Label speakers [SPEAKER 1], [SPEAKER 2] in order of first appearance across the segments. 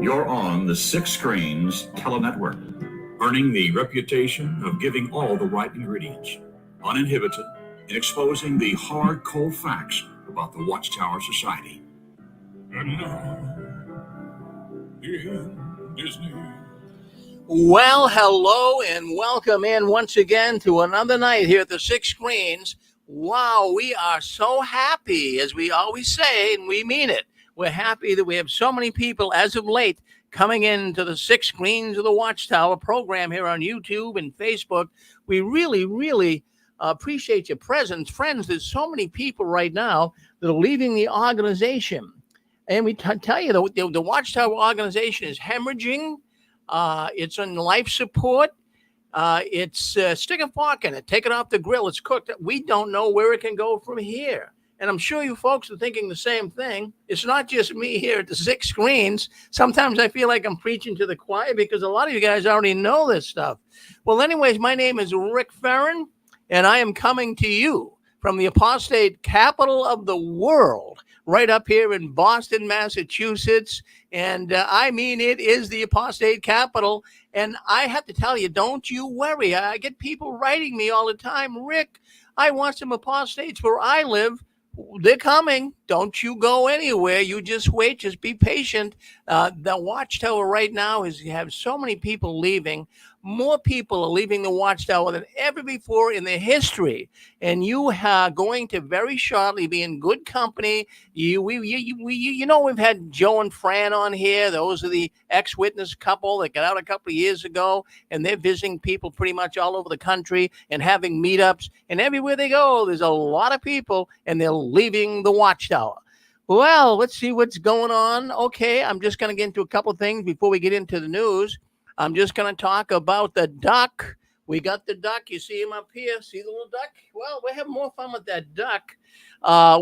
[SPEAKER 1] You're on the Six Screens Telenetwork, earning the reputation of giving all the right ingredients, uninhibited, in exposing the hard, cold facts about the Watchtower Society. And now, in Disney.
[SPEAKER 2] Well, hello and welcome in once again to another night here at the Six Screens. Wow, we are so happy, as we always say, and we mean it. We're happy that we have so many people as of late coming into the Six Screens of the Watchtower program here on YouTube and Facebook. We really appreciate your presence. Friends, there's so many people right now that are leaving the organization. And we tell you, the Watchtower organization is hemorrhaging. It's on life support. Stick a fork in it, take it off the grill. It's cooked. We don't know where it can go from here. And I'm sure you folks are thinking the same thing. It's not just me here at the Six Screens. Sometimes I feel like I'm preaching to the choir because a lot of you guys already know this stuff. Well, anyways, my name is Rick Ferrin, and I am coming to you from the apostate capital of the world, right up here in Boston, Massachusetts. And I mean, it is the apostate capital. And I have to tell you, don't you worry. I get people writing me all the time. Rick, I want some apostates where I live. They're coming. Don't you go anywhere. You just wait. Just be patient. The Watchtower right now you have so many people leaving. More people are leaving the Watchtower than ever before in the history. And you are going to very shortly be in good company. We've had Joe and Fran on here. Those are the ex-witness couple that got out a couple of years ago. And they're visiting people pretty much all over the country and having meetups. And everywhere they go, there's a lot of people, and they're leaving the Watchtower. Well, let's see what's going on. Okay, I'm just going to get into a couple of things before we get into the news. I'm just going to talk about the duck. We got the duck. You see him up here? See the little duck? Well, we're having more fun with that duck.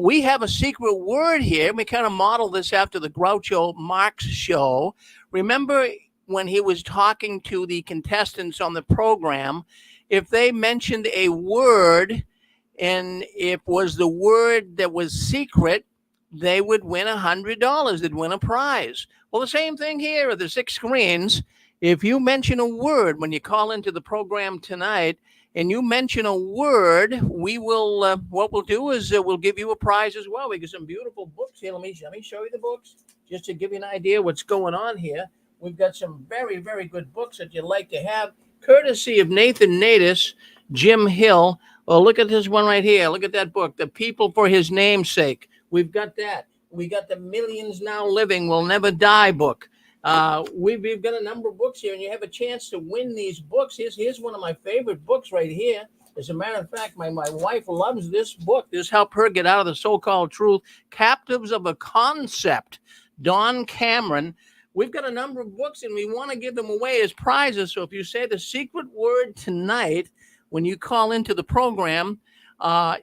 [SPEAKER 2] We have a secret word here. We kind of model this after the Groucho Marx show. Remember when he was talking to the contestants on the program, if they mentioned a word and it was the word that was secret, they would win $100. They'd win a prize. Well, the same thing here at the Six Screens. If you mention a word when you call into the program tonight and you mention a word, we will, what we'll do is we'll give you a prize as well. We got some beautiful books here. Let me show you the books just to give you an idea what's going on here. We've got some very good books that you'd like to have, courtesy of Nathan Natus, Jim Hill. Well, look at this one right here. Look at that book, The People for His Namesake. We've got that. We got the Millions Now Living Will Never Die book. We've got a number of books here, and you have a chance to win these books. Here's one of my favorite books right here. As a matter of fact, my wife loves this book. This helped her get out of the so-called truth. Captives of a Concept, Don Cameron. We've got a number of books, and we want to give them away as prizes. So if you say the secret word tonight when you call into the program,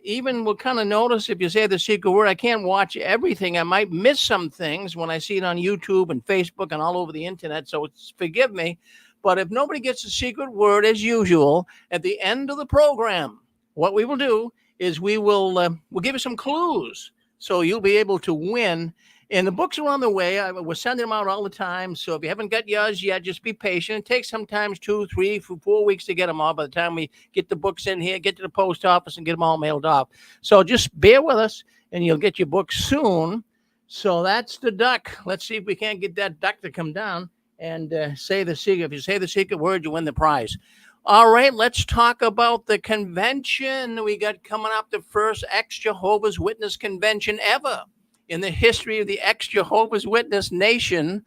[SPEAKER 2] even we'll kind of notice if you say the secret word. I can't watch everything. I might miss some things when I see it on YouTube and Facebook and all over the internet. So forgive me. But if nobody gets the secret word, as usual, at the end of the program, what we will do is we'll give you some clues so you'll be able to win. And the books are on the way. We're sending them out all the time. So if you haven't got yours yet, just be patient. It takes sometimes 2, 3, 4 weeks to get them all by the time we get the books in here, get to the post office and get them all mailed off. So just bear with us and you'll get your book soon. So that's the duck. Let's see if we can't get that duck to come down and say the secret. If you say the secret word, you win the prize. All right, let's talk about the convention. We got coming up the first ex-Jehovah's Witness convention ever in the history of the ex-Jehovah's Witness nation.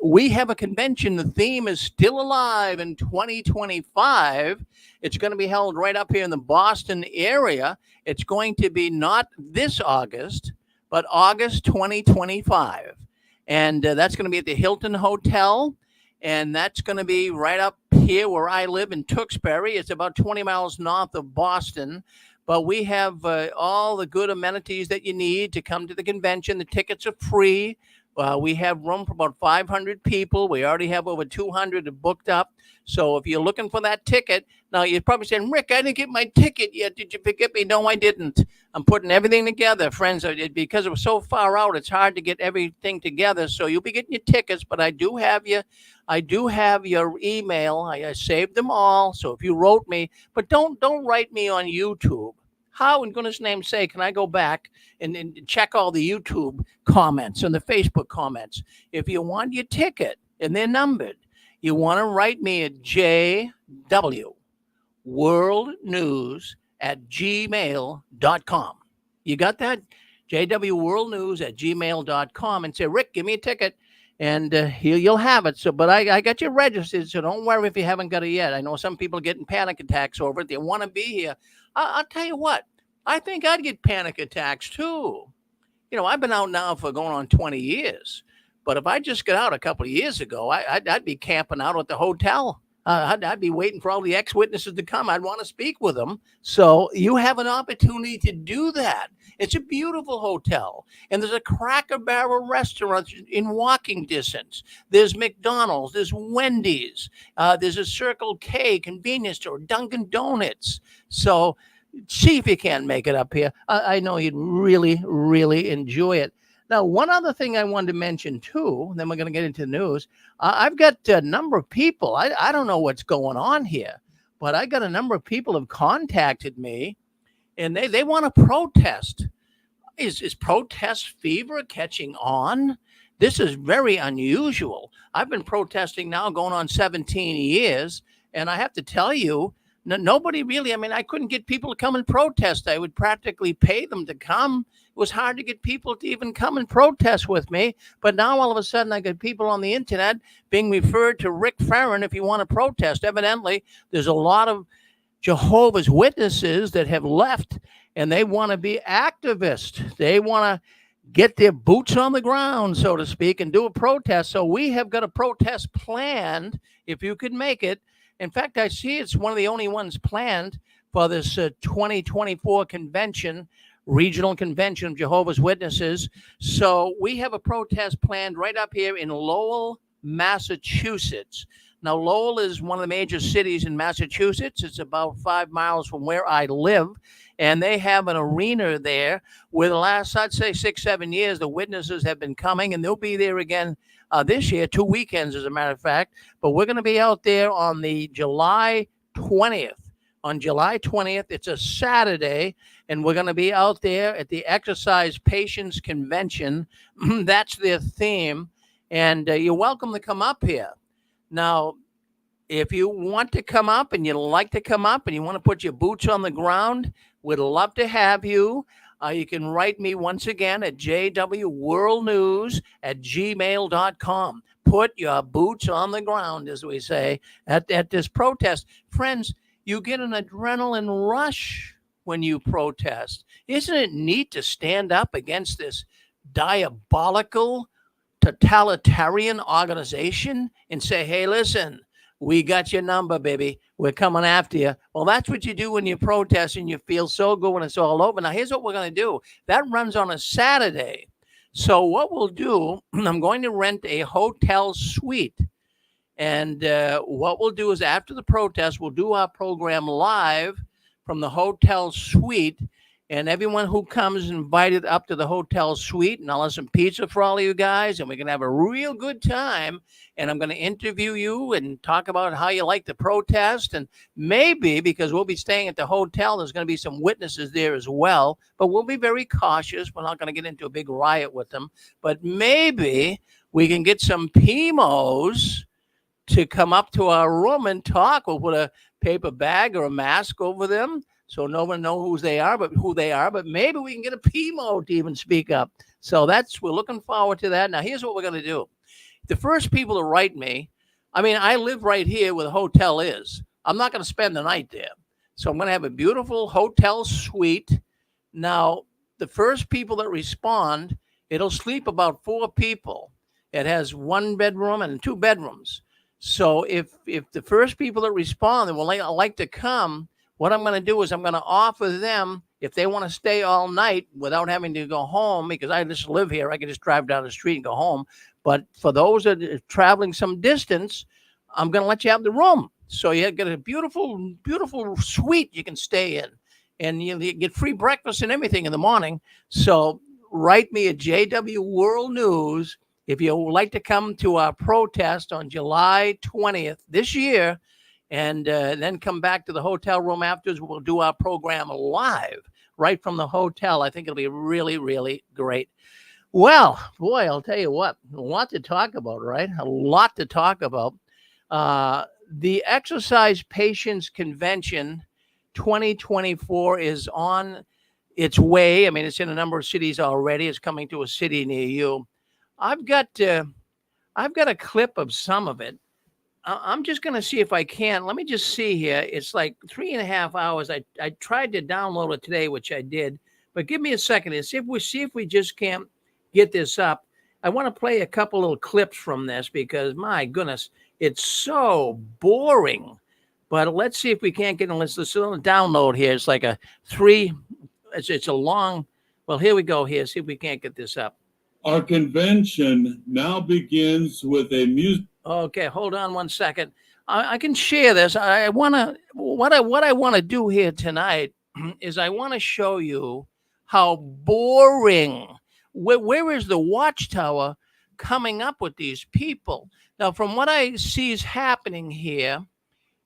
[SPEAKER 2] We have a convention. The theme is Still Alive in 2025. It's going to be held right up here in the Boston area. It's going to be not this August, but August 2025. And that's going to be at the Hilton Hotel. And that's going to be right up here where I live in Tewksbury. It's about 20 miles north of Boston. But we have all the good amenities that you need to come to the convention. The tickets are free. We have room for about 500 people. We already have over 200 booked up. So if you're looking for that ticket, now you're probably saying, Rick, I didn't get my ticket yet. Did you forget me? No, I didn't. I'm putting everything together, friends. Because it was so far out, it's hard to get everything together. So you'll be getting your tickets, but I do have you. I do have your email. I saved them all. So if you wrote me, but don't write me on YouTube. How in goodness name say can I go back and check all the YouTube comments and the Facebook comments? If you want your ticket and they're numbered, you want to write me at jwworldnews@gmail.com. You got that? jwworldnews@gmail.com and say, Rick, give me a ticket. And you'll have it. So, but I got you registered, so don't worry if you haven't got it yet. I know some people are getting panic attacks over it. They want to be here. I'll tell you what. I think I'd get panic attacks too. I've been out now for going on 20 years. But if I just got out a couple of years ago, I'd be camping out at the hotel. I'd be waiting for all the ex-witnesses to come. I'd want to speak with them. So you have an opportunity to do that. It's a beautiful hotel. And there's a Cracker Barrel restaurant in walking distance. There's McDonald's. There's Wendy's. There's a Circle K convenience store, Dunkin' Donuts. So see if you can make it up here. I know you'd really, really enjoy it. Now, one other thing I wanted to mention too, then we're going to get into the news. I've got a number of people. I don't know what's going on here, but I got a number of people have contacted me, and they want to protest. Is protest fever catching on? This is very unusual. I've been protesting now going on 17 years, and I have to tell you, nobody really, I couldn't get people to come and protest. I would practically pay them to come. It was hard to get people to even come and protest with me. But now all of a sudden I got people on the internet being referred to Rick Farron if you want to protest. Evidently, there's a lot of Jehovah's Witnesses that have left and they want to be activists. They want to get their boots on the ground, so to speak, and do a protest. So we have got a protest planned if you could make it. In fact, I see it's one of the only ones planned for this 2024 convention, regional convention of Jehovah's Witnesses. So we have a protest planned right up here in Lowell, Massachusetts. Now, Lowell is one of the major cities in Massachusetts. It's about 5 miles from where I live. And they have an arena there where the last, I'd say 6-7 years, the witnesses have been coming, and they'll be there again this year, 2 weekends, as a matter of fact. But we're going to be out there on the July 20th. On July 20th, it's a Saturday, and we're going to be out there at the Exercise Patients Convention. That's their theme, and you're welcome to come up here. Now, if you want to come up and you'd like to come up and you want to put your boots on the ground, we'd love to have you. You can write me once again at jwworldnews@gmail.com. Put your boots on the ground, as we say, at this protest. Friends, you get an adrenaline rush when you protest. Isn't it neat to stand up against this diabolical, totalitarian organization and say, hey, listen, we got your number, baby. We're coming after you. Well, that's what you do when you protest and you feel so good when it's all over. Now, here's what we're going to do. That runs on a Saturday. So what we'll do, I'm going to rent a hotel suite. And what we'll do is after the protest, we'll do our program live from the hotel suite. And everyone who comes is invited up to the hotel suite, and I'll have some pizza for all of you guys, and we can have a real good time. And I'm going to interview you and talk about how you like the protest. And maybe, because we'll be staying at the hotel, there's going to be some witnesses there as well. But we'll be very cautious. We're not going to get into a big riot with them. But maybe we can get some PMOs to come up to our room and talk. We'll put a paper bag or a mask over them, so no one knows who they are, but maybe we can get a PMO to even speak up. So we're looking forward to that. Now, here's what we're going to do. The first people to write me, I live right here where the hotel is. I'm not going to spend the night there. So I'm going to have a beautiful hotel suite. Now, the first people that respond, it'll sleep about 4 people. It has 1 bedroom and 2 bedrooms. So if the first people that respond and would like to come, what I'm going to do is I'm going to offer them if they want to stay all night without having to go home, because I just live here, I can just drive down the street and go home. But for those that are traveling some distance, I'm going to let you have the room. So you get a beautiful, beautiful suite you can stay in, and you get free breakfast and everything in the morning. So write me at JW World News if you would like to come to our protest on July 20th this year, and then come back to the hotel room afterwards. We'll do our program live right from the hotel. I think it'll be really, really great. Well, boy, I'll tell you what, a lot to talk about, right? A lot to talk about. The Exercise Patients Convention 2024 is on its way. I mean, it's in a number of cities already. It's coming to a city near you. I've got a clip of some of it. I'm just going to see if I can. Let me just see here. It's like 3.5 hours. I tried to download it today, which I did. But give me a second and see if we just can't get this up. I want to play a couple little clips from this because, my goodness, it's so boring. But let's see if we can't get it. Let's download here. It's like it's a long, well, here we go here. See if we can't get this up.
[SPEAKER 3] Our convention now begins with a music.
[SPEAKER 2] Okay, hold on one second. I can share this. What I want to do here tonight is I want to show you how boring. Where is the Watchtower coming up with these people? Now, from what I see is happening here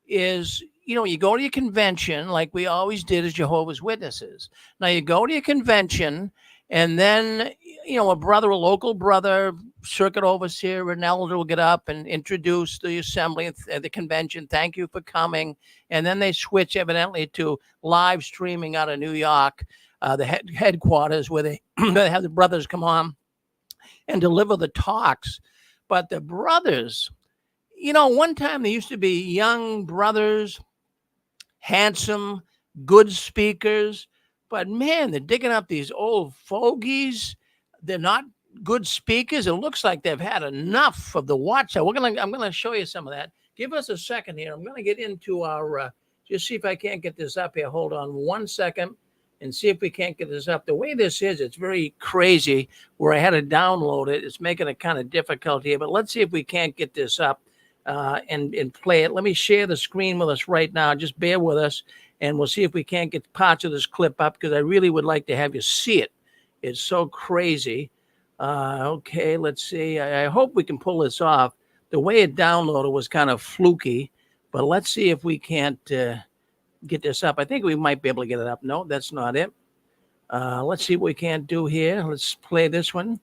[SPEAKER 2] is, you go to your convention like we always did as Jehovah's Witnesses. Now, you go to your convention, and then, a local brother, circuit overseer, an elder will get up and introduce the assembly at the convention. Thank you for coming. And then they switch evidently to live streaming out of New York, the headquarters, where they have the brothers come on and deliver the talks. But the brothers, one time there used to be young brothers, handsome, good speakers. But man, they're digging up these old fogies. They're not good speakers. It looks like they've had enough of the Watchtower. I'm gonna show you some of that. Give us a second here. I'm gonna get into our just see if I can't get this up here. Hold on one second and see if we can't get this up. The way this is, it's very crazy. Where I had to download it, it's making it kind of difficult here. But let's see if we can't get this up and play it. Let me share the screen with us right now. Just bear with us. And we'll see if we can't get parts of this clip up because I really would like to have you see it. It's so crazy. Okay, let's see. I hope we can pull this off. The way it downloaded was kind of fluky, but let's see if we can't get this up. I think we might be able to get it up. No, that's not it. Let's see what we can't do here. Let's play this one.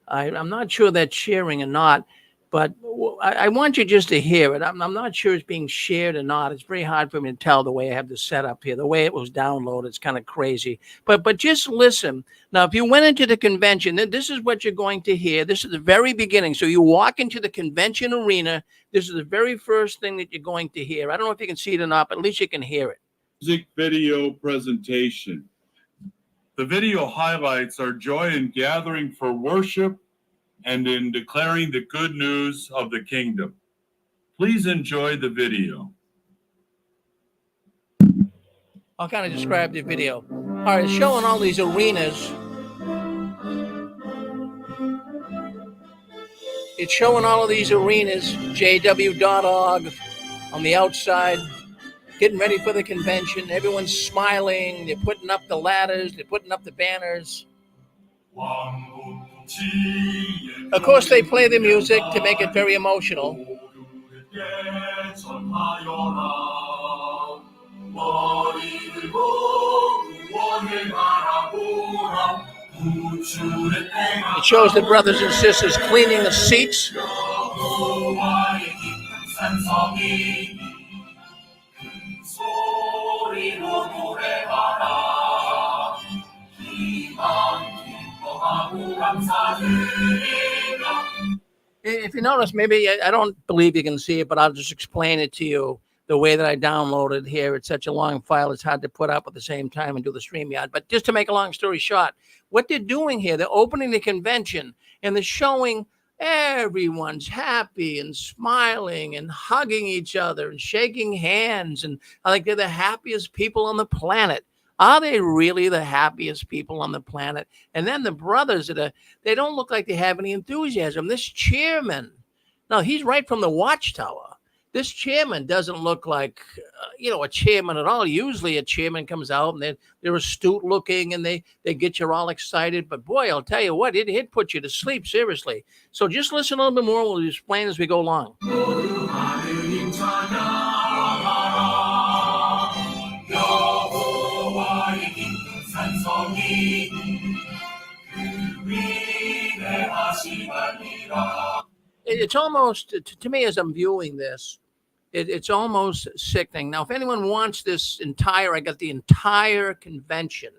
[SPEAKER 2] I'm not sure that's sharing or not, but I want you just to hear it. I'm not sure it's being shared or not. It's very hard for me to tell the way I have this set up here. The way it was downloaded, it's kind of crazy. But just listen. Now, if you went into the convention, then this is what you're going to hear. This is the very beginning. So you walk into the convention arena. This is the very first thing that you're going to hear. I don't know if you can see it or not, but at least you can hear it.
[SPEAKER 3] Music video presentation. The video highlights our joy in gathering for worship and in declaring the good news of the kingdom. Please enjoy the video.
[SPEAKER 2] I'll kind of describe the video. All right, it's showing all these arenas. It's showing all of these arenas, jw.org on the outside, getting ready for the convention. Everyone's smiling. They're putting up the ladders. They're putting up the banners. Of course, they play the music to make it very emotional. It shows the brothers and sisters cleaning the seats. If you notice, maybe I don't believe you can see it, but I'll just explain it to you the way that I downloaded here. It's such a long file, it's hard to put up at the same time and do the StreamYard. But just to make a long story short, what they're doing here, they're opening the convention and they're showing everyone's happy and smiling and hugging each other and shaking hands. And I think they're the happiest people on the planet. Are they really the happiest people on the planet? And then the brothers they don't look like they have any enthusiasm. This chairman, now he's right from the Watchtower. This chairman doesn't look like, a chairman at all. Usually a chairman comes out and they're astute looking and they get you all excited. But boy, I'll tell you what, it put you to sleep, seriously. So just listen a little bit more. We'll explain as we go along. It's almost, to me, as I'm viewing this, it's almost sickening. Now, if anyone wants I got the entire convention.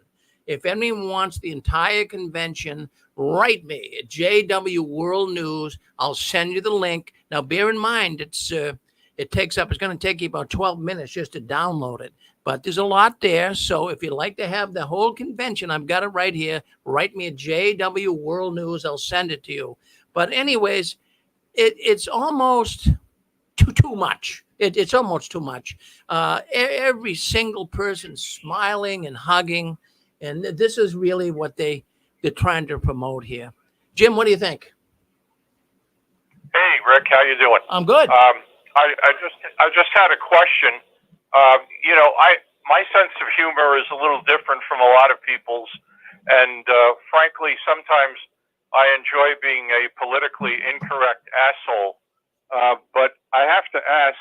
[SPEAKER 2] If anyone wants the entire convention, write me at JW World News. I'll send you the link. Now, bear in mind, it's going to take you about 12 minutes just to download it. But there's a lot there. So if you'd like to have the whole convention, I've got it right here. Write me at JW World News. I'll send it to you. But anyways, it's almost too much. It's almost too much. Every single person smiling and hugging. And this is really what they're trying to promote here. Jim, what do you think?
[SPEAKER 4] Hey, Rick, how you doing?
[SPEAKER 2] I'm good.
[SPEAKER 4] I just had a question. My sense of humor is a little different from a lot of people's, and frankly, sometimes I enjoy being a politically incorrect asshole. But I have to ask,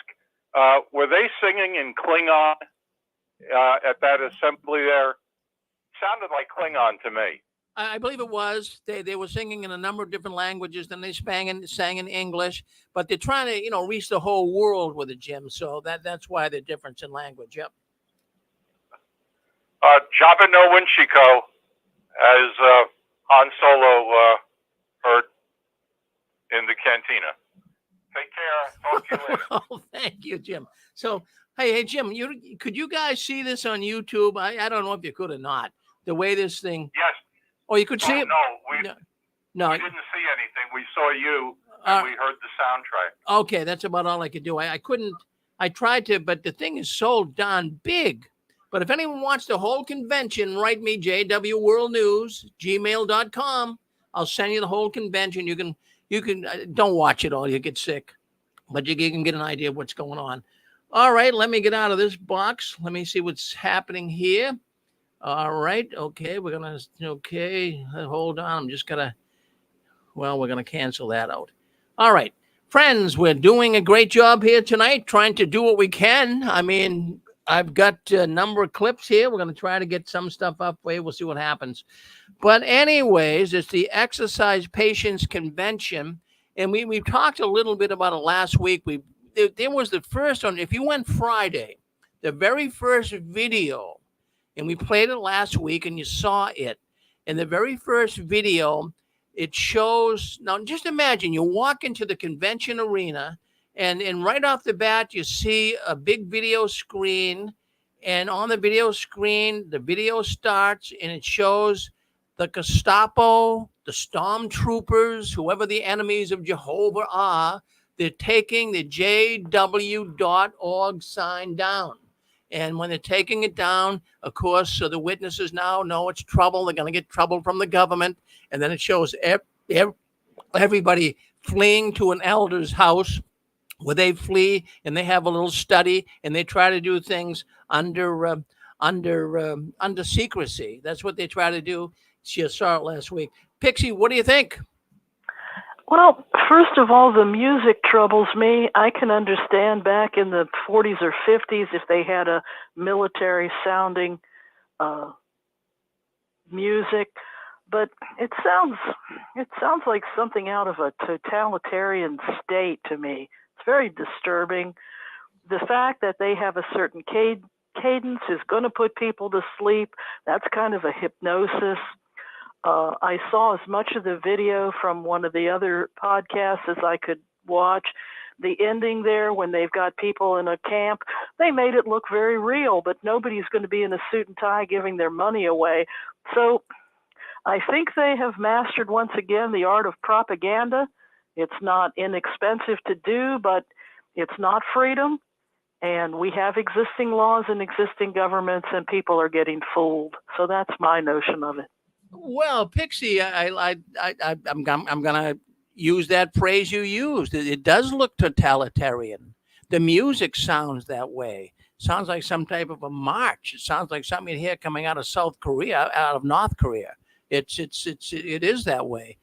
[SPEAKER 4] were they singing in Klingon at that assembly there? Sounded like Klingon to me.
[SPEAKER 2] I believe it was. They were singing in a number of different languages. Then they sang in English, but they're trying to reach the whole world with it, Jim. So that's why the difference in language. Yep.
[SPEAKER 4] Jabba no Winchiko, as Han Solo heard in the cantina. Take care. Talk to you later.
[SPEAKER 2] Oh, thank you, Jim. So, hey, Jim, could you guys see this on YouTube? I don't know if you could or not. The way this thing.
[SPEAKER 4] Yes.
[SPEAKER 2] Oh, you could see it?
[SPEAKER 4] No,
[SPEAKER 2] no.
[SPEAKER 4] We didn't see anything. We saw you, and we heard the soundtrack.
[SPEAKER 2] Okay, that's about all I could do. I couldn't. I tried to, but the thing is so darn big. But if anyone wants the whole convention, write me, jwworldnews@gmail.com. I'll send you the whole convention. You can don't watch it all. You get sick, but you can get an idea of what's going on. All right, let me get out of this box. Let me see what's happening here. All right. Okay. Hold on. I'm just we're going to cancel that out. All right. Friends, we're doing a great job here tonight, trying to do what we can. I mean, I've got a number of clips here. We're going to try to get some stuff up for you. We'll see what happens. But anyways, it's the Exercise Patients Convention. And we talked a little bit about it last week. There was the first one. If you went Friday, the very first video, and we played it last week and you saw it. In the very first video, it shows, now just imagine you walk into the convention arena and right off the bat, you see a big video screen. And on the video screen, the video starts and it shows the Gestapo, the stormtroopers, whoever the enemies of Jehovah are, they're taking the jw.org sign down. And when they're taking it down, of course, so the witnesses now know it's trouble. They're going to get trouble from the government. And then it shows everybody fleeing to an elder's house where they flee and they have a little study and they try to do things under secrecy. That's what they try to do. She saw it last week. Pixie, what do you think?
[SPEAKER 5] Well, first of all, the music troubles me. I can understand back in the 40s or 50s if they had a military-sounding music, but it sounds like something out of a totalitarian state to me. It's very disturbing. The fact that they have a certain cadence is going to put people to sleep. That's kind of a hypnosis. I saw as much of the video from one of the other podcasts as I could watch. The ending there, when they've got people in a camp, they made it look very real, but nobody's going to be in a suit and tie giving their money away. So I think they have mastered once again the art of propaganda. It's not inexpensive to do, but it's not freedom. And we have existing laws and existing governments, and people are getting fooled. So that's my notion of it.
[SPEAKER 2] Well, Pixie, I'm gonna use that phrase you used. It does look totalitarian. The music sounds that way. Sounds like some type of a march. It sounds like something you hear coming out of South Korea, out of North Korea. It is that way.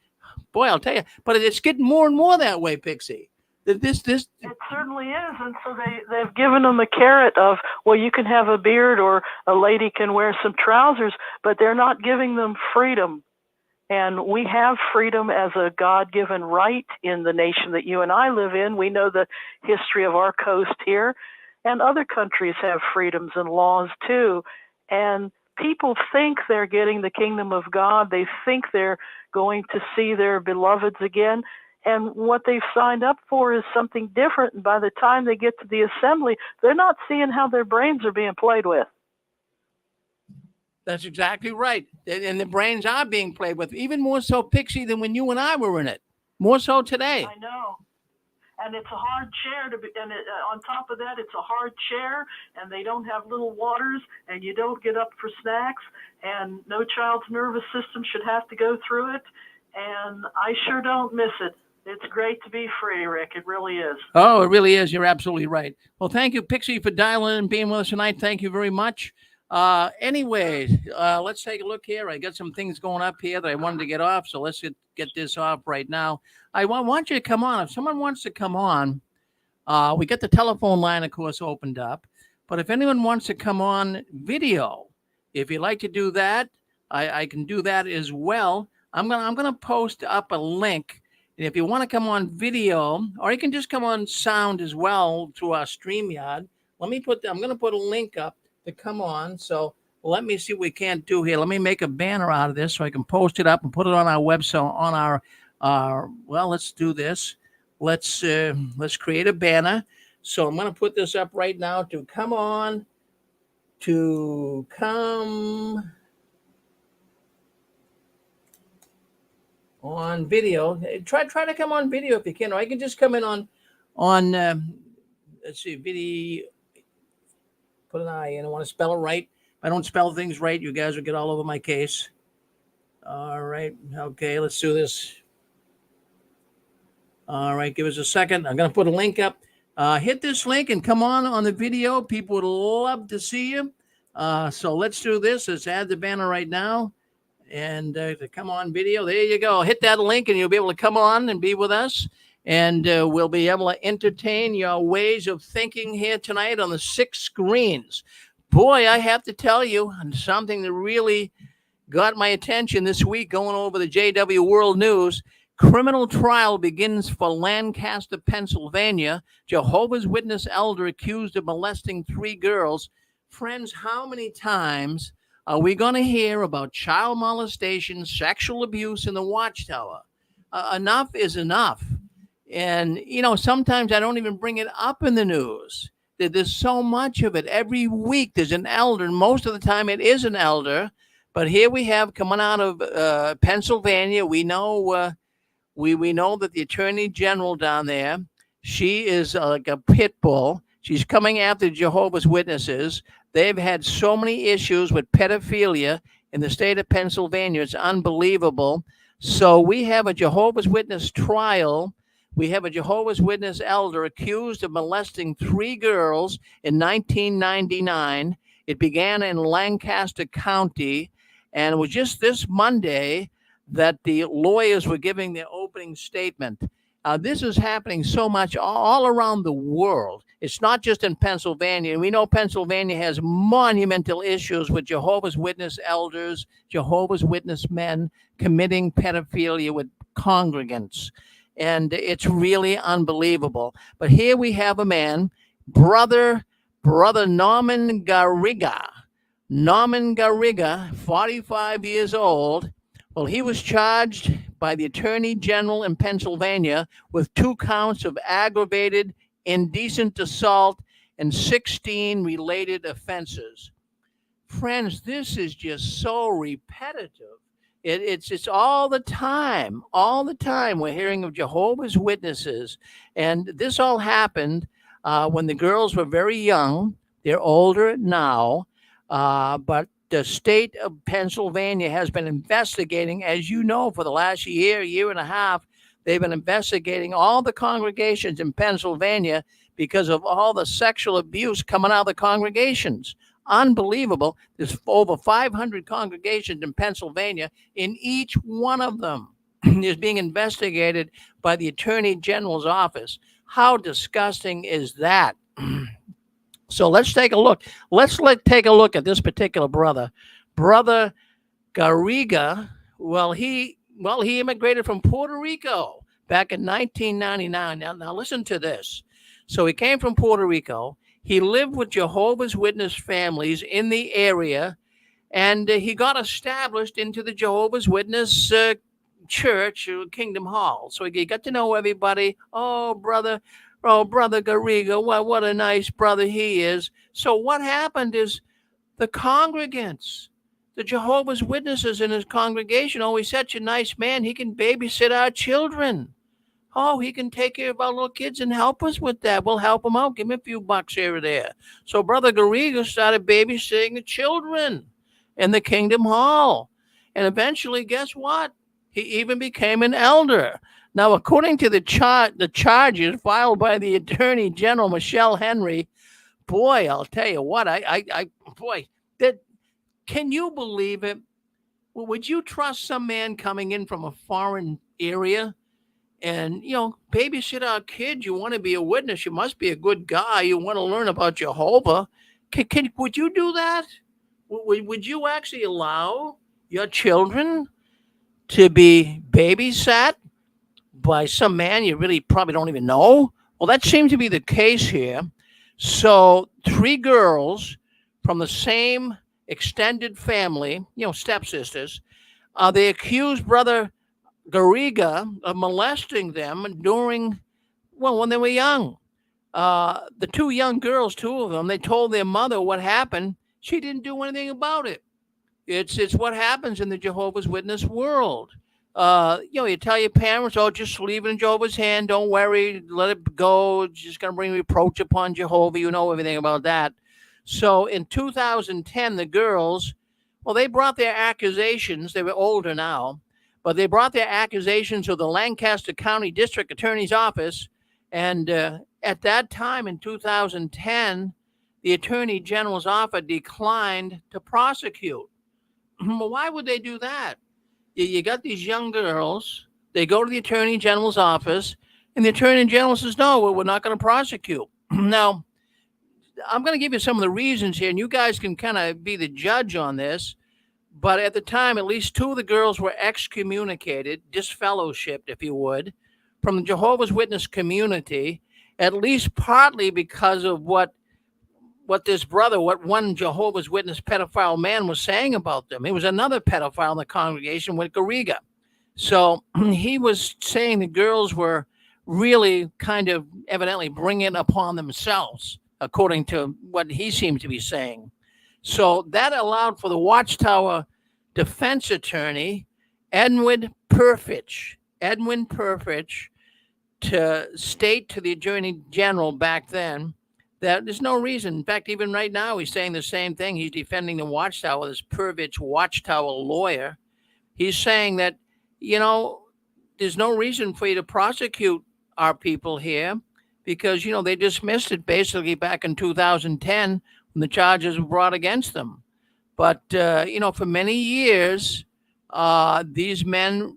[SPEAKER 2] Boy, I'll tell you. But it's getting more and more that way, Pixie. This
[SPEAKER 5] It certainly is, and so they've given them a carrot of, well, you can have a beard or a lady can wear some trousers, but they're not giving them freedom. And we have freedom as a God-given right in the nation that you and I live in. We know the history of our coast here, and other countries have freedoms and laws too. And people think they're getting the kingdom of God. They think they're going to see their beloveds again. And what they've signed up for is something different. And by the time they get to the assembly, they're not seeing how their brains are being played with.
[SPEAKER 2] That's exactly right. And the brains are being played with, even more so, Pixie, than when you and I were in it. More so today.
[SPEAKER 5] I know. And it's a hard chair to be, and on top of that, it's a hard chair, and they don't have little waters, and you don't get up for snacks, and no child's nervous system should have to go through it. And I sure don't miss it. It's great to be free, Rick. It really is.
[SPEAKER 2] Oh, it really is. You're absolutely right. Well, thank you, Pixie, for dialing and being with us tonight. Thank you very much. Anyways, let's take a look here. I got some things going up here that I wanted to get off, so let's get this off right now. I want you to come on. If someone wants to come on, we got the telephone line, of course, opened up. But if anyone wants to come on video, if you'd like to do that, I can do that as well. I'm gonna post up a link. And if you want to come on video, or you can just come on sound as well through our StreamYard. I'm going to put a link up to come on. So let me see what we can't do here. Let me make a banner out of this so I can post it up and put it on our website, on our well, let's do this. Let's create a banner. So I'm going to put this up right now to come on video. Try to come on video if you can, or I can just come in on let's see, video. Put an I in. I want to spell it right. If I don't spell things right, you guys will get all over my case. All right. Okay, let's do this. All right, give us a second. I'm going to put a link up. Hit this link and come on the video. People would love to see you. So let's do this. Let's add the banner right now. And to come on video, there you go. Hit that link and you'll be able to come on and be with us. And we'll be able to entertain your ways of thinking here tonight on the 6 screens. Boy, I have to tell you, something that really got my attention this week going over the JW World News. Criminal trial begins for Lancaster, Pennsylvania. Jehovah's Witness elder accused of molesting 3 girls. Friends, how many times are we going to hear about child molestation, sexual abuse in the Watchtower? Enough is enough. And, sometimes I don't even bring it up in the news. There's so much of it. Every week there's an elder, and most of the time it is an elder. But here we have coming out of Pennsylvania. We know we know that the Attorney General down there, she is like a pit bull. She's coming after Jehovah's Witnesses. They've had so many issues with pedophilia in the state of Pennsylvania. It's unbelievable. So we have a Jehovah's Witness trial. We have a Jehovah's Witness elder accused of molesting 3 girls in 1999. It began in Lancaster County, and it was just this Monday that the lawyers were giving their opening statement. This is happening so much all around the world. It's not just in Pennsylvania. We know Pennsylvania has monumental issues with Jehovah's Witness elders, Jehovah's Witness men committing pedophilia with congregants. And it's really unbelievable. But here we have a man, Brother Norman Garriga. Norman Garriga, 45 years old. Well, he was charged by the Attorney General in Pennsylvania with 2 counts of aggravated indecent assault and 16 related offenses. Friends, this is just so repetitive. It's all the time. All the time we're hearing of Jehovah's Witnesses. And this all happened when the girls were very young. They're older now, but the state of Pennsylvania has been investigating, as you know, for the last year and a half. They've been investigating all the congregations in Pennsylvania because of all the sexual abuse coming out of the congregations. Unbelievable. There's over 500 congregations in Pennsylvania. In each one of them is being investigated by the Attorney General's office. How disgusting is that? So let's take a look. Take a look at this particular brother. Brother Garriga. He immigrated from Puerto Rico back in 1999. Now listen to this. So he came from Puerto Rico. He lived with Jehovah's Witness families in the area, and he got established into the Jehovah's Witness church, Kingdom Hall. So he got to know everybody. Oh, brother Garriga, what a nice brother he is. So what happened is the congregants, the Jehovah's Witnesses in his congregation, oh, he's such a nice man. He can babysit our children. Oh, he can take care of our little kids and help us with that. We'll help him out. Give him a few bucks here or there. So Brother Garriga started babysitting the children in the Kingdom Hall. And eventually, guess what? He even became an elder. Now, according to the charges filed by the Attorney General, Michelle Henry, boy, I'll tell you what, can you believe it? Well, would you trust some man coming in from a foreign area and, babysit our kids? You want to be a witness. You must be a good guy. You want to learn about Jehovah. Would you do that? Would you actually allow your children to be babysat by some man you really probably don't even know? Well, that seems to be the case here. So 3 girls from the same extended family, stepsisters, they accused Brother Garriga of molesting them when they were young. The 2 young girls, 2 of them, they told their mother what happened. She didn't do anything about it. It's what happens in the Jehovah's Witness world. You tell your parents, oh, just leave it in Jehovah's hand. Don't worry. Let it go. It's just going to bring reproach upon Jehovah. You know everything about that. So in 2010, the girls, they brought their accusations. They were older now, but they brought their accusations to the Lancaster County District Attorney's Office. And at that time in 2010, the Attorney General's office declined to prosecute. Well, why would they do that? You got these young girls, they go to the Attorney General's office, and the Attorney General says, no, we're not going to prosecute. Now, I'm going to give you some of the reasons here, and you guys can kind of be the judge on this. But at the time, at least 2 of the girls were excommunicated, disfellowshipped, if you would, from the Jehovah's Witness community, at least partly because of what one Jehovah's Witness pedophile man was saying about them. It was another pedophile in the congregation with Garriga. So he was saying the girls were really kind of evidently bringing it upon themselves, according to what he seemed to be saying. So that allowed for the Watchtower defense attorney, Edwin Perfich, to state to the Attorney General back then that there's no reason. In fact, even right now, he's saying the same thing. He's defending the Watchtower, this Perfich Watchtower lawyer. He's saying that, there's no reason for you to prosecute our people here because, they dismissed it basically back in 2010 when the charges were brought against them. But, for many years, these men,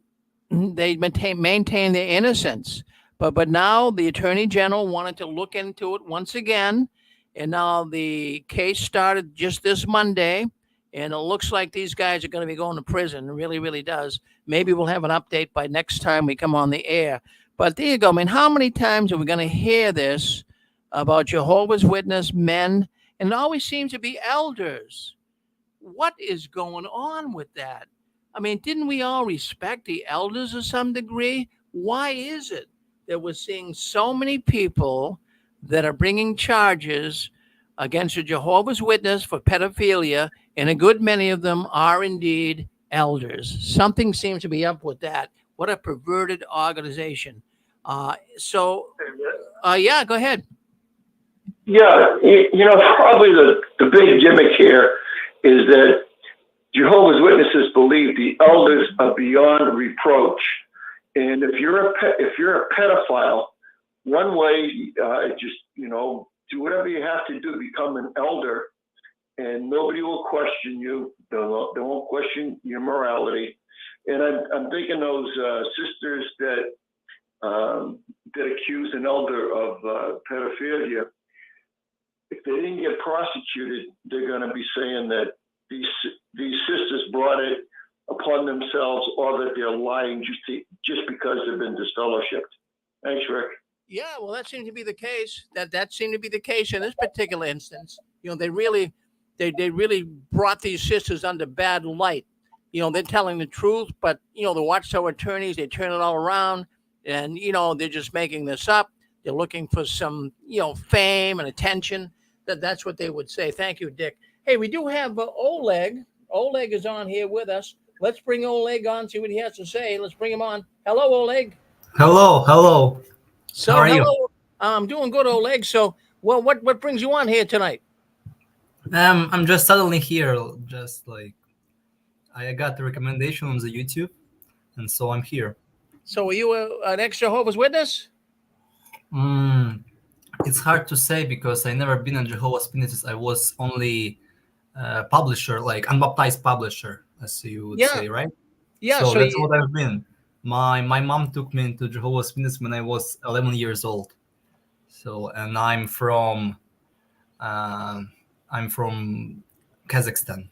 [SPEAKER 2] they maintain their innocence. But now the Attorney General wanted to look into it once again. And now the case started just this Monday. And it looks like these guys are going to be going to prison. It really, really does. Maybe we'll have an update by next time we come on the air. But there you go. I mean, how many times are we going to hear this about Jehovah's Witness men? And it always seems to be elders. What is going on with that? I mean, didn't we all respect the elders to some degree? Why is it that we're seeing so many people that are bringing charges against a Jehovah's Witness for pedophilia, and a good many of them are indeed elders? Something seems to be up with that. What a perverted organization. Yeah, go ahead.
[SPEAKER 6] Yeah, probably the big gimmick here is that Jehovah's Witnesses believe the elders are beyond reproach, and if you're a pedophile, one way, just do whatever you have to do to become an elder, and nobody will question you. They won't question your morality. And I'm thinking those sisters that accuse an elder of pedophilia. If they didn't get prosecuted, they're going to be saying that these sisters brought it upon themselves, or that they're lying just because they've been disfellowshipped. Thanks, Rick.
[SPEAKER 2] Yeah, well, that seemed to be the case. That seemed to be the case in this particular instance. They really brought these sisters under bad light. They're telling the truth, but the Watchtower attorneys, they turn it all around, and they're just making this up. They're looking for some fame and attention. That's what they would say. Thank you, Dick. Hey, we do have Oleg. Oleg is on here with us. Let's bring Oleg on, see what he has to say. Let's bring him on. Hello, Oleg.
[SPEAKER 7] Hello.
[SPEAKER 2] So,
[SPEAKER 7] how are
[SPEAKER 2] hello.
[SPEAKER 7] you?
[SPEAKER 2] I'm doing good, Oleg. So, well, what brings you on here tonight?
[SPEAKER 7] I'm just suddenly here. Just like I got the recommendation on the YouTube, and so I'm here.
[SPEAKER 2] So, are you an ex-Jehovah's Witness?
[SPEAKER 7] It's hard to say because I never been a Jehovah's Witnesses. I was only publisher, like unbaptized publisher, as you would say, right?
[SPEAKER 2] Yeah.
[SPEAKER 7] So that's what I've been. My mom took me into Jehovah's Witness when I was 11 years old. So, and I'm from Kazakhstan.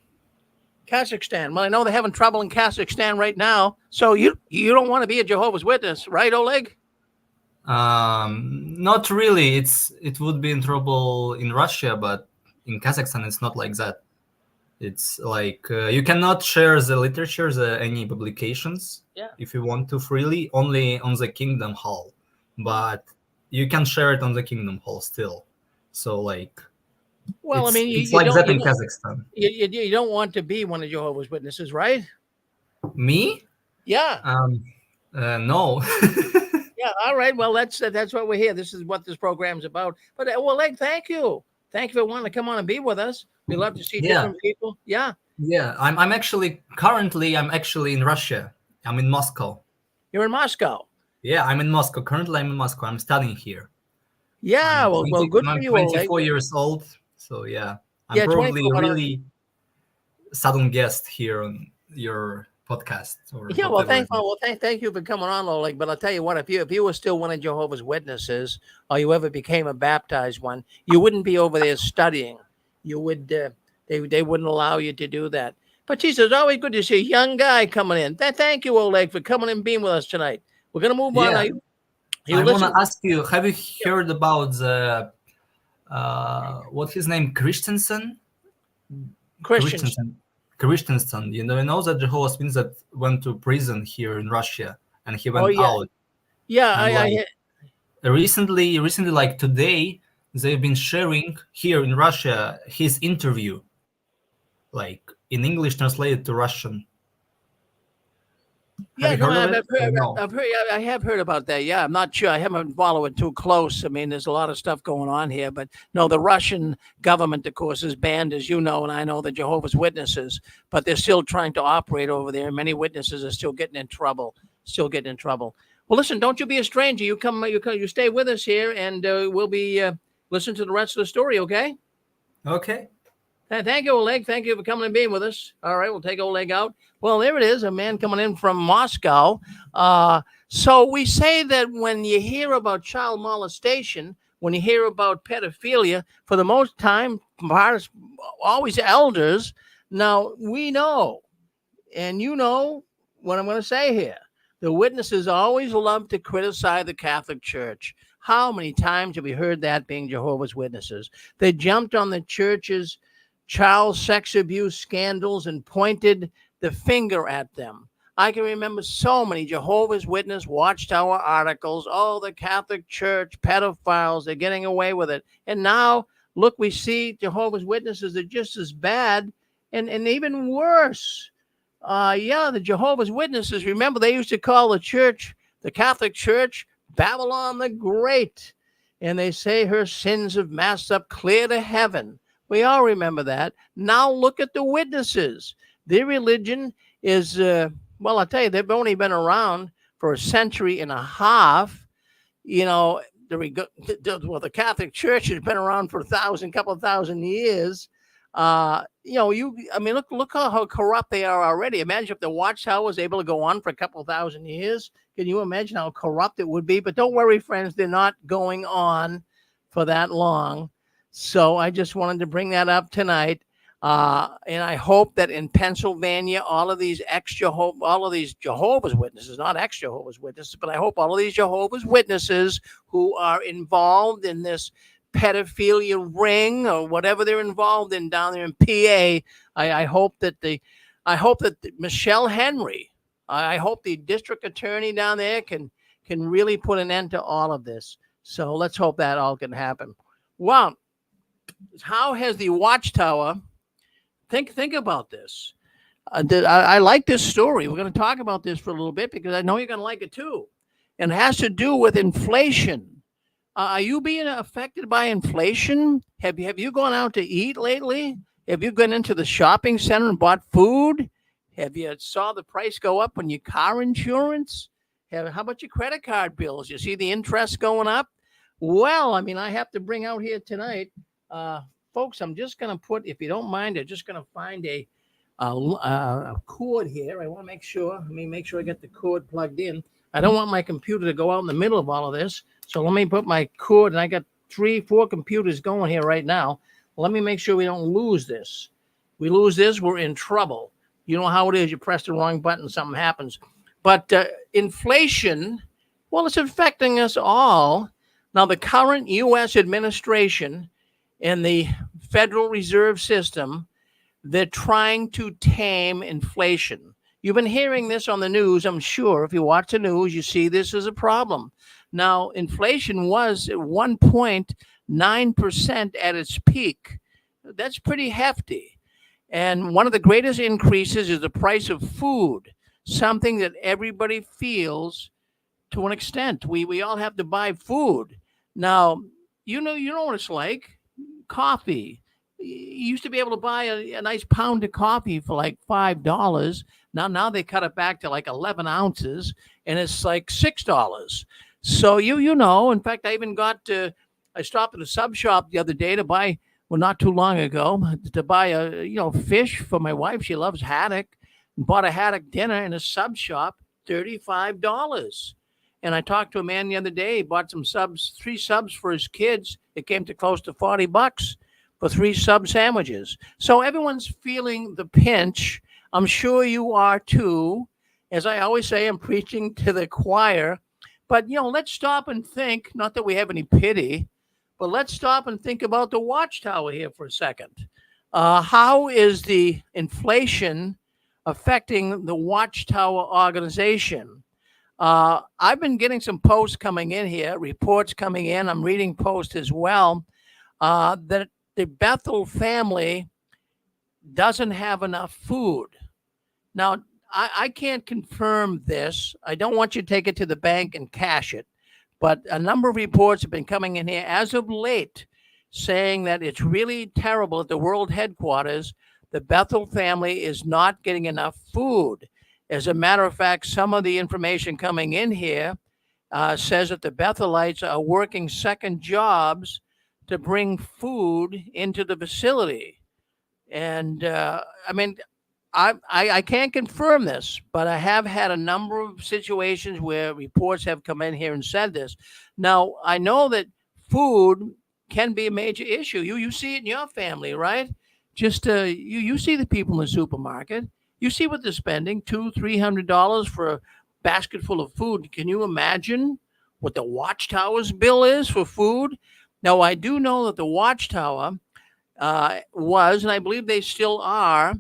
[SPEAKER 2] Kazakhstan. Well, I know they're having trouble in Kazakhstan right now. So you don't want to be a Jehovah's Witness, right, Oleg?
[SPEAKER 7] Not really. It would be in trouble in Russia, but in Kazakhstan it's not like that. It's like you cannot share the literature, any publications, if you want to freely, only on the Kingdom Hall, but you can share it on the Kingdom Hall still. So like,
[SPEAKER 2] well,
[SPEAKER 7] it's like that in Kazakhstan.
[SPEAKER 2] You don't want to be one of Jehovah's Witnesses, right?
[SPEAKER 7] Me?
[SPEAKER 2] Yeah.
[SPEAKER 7] No.
[SPEAKER 2] Yeah. All right. Well, that's what we're here. This is what this program's about. But Oleg, thank you. Thank you for wanting to come on and be with us. We love to see different people. Yeah.
[SPEAKER 7] Yeah. I'm actually in Russia. I'm in Moscow.
[SPEAKER 2] You're in Moscow.
[SPEAKER 7] Yeah, I'm in Moscow. Currently, I'm in Moscow. I'm studying here.
[SPEAKER 2] Yeah. Well, good for you,
[SPEAKER 7] I'm 24 years old. So yeah, I'm probably a really sudden guest here on your podcast.
[SPEAKER 2] Thank you for coming on, Oleg. But I'll tell you what, if you were still one of Jehovah's Witnesses, or you ever became a baptized one, you wouldn't be over there studying. You would, they wouldn't allow you to do that. But Jesus, it's always good to see a young guy coming in. Thank you, Oleg, for coming and being with us tonight. We're gonna move on.
[SPEAKER 7] I want to ask you: have you heard about the what's his name, Christensen? Christensen. You know that Jehovah's Witness that went to prison here in Russia, and he went out.
[SPEAKER 2] Yeah,
[SPEAKER 7] recently, like today, they've been sharing here in Russia his interview, like in English translated to Russian.
[SPEAKER 2] I have heard about that. Yeah, I'm not sure. I haven't followed it too close. I mean, there's a lot of stuff going on here, but no, the Russian government, of course, is banned, as you know, and I know the Jehovah's Witnesses, but they're still trying to operate over there. Many witnesses are still getting in trouble. Well, listen, don't you be a stranger. You stay with us here, and we'll be listening to the rest of the story. Okay.
[SPEAKER 7] Okay.
[SPEAKER 2] Thank you, Oleg. Thank you for coming and being with us. All right, we'll take Oleg out. Well, there it is, a man coming in from Moscow. So we say that when you hear about child molestation, when you hear about pedophilia, for the most time, always elders. Now, we know, and you know what I'm going to say here. The witnesses always love to criticize the Catholic Church. How many times have we heard that being Jehovah's Witnesses? They jumped on the church's child sex abuse scandals and pointed the finger at them. I can remember so many Jehovah's Witness Watchtower articles. Oh, the Catholic Church, pedophiles, they're getting away with it. And now, look, we see Jehovah's Witnesses are just as bad and even worse. The Jehovah's Witnesses, remember, they used to call the Catholic Church, Babylon the Great. and they say her sins have massed up clear to heaven. We all remember that. Now look at the witnesses. Their religion is, well, I'll tell you, they've only been around for a century and a half. You know, the Catholic Church has been around for couple of thousand years. I mean, look how corrupt they are already. Imagine if the Watchtower was able to go on for a couple of thousand years. Can you imagine how corrupt it would be? But don't worry, friends, they're not going on for that long. So I just wanted to bring that up tonight. And I hope that in Pennsylvania, all of these Jehovah's Witnesses, not ex-Jehovah's Witnesses, but I hope all of these Jehovah's Witnesses who are involved in this pedophilia ring or whatever they're involved in down there in PA, I hope that Michelle Henry, I hope the district attorney down there can really put an end to all of this. So let's hope that all can happen. Well, how has the Watchtower? Think about this. I like this story. We're going to talk about this for a little bit because I know you're going to like it too. And it has to do with inflation. Are you being affected by inflation? Have you gone out to eat lately? Have you gone into the shopping center and bought food? Have you saw the price go up on your car insurance? How about your credit card bills? You see the interest going up? Well, I mean, I have to bring out here tonight, folks, I'm just going to put, if you don't mind, I'm just going to find a cord here. I want to make sure. Let me make sure I get the cord plugged in. I don't want my computer to go out in the middle of all of this. So let me put my cord, and I got 3-4 computers going here right now. Let me make sure we don't lose this. We lose this, we're in trouble. You know how it is. You press the wrong button, something happens. But inflation, well, it's affecting us all. Now, the current U.S. administration and the Federal Reserve System, they're trying to tame inflation. You've been hearing this on the news, I'm sure. If you watch the news, you see this as a problem. Now, inflation was at 1.9% at its peak. That's pretty hefty. And one of the greatest increases is the price of food, something that everybody feels to an extent. We all have to buy food. Now, you know what it's like. Coffee. You used to be able to buy a nice pound of coffee for like $5. Now they cut it back to like 11 ounces, and it's like $6. So you know, in fact, I even I stopped at a sub shop the other day to buy, well, not too long ago, to buy fish for my wife. She loves haddock. Bought a haddock dinner in a sub shop, $35. And I talked to a man the other day. He bought 3 subs for his kids. It came to close to $40 for 3 sub sandwiches. So everyone's feeling the pinch. I'm sure you are too. As I always say, I'm preaching to the choir. But, let's stop and think, not that we have any pity, but let's stop and think about the Watchtower here for a second. How is the inflation affecting the Watchtower organization? I've been getting some posts coming in here, reports coming in. I'm reading posts as well, that the Bethel family doesn't have enough food. Now, I can't confirm this. I don't want you to take it to the bank and cash it. But a number of reports have been coming in here as of late saying that it's really terrible at the world headquarters. The Bethel family is not getting enough food. As a matter of fact, some of the information coming in here says that the Bethelites are working second jobs to bring food into the facility. And I can't confirm this, but I have had a number of situations where reports have come in here and said this. Now, I know that food can be a major issue. You see it in your family, right? Just you see the people in the supermarket. You see what they're spending, $200-$300 for a basket full of food. Can you imagine what the Watchtower's bill is for food? Now, I do know that the Watchtower was, and I believe they still are,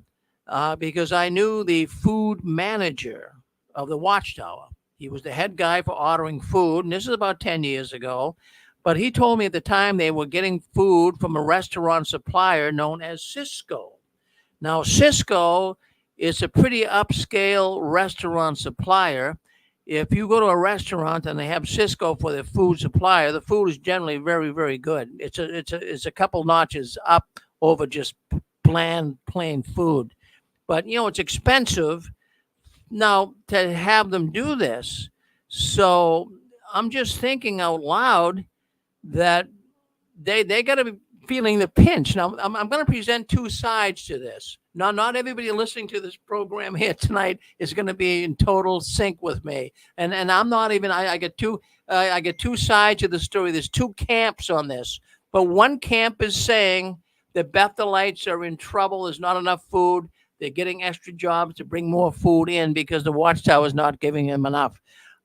[SPEAKER 2] because I knew the food manager of the Watchtower. He was the head guy for ordering food, and this is about 10 years ago. But he told me at the time they were getting food from a restaurant supplier known as Cisco. Now, Cisco is a pretty upscale restaurant supplier, if you go to a restaurant and they have Cisco for their food supplier, the food is generally very, very good. It's a couple notches up over just bland, plain food. But it's expensive now to have them do this. So I'm just thinking out loud that they got to be feeling the pinch. Now I'm going to present two sides to this. Now, not everybody listening to this program here tonight is going to be in total sync with me, and I'm not even. I get two sides of the story. There's two camps on this, but one camp is saying the Bethelites are in trouble. There's not enough food. They're getting extra jobs to bring more food in because the Watchtower is not giving them enough.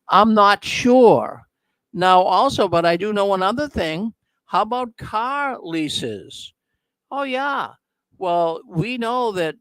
[SPEAKER 2] I'm not sure. Now, also, but I do know another thing. How about car leases? Oh, yeah. Well, we know that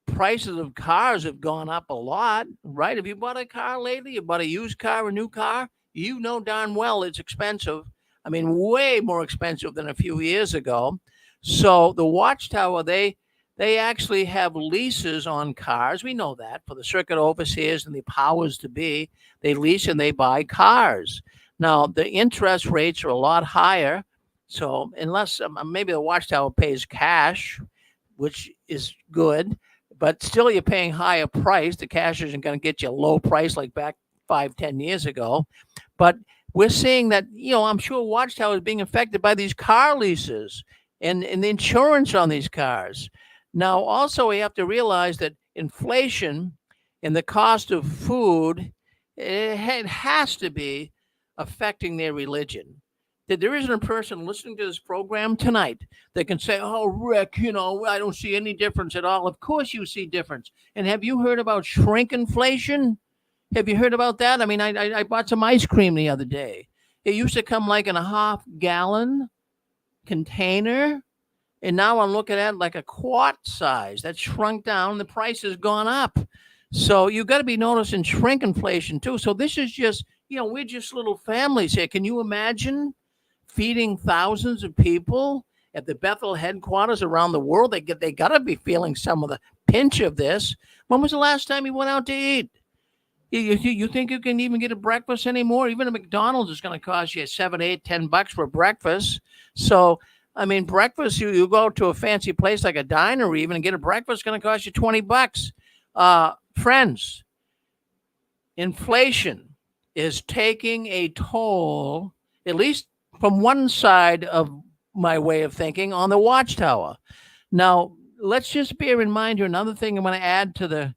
[SPEAKER 2] prices of cars have gone up a lot, right? Have you bought a car lately? You bought a used car, a new car? You know darn well it's expensive. I mean, way more expensive than a few years ago. So the Watchtower, they actually have leases on cars. We know that for the circuit overseers and the powers to be. They lease and they buy cars. Now, the interest rates are a lot higher. So unless maybe the Watchtower pays cash, which is good, but still you're paying higher price. The cash isn't going to get you a low price like back 5-10 years ago. But we're seeing that, I'm sure Watchtower is being affected by these car leases and the insurance on these cars. Now, also, we have to realize that inflation and the cost of food, it has to be affecting their religion. That there isn't a person listening to this program tonight that can say, oh, Rick, I don't see any difference at all. Of course you see difference. And have you heard about shrinkflation? Have you heard about that? I mean, I bought some ice cream the other day. It used to come like in a half-gallon container. And now I'm looking at like a quart size. That's shrunk down. The price has gone up. So you've got to be noticing shrinkflation too. So this is just, we're just little families here. Can you imagine feeding thousands of people at the Bethel headquarters around the world? They got to be feeling some of the pinch of this. When was the last time you went out to eat? You think you can even get a breakfast anymore? Even a McDonald's is going to cost you $7, $8, $10 for breakfast. So, I mean, breakfast, you go to a fancy place like a diner even and get a breakfast, it's going to cost you $20. Friends, inflation is taking a toll, at least from one side of my way of thinking, on the Watchtower. Now, let's just bear in mind here, another thing I'm going to add to the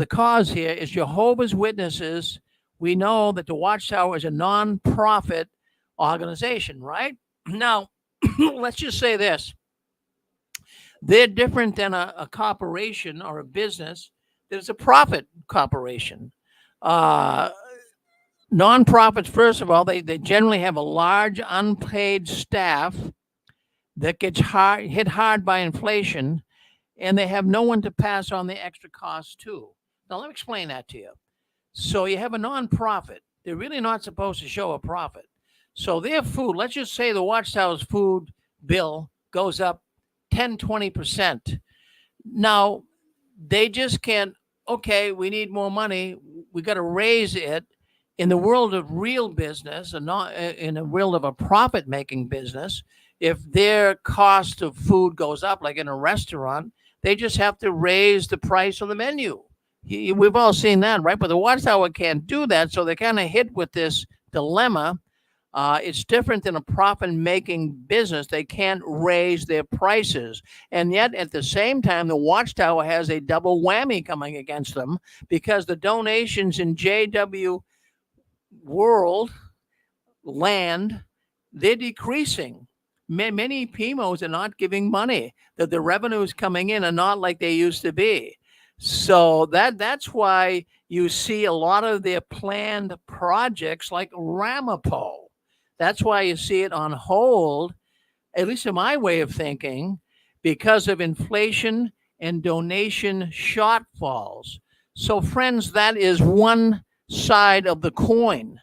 [SPEAKER 2] cause here is Jehovah's Witnesses. We know that the Watchtower is a non-profit organization, right? Now, let's just say this. They're different than a corporation or a business. There's a profit corporation. Nonprofits, first of all, they generally have a large unpaid staff that gets hit hard by inflation, and they have no one to pass on the extra costs to. Now, let me explain that to you. So you have a nonprofit. They're really not supposed to show a profit. So their food, let's just say the Watchtower's food bill goes up 10, 20%. Now, they just can't, okay, we need more money. We got to raise it. In the world of real business and not in the world of a profit-making business, if their cost of food goes up, like in a restaurant, they just have to raise the price of the menu. We've all seen that, right? But the Watchtower can't do that, so they're kind of hit with this dilemma. It's different than a profit-making business. They can't raise their prices. And yet, at the same time, the Watchtower has a double whammy coming against them because the donations in JW world land, they're decreasing. Many PMOs are not giving money. That the revenues coming in are not like they used to be. So that's why you see a lot of their planned projects like Ramapo. That's why you see it on hold, at least in my way of thinking, because of inflation and donation shortfalls. So, friends, that is one side of the coin.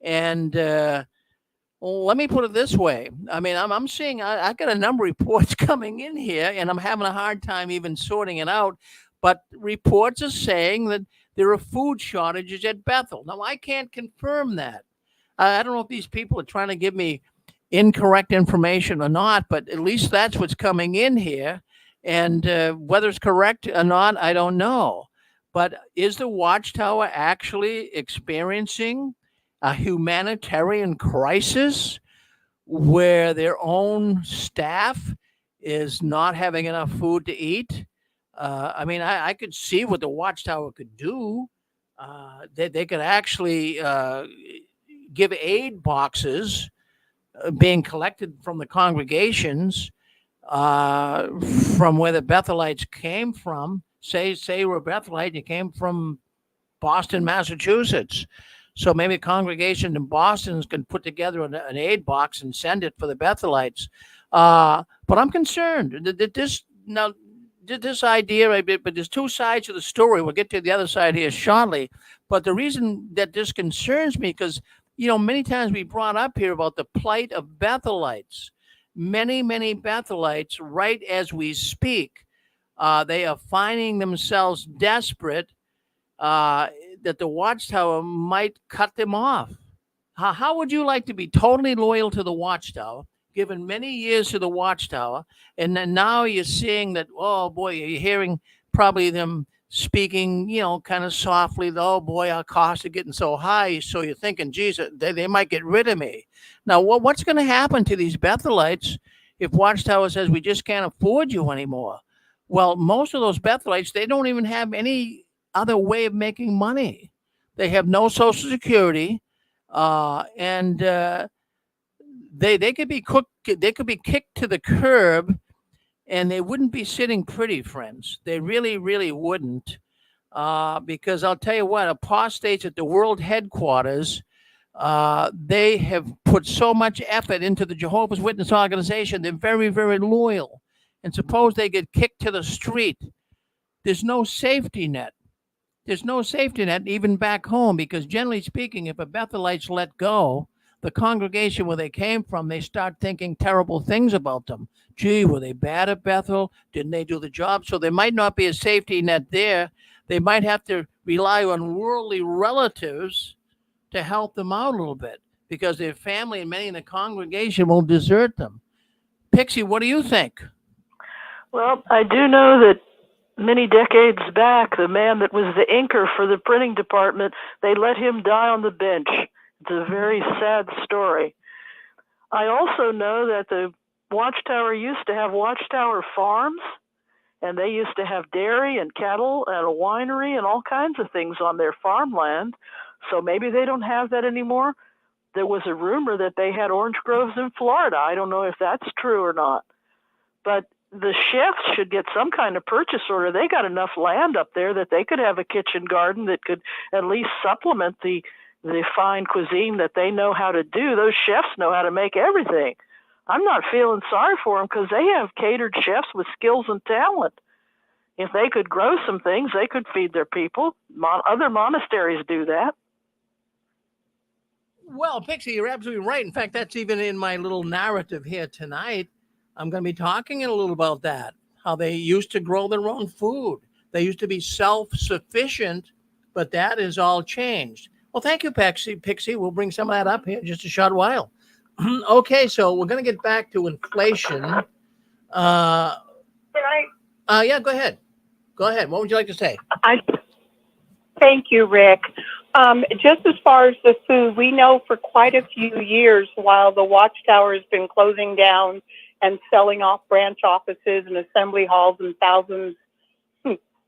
[SPEAKER 2] And let me put it this way. I mean, I'm seeing, I got a number of reports coming in here, and I'm having a hard time even sorting it out. But reports are saying that there are food shortages at Bethel. Now, I can't confirm that. I don't know if these people are trying to give me incorrect information or not, but at least that's what's coming in here. And whether it's correct or not, I don't know. But is the Watchtower actually experiencing a humanitarian crisis where their own staff is not having enough food to eat? I mean, I could see what the Watchtower could do. They could actually give aid boxes being collected from the congregations from where the Bethelites came from. Say you're a Bethelite, you came from Boston, Massachusetts. So maybe congregations in Boston can put together an aid box and send it for the Bethelites. But I'm concerned that this idea, but there's two sides of the story. We'll get to the other side here shortly. But the reason that this concerns me, because, many times we brought up here about the plight of Bethelites. Many Bethelites, right as we speak, they are finding themselves desperate that the Watchtower might cut them off. How would you like to be totally loyal to the Watchtower, given many years to the Watchtower, and then now you're seeing that, oh boy, you're hearing probably them speaking, kind of softly, oh boy, our costs are getting so high, so you're thinking, geez, they might get rid of me. Now, what's going to happen to these Bethelites if Watchtower says we just can't afford you anymore? Well, most of those Bethelites, they don't even have any other way of making money. They have no Social Security, and they could be they could be kicked to the curb, and they wouldn't be sitting pretty, friends. They really wouldn't, because I'll tell you what, apostates at the world headquarters, they have put so much effort into the Jehovah's Witness organization. They're very loyal, and suppose they get kicked to the street, there's no safety net. There's no safety net even back home, because generally speaking, if a Bethelite's let go, the congregation where they came from, they start thinking terrible things about them. Gee, were they bad at Bethel? Didn't they do the job? So there might not be a safety net there. They might have to rely on worldly relatives to help them out a little bit, because their family and many in the congregation will desert them. Pixie, what do you think?
[SPEAKER 5] Well, I do know that many decades back, the man that was the inker for the printing department, they let him die on the bench. It's a very sad story. I also know that the Watchtower used to have Watchtower farms, and they used to have dairy and cattle and a winery and all kinds of things on their farmland. So maybe they don't have that anymore. There was a rumor that they had orange groves in Florida. I don't know if that's true or not. But the chefs should get some kind of purchase order. They got enough land up there that they could have a kitchen garden that could at least supplement the fine cuisine that they know how to do. Those chefs know how to make everything. I'm not feeling sorry for them, because they have catered chefs with skills and talent. If they could grow some things, they could feed their people. Other monasteries do that.
[SPEAKER 2] Well, Pixie, you're absolutely right. In fact, that's even in my little narrative here tonight. I'm going to be talking a little about that, how they used to grow their own food. They used to be self-sufficient, but that is all changed. Well, thank you, Pixie. We'll bring some of that up here in just a short while. Okay, so we're going to get back to inflation.
[SPEAKER 8] Can I?
[SPEAKER 2] Yeah, go ahead. Go ahead. What would you like to say?
[SPEAKER 8] Thank you, Rick. Just as far as the food, we know for quite a few years, while the Watchtower has been closing down and selling off branch offices and assembly halls and thousands,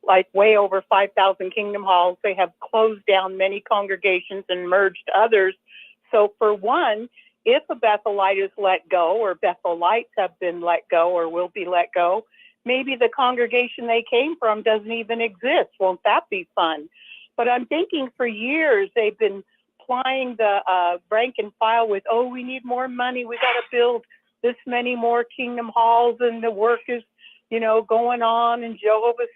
[SPEAKER 8] like way over 5,000 Kingdom Halls, they have closed down many congregations and merged others. So for one, if a Bethelite is let go, or Bethelites have been let go or will be let go, maybe the congregation they came from doesn't even exist. Won't that be fun? But I'm thinking for years they've been plying the rank and file with, oh, we need more money. We got to build this many more Kingdom Halls, and the work is, going on, and Jehovah's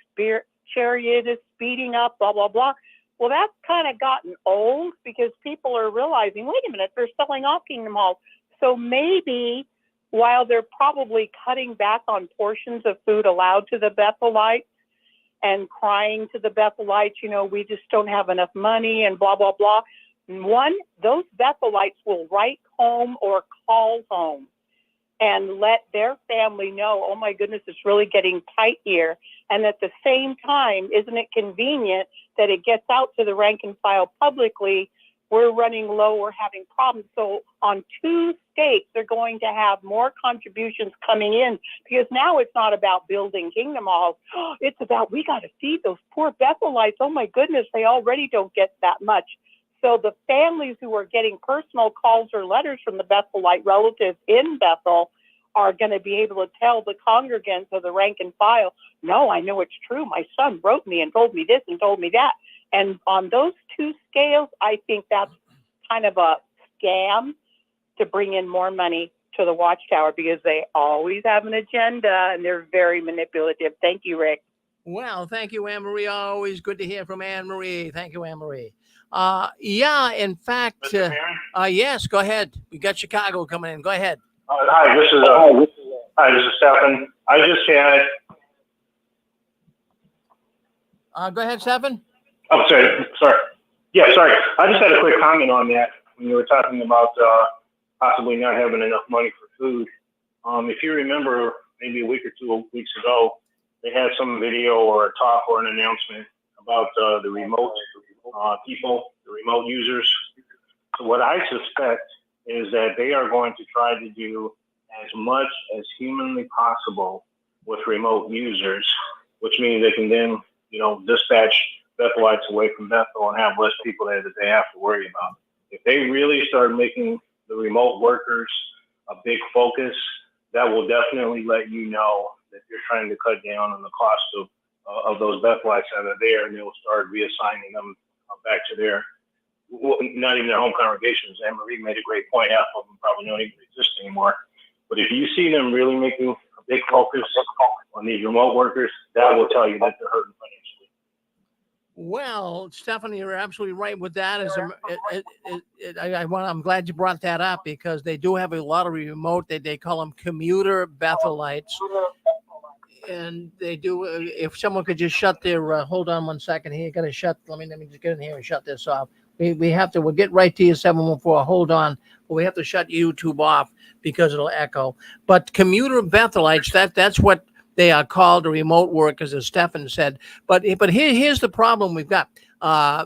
[SPEAKER 8] Chariot is speeding up, blah, blah, blah. Well, that's kind of gotten old, because people are realizing, wait a minute, they're selling off Kingdom Halls. So maybe while they're probably cutting back on portions of food allowed to the Bethelites, and crying to the Bethelites, we just don't have enough money and blah, blah, blah. One, those Bethelites will write home or call home and let their family know, oh my goodness, it's really getting tight here. And at the same time, isn't it convenient that it gets out to the rank and file publicly? We're running low, we're having problems. So on 2 states, they're going to have more contributions coming in, because now it's not about building kingdom halls. It's about, we got to feed those poor Bethelites. Oh my goodness, they already don't get that much. So the families who are getting personal calls or letters from the Bethelite relatives in Bethel are going to be able to tell the congregants of the rank and file, no, I know it's true. My son wrote me and told me this and told me that. And on those 2 scales, I think that's kind of a scam to bring in more money to the Watchtower, because they always have an agenda and they're very manipulative. Thank you, Rick.
[SPEAKER 2] Well, thank you, Anne Marie. Always good to hear from Anne Marie. Thank you, Anne Marie. In fact, yes, go ahead. We got Chicago coming in. Go ahead.
[SPEAKER 9] Hi, this is Stephen. I just had.
[SPEAKER 2] Go ahead, Stephen.
[SPEAKER 9] Oh, sorry. Yeah, sorry. I just had a quick comment on that when you were talking about possibly not having enough money for food. If you remember, maybe a week or 2 weeks ago, they had some video or a talk or an announcement about the remote people, the remote users. So what I suspect is that they are going to try to do as much as humanly possible with remote users, which means they can then, dispatch Bethelites away from Bethel and have less people there that they have to worry about. If they really start making the remote workers a big focus, that will definitely let you know that you're trying to cut down on the cost of those Bethelites that are there, and they'll start reassigning them back to their, not even their home congregations. Anne Marie made a great point. Half of them probably don't even exist anymore. But if you see them really making a big focus on these remote workers, that will tell you that they're hurting financially.
[SPEAKER 2] Well, Stephanie, you're absolutely right with that. I'm glad you brought that up, because they do have a lot of remote. They call them commuter Bethelites. And they do. If someone could just shut their, hold on 1 second here. Got to shut. Let me just get in here and shut this off. We have to. We'll get right to you, 714. Hold on, but we have to shut YouTube off because it'll echo. But commuter Bethelites, that's what they are called, the remote workers, as Stephan said. But here's the problem we've got.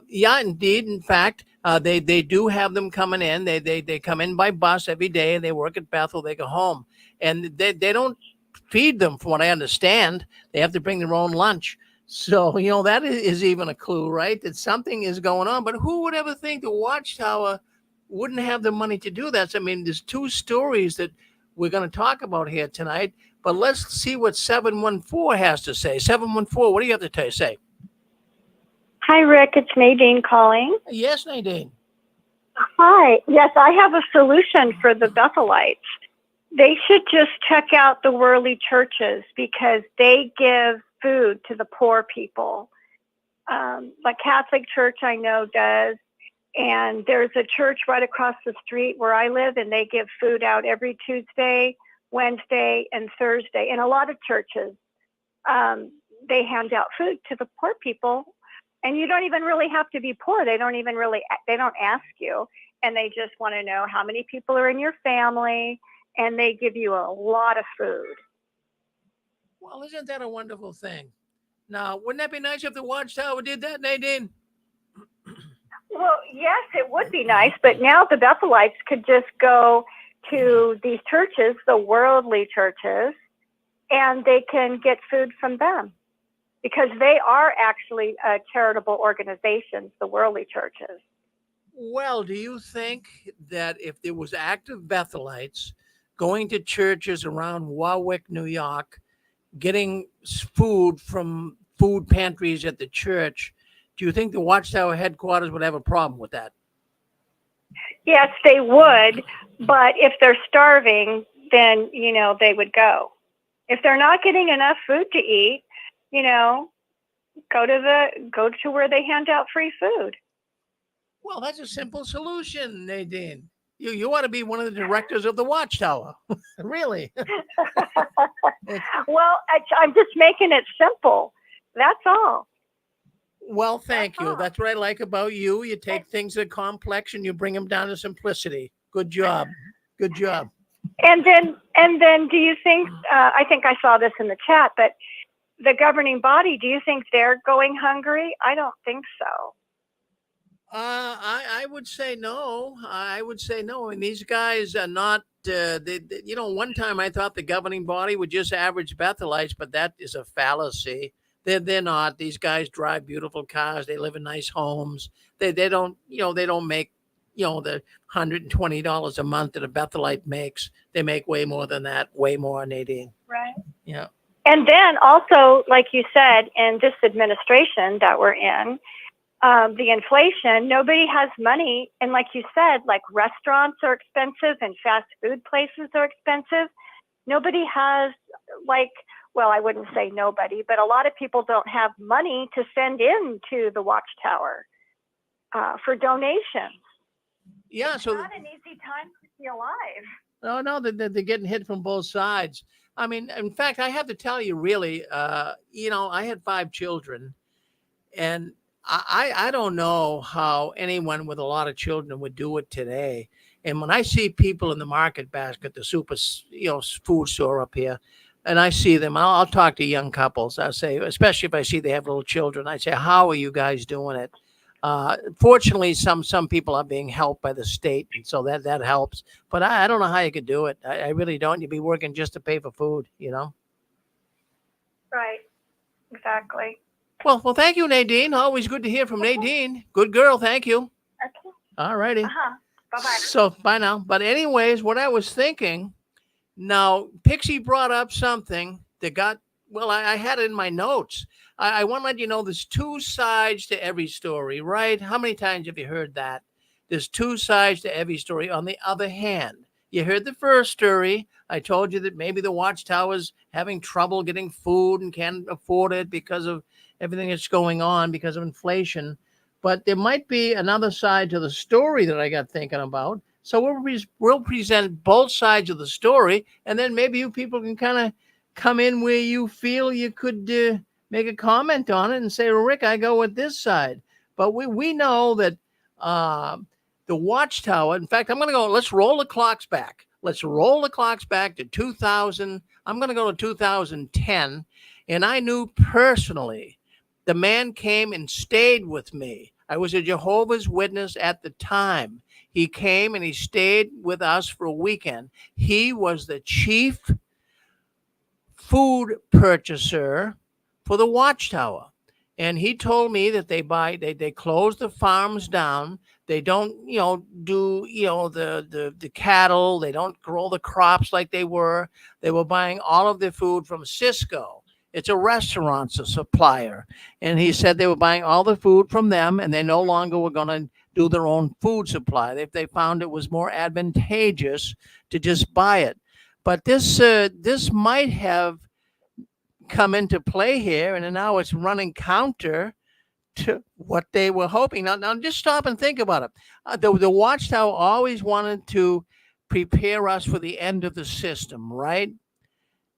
[SPEAKER 2] Indeed, in fact, they do have them coming in. They come in by bus every day, and they work at Bethel. They go home, and they don't feed them, from what I understand. They have to bring their own lunch. So, that is even a clue, right? That something is going on. But who would ever think the Watchtower wouldn't have the money to do that? So, I mean, there's 2 stories that we're going to talk about here tonight. But let's see what 714 has to say. 714, what do you have to say?
[SPEAKER 10] Hi, Rick. It's Nadine calling.
[SPEAKER 2] Yes, Nadine.
[SPEAKER 10] Hi. Yes, I have a solution for the Bethelites. They should just check out the worldly churches, because they give food to the poor people. The Catholic Church I know does. And there's a church right across the street where I live, and they give food out every Tuesday, Wednesday, and Thursday. And a lot of churches, they hand out food to the poor people. And you don't even really have to be poor. They don't ask you. And they just want to know how many people are in your family. And they give you a lot of food.
[SPEAKER 2] Well, isn't that a wonderful thing? Now, wouldn't that be nice if the Watchtower did that, Nadine?
[SPEAKER 10] Well, yes, it would be nice. But now the Bethelites could just go to these churches, the worldly churches, and they can get food from them, because they are actually charitable organizations, the worldly churches.
[SPEAKER 2] Well, do you think that if there was active Bethelites going to churches around Warwick, New York, getting food from food pantries at the church, do you think the Watchtower headquarters would have a problem with that?
[SPEAKER 10] Yes, they would. But if they're starving, then, they would go. If they're not getting enough food to eat, go to where they hand out free food.
[SPEAKER 2] Well, that's a simple solution, Nadine. You ought to be one of the directors of the Watchtower. Really?
[SPEAKER 10] Well, I'm just making it simple. That's all.
[SPEAKER 2] Well, thank you. That's what I like about you. You take things that are complex and you bring them down to simplicity. Good job. Good job.
[SPEAKER 10] And then do you think, I think I saw this in the chat, but the governing body, do you think they're going hungry? I don't think so.
[SPEAKER 2] I would say no. I would say no. And these guys are not, one time I thought the governing body would just average Bethelites, but that is a fallacy. They're not. These guys drive beautiful cars. They live in nice homes. They don't, they don't make, the $120 a month that a Bethelite makes. They make way more than that, way more, Nadine.
[SPEAKER 10] Right.
[SPEAKER 2] Yeah.
[SPEAKER 10] And then also, like you said, in this administration that we're in, the inflation, nobody has money. And like you said, like restaurants are expensive and fast food places are expensive. Nobody has well, I wouldn't say nobody, but a lot of people don't have money to send in to the Watchtower for donations.
[SPEAKER 2] Yeah. So
[SPEAKER 10] it's not an easy time to be alive.
[SPEAKER 2] No, they're getting hit from both sides. I mean, in fact, I have to tell you, really, I had 5 children, and I don't know how anyone with a lot of children would do it today. And when I see people in the market basket, the super, food store up here, and I see them, I'll talk to young couples. I'll say, especially if I see they have little children, I say, how are you guys doing it? Fortunately, some people are being helped by the state, and so that helps. But I don't know how you could do it. I really don't. You'd be working just to pay for food,
[SPEAKER 10] Right. Exactly.
[SPEAKER 2] Well, thank you, Nadine. Always good to hear from Nadine. Good girl. Thank you.
[SPEAKER 10] Okay.
[SPEAKER 2] All righty.
[SPEAKER 10] Bye-bye.
[SPEAKER 2] So bye now. But anyways, what I was thinking, now Pixie brought up something that I had it in my notes. I want to let you know there's 2 sides to every story, right? How many times have you heard that? There's 2 sides to every story. On the other hand, you heard the first story. I told you that maybe the Watchtower's having trouble getting food and can't afford it because of everything that's going on because of inflation. But there might be another side to the story that I got thinking about. So we'll present both sides of the story, and then maybe you people can kind of come in where you feel you could make a comment on it and say, well, Rick, I go with this side. But we know that the Watchtower, in fact, let's roll the clocks back. Let's roll the clocks back to 2000. I'm going to go to 2010. And I knew personally, the man came and stayed with me. I was a Jehovah's Witness at the time. He came and he stayed with us for a weekend. He was the chief food purchaser for the Watchtower. And he told me that they close the farms down. They don't, do, the cattle. They don't grow the crops like they were. They were buying all of their food from Cisco. It's a restaurant supplier. And he said they were buying all the food from them, and they no longer were going to do their own food supply. They found it was more advantageous to just buy it. But this might have come into play here, and now it's running counter to what they were hoping. Now just stop and think about it. The Watchtower always wanted to prepare us for the end of the system, right?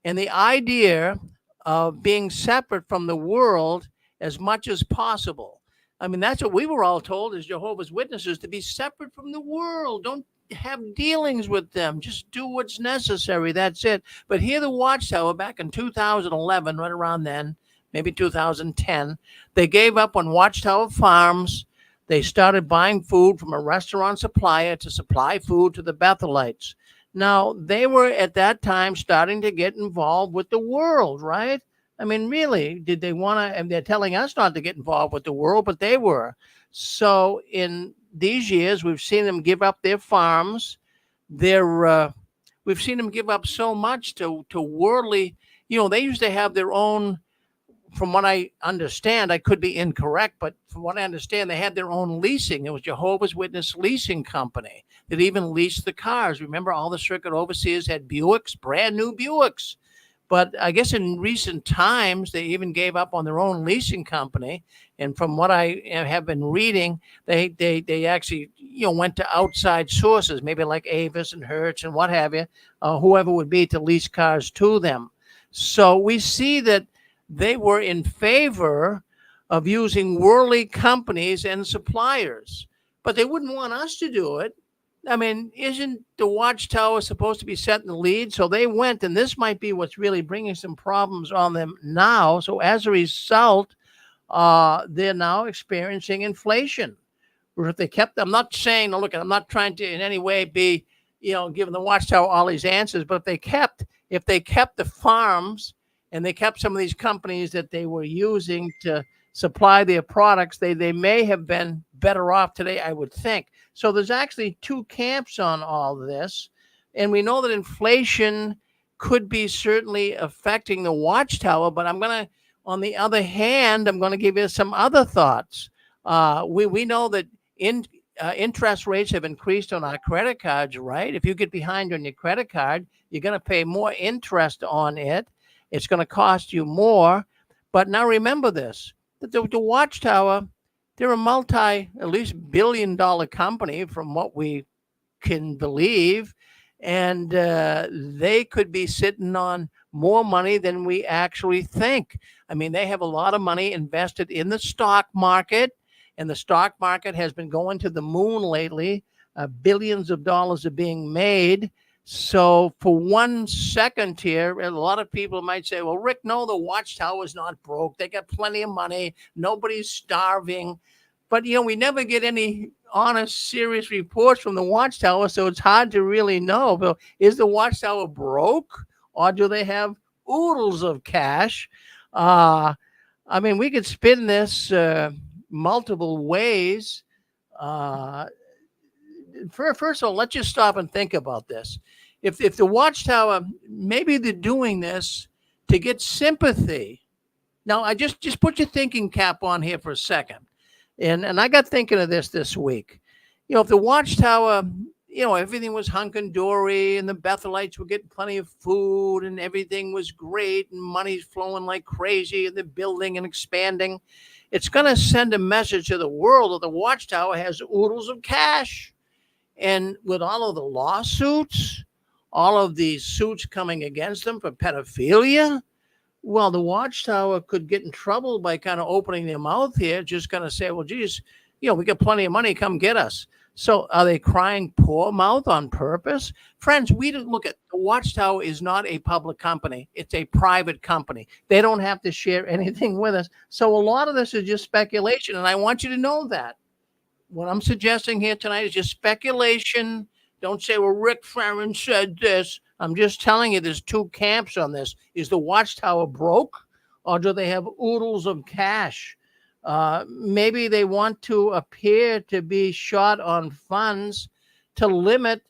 [SPEAKER 2] And the idea of being separate from the world as much as possible. I mean, that's what we were all told as Jehovah's Witnesses, to be separate from the world. Don't have dealings with them. Just do what's necessary. That's it. But here the Watchtower back in 2011, right around then, maybe 2010, they gave up on Watchtower Farms. They started buying food from a restaurant supplier to supply food to the Bethelites. Now, they were at that time starting to get involved with the world, right? I mean, really, did they want to? And they're telling us not to get involved with the world, but they were. So in these years, we've seen them give up their farms. We've seen them give up so much to worldly, they used to have their own, from what I understand, I could be incorrect, but from what I understand, they had their own leasing. It was Jehovah's Witness leasing company that even leased the cars. Remember, all the circuit overseers had Buicks, brand new Buicks. But I guess in recent times, they even gave up on their own leasing company. And from what I have been reading, they actually, went to outside sources, maybe like Avis and Hertz and what have you, whoever would be, to lease cars to them. So we see that they were in favor of using worldly companies and suppliers, but they wouldn't want us to do it. I mean, isn't the Watchtower supposed to be setting the lead? So they went, and this might be what's really bringing some problems on them now. So as a result, they're now experiencing inflation. Or if they kept, I'm not saying, look, I'm not trying to in any way be, giving the Watchtower all these answers, but if they kept the farms and they kept some of these companies that they were using to supply their products, they may have been better off today, I would think. So there's actually two camps on all this. And we know that inflation could be certainly affecting the Watchtower, but on the other hand, I'm going to give you some other thoughts. We know that interest rates have increased on our credit cards, right? If you get behind on your credit card, you're going to pay more interest on it. It's going to cost you more. But now remember this, that the Watchtower, they're a at least billion-dollar company from what we can believe. And they could be sitting on more money than we actually think. I mean, they have a lot of money invested in the stock market, and the stock market has been going to the moon lately. Billions of dollars are being made. So for 1 second here, a lot of people might say, well, Rick, no, the Watchtower is not broke. They got plenty of money. Nobody's starving. But, we never get any honest, serious reports from the Watchtower, so it's hard to really know. But is the Watchtower broke, or do they have oodles of cash? I mean, we could spin this multiple ways. First of all, let's just stop and think about this. If the Watchtower, maybe they're doing this to get sympathy. Now, I just put your thinking cap on here for a second. And I got thinking of this week. If the Watchtower, everything was hunky-dory and the Bethelites were getting plenty of food and everything was great and money's flowing like crazy and they're building and expanding, it's going to send a message to the world that the Watchtower has oodles of cash. And with all of the lawsuits, all of these suits coming against them for pedophilia, well, the Watchtower could get in trouble by kind of opening their mouth here, just going to say, well, geez, we got plenty of money, come get us. So are they crying poor mouth on purpose? Friends, we didn't look at the Watchtower is not a public company. It's a private company. They don't have to share anything with us. So a lot of this is just speculation. And I want you to know that. What I'm suggesting here tonight is just speculation. Don't say, well, Rick Farron said this. I'm just telling you there's two camps on this. Is the Watchtower broke, or do they have oodles of cash? Maybe they want to appear to be short on funds to limit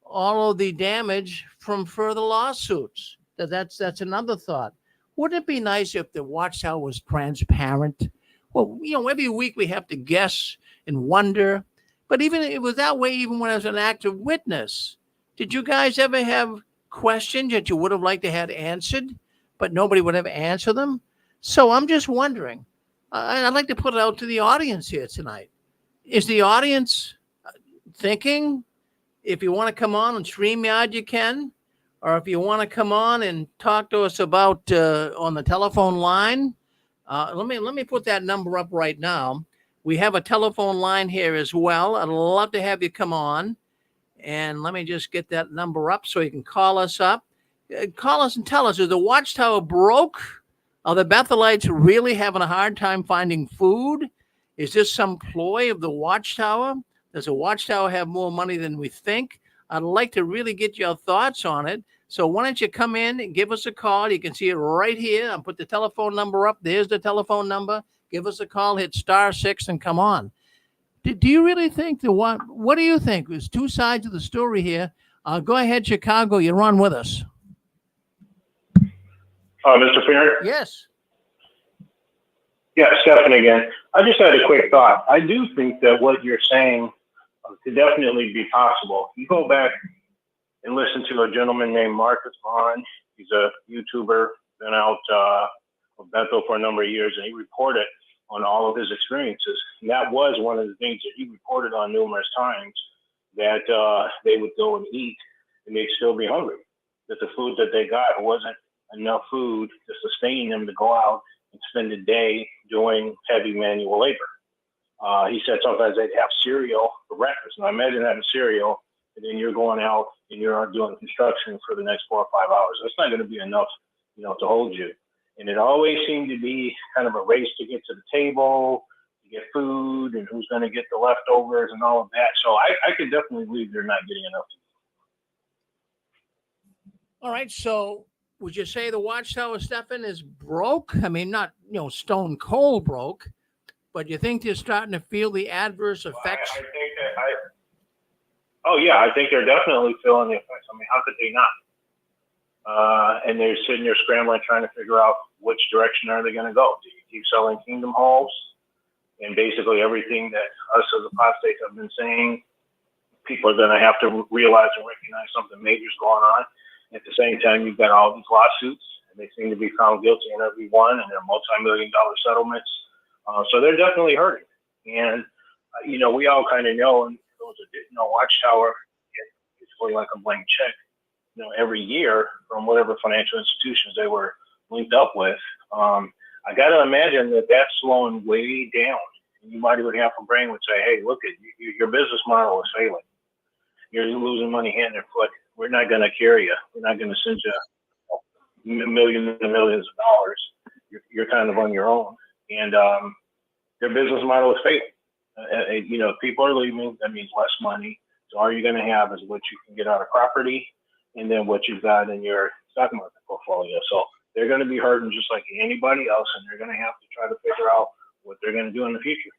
[SPEAKER 2] all of the damage from further lawsuits. That's another thought. Wouldn't it be nice if the Watchtower was transparent? Well, every week we have to guess and wonder. But even it was that way even when I was an active witness. Did you guys ever have questions that you would have liked to have answered, but nobody would ever answer them? So I'm just wondering. I'd like to put it out to the audience here tonight. Is the audience thinking? If you want to come on StreamYard, you can. Or if you want to come on and talk to us about on the telephone line, let me put that number up right now. We have a telephone line here as well. I'd love to have you come on. And let me just get that number up so you can call us up. Call us and tell us, is the Watchtower broke? Are the Bethelites really having a hard time finding food? Is this some ploy of the Watchtower? Does the Watchtower have more money than we think? I'd like to really get your thoughts on it. So why don't you come in and give us a call? You can see it right here. I'll put the telephone number up. There's the telephone number. Give us a call, hit *6 and come on. Do you really think what do you think? There's two sides of the story here. Go ahead, Chicago. You're on with us.
[SPEAKER 9] Mr. Farron?
[SPEAKER 2] Yes.
[SPEAKER 9] Yeah, Stephan again. I just had a quick thought. I do think that what you're saying could definitely be possible. You go back and listen to a gentleman named Marcus Vaughn. He's a YouTuber, been out of Bethel for a number of years, and he reported on all of his experiences. And that was one of the things that he reported on numerous times, that they would go and eat and they'd still be hungry, that the food that they got wasn't enough food to sustain them to go out and spend a day doing heavy manual labor. He said sometimes they'd have cereal for breakfast. Now imagine having cereal and then you're going out and you're doing construction for the next 4 or 5 hours. That's not going to be enough, to hold you. And it always seemed to be kind of a race to get to the table, to get food, and who's going to get the leftovers and all of that. So I could definitely believe they're not getting enough.
[SPEAKER 2] All right. So would you say the Watchtower, Stefan, is broke? I mean, not, stone cold broke, but you think they're starting to feel the adverse effects?
[SPEAKER 9] I think I think they're definitely feeling the effects. I mean, how could they not? And they're sitting there scrambling, trying to figure out which direction are they going to go. Do you keep selling kingdom halls? And basically everything that us as apostates have been saying, people are going to have to realize and recognize something major is going on. At the same time, you've got all these lawsuits, and they seem to be found guilty in every one, and they're multi-million-dollar settlements. So they're definitely hurting. And, we all kind of know, and those that didn't know, Watchtower is basically like a blank check, every year from whatever financial institutions they were linked up with. I got to imagine that that's slowing way down. And you might even have a brain would say, hey, look, your business model is failing. You're losing money hand and foot. We're not going to carry you. We're not going to send you millions and millions of dollars. You're kind of on your own. And their business model is failing. If people are leaving, that means less money. So all you're going to have is what you can get out of property and then what you've got in your stock market portfolio. So they're going to be hurting just like anybody else, and they're going to have to try to figure out what they're going to do in the future.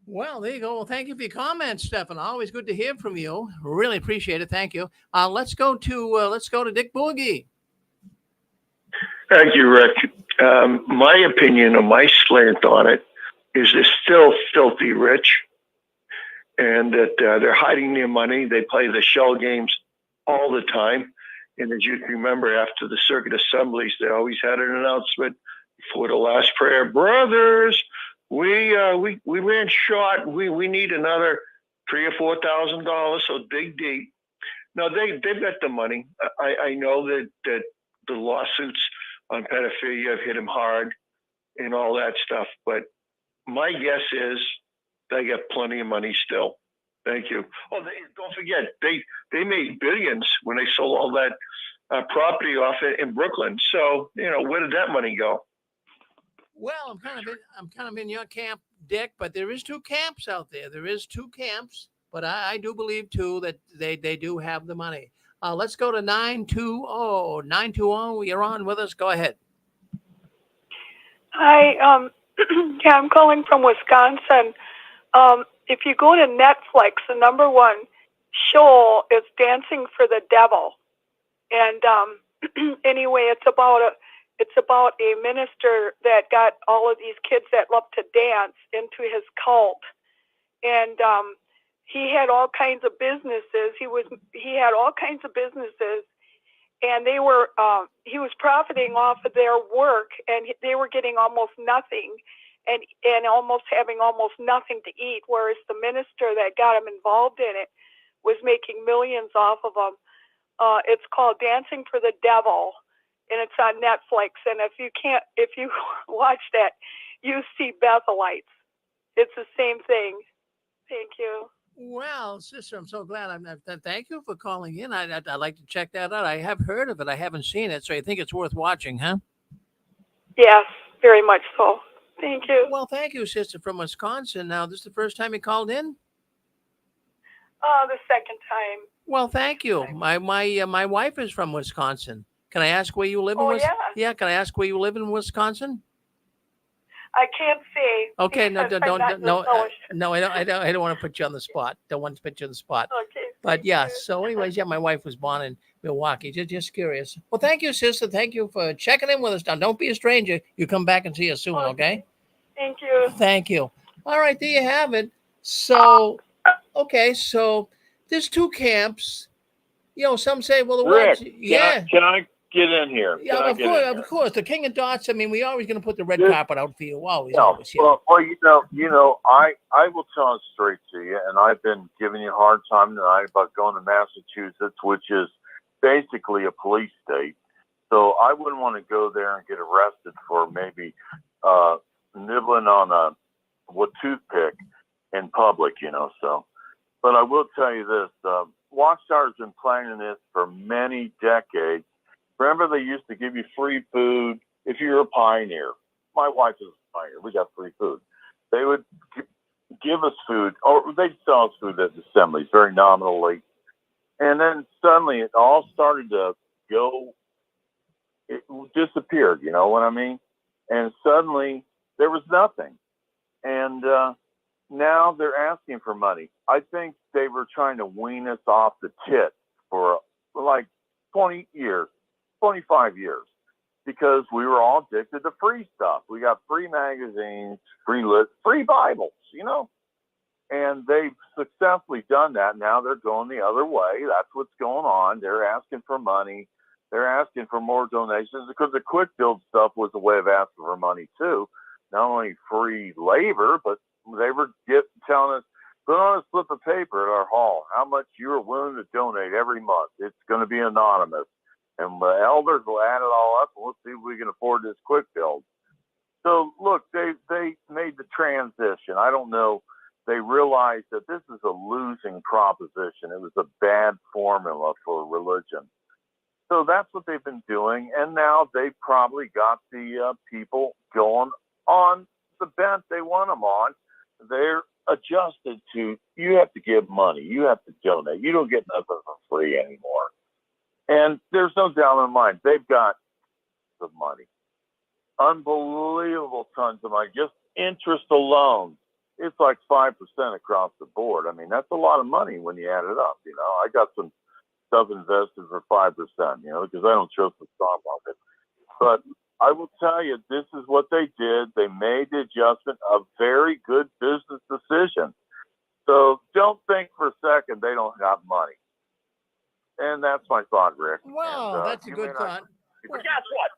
[SPEAKER 2] Well, there you go. Well, thank you for your comments, Stefan. Always good to hear from you. Really appreciate it. Thank you. Let's go to Dick Boogie.
[SPEAKER 6] Thank you, Rick. My opinion or my slant on it is they're still filthy rich, and that they're hiding their money. They play the shell games all the time. And as you can remember, after the circuit assemblies, they always had an announcement before the last prayer. Brothers, we ran short. We need another $3,000 or $4,000. So dig deep. Now they've got the money. I know that the lawsuits on pedophilia have hit them hard and all that stuff. But my guess is they got plenty of money still. Thank you. Oh, don't forget, they made billions when they sold all that property off in Brooklyn. So, where did that money go?
[SPEAKER 2] Well, I'm kind of in your camp, Dick, but there is 2 camps out there. There is 2 camps, but I do believe too that they do have the money. Let's go to 920. 920, you're on with us. Go ahead.
[SPEAKER 8] Hi, I'm calling from Wisconsin. If you go to Netflix, the #1 show is Dancing for the Devil. And anyway, it's about a minister that got all of these kids that love to dance into his cult. And he had all kinds of businesses. He had all kinds of businesses, and they were he was profiting off of their work, and they were getting almost nothing. And almost having almost nothing to eat, whereas the minister that got him involved in it was making millions off of them. It's called Dancing for the Devil, and it's on Netflix. And if you watch that, you see Bethelites. It's the same thing. Thank you.
[SPEAKER 2] Well, sister, I'm so glad. Thank you for calling in. I'd like to check that out. I have heard of it. I haven't seen it, so I think it's worth watching, huh?
[SPEAKER 8] Yes, very much so. Thank you.
[SPEAKER 2] Well, thank you, sister from Wisconsin. Now, this is the first time you called in?
[SPEAKER 8] The second time.
[SPEAKER 2] Well, thank you. My wife is from Wisconsin. Can I ask where you live in Wisconsin? Yeah, can I ask where you live in Wisconsin?
[SPEAKER 8] I can't say.
[SPEAKER 2] Okay, no, I don't want to put you on the spot. Don't want to put you on the spot.
[SPEAKER 8] Okay.
[SPEAKER 2] But yeah, so anyways, my wife was born in Milwaukee. Just curious. Well, thank you, sister. Thank you for checking in with us. Now, don't be a stranger. You come back and see us soon, okay?
[SPEAKER 8] Thank you.
[SPEAKER 2] Thank you. All right, there you have it. So, okay, so there's 2 camps. Some say, well,
[SPEAKER 11] Rick,
[SPEAKER 2] yeah.
[SPEAKER 11] Can I get in here?
[SPEAKER 2] Yeah, of course. The King of Dots. I mean, we're always going to put the red carpet out for you. Always.
[SPEAKER 11] Well,
[SPEAKER 2] Yeah.
[SPEAKER 11] I will tell it straight to you, and I've been giving you a hard time tonight about going to Massachusetts, which is basically a police state. So I wouldn't want to go there and get arrested for maybe nibbling on a toothpick in public, so. But I will tell you this, Watchtower's been planning this for many decades. Remember, they used to give you free food if you're a pioneer. My wife is a pioneer. We got free food. They would give us food, or they'd sell us food at the assemblies very nominally. And then suddenly it all started to go, it disappeared, you know what I mean? And suddenly there was nothing. And now they're asking for money. I think they were trying to wean us off the tit for like 20 years, 25 years, because we were all addicted to free stuff. We got free magazines, free lists, free Bibles, and they've successfully done that. Now they're going the other way. That's what's going on. They're asking for money. They're asking for more donations, because the quick build stuff was a way of asking for money too. Not only free labor, but they were telling us, put on a slip of paper at our hall how much you are willing to donate every month. It's going to be anonymous. And the elders will add it all up, and we'll see if we can afford this quick build. So, look, they made the transition. I don't know. They realized that this is a losing proposition. It was a bad formula for religion. So that's what they've been doing. And now they've probably got the people going on the bent they want them on. They're adjusted to, you have to give money. You have to donate. You don't get nothing for free anymore. And there's no doubt in my mind, they've got the money. Unbelievable tons of money. Just interest alone, it's like 5% across the board. I mean, that's a lot of money when you add it up. I got some stuff invested for 5%, because I don't trust the stock market. But I will tell you, this is what they did. They made the adjustment, a very good business decision. So don't think for a second they don't have money. And that's my thought, Rick.
[SPEAKER 2] Wow,
[SPEAKER 11] and,
[SPEAKER 2] that's a good thought.
[SPEAKER 11] But guess what?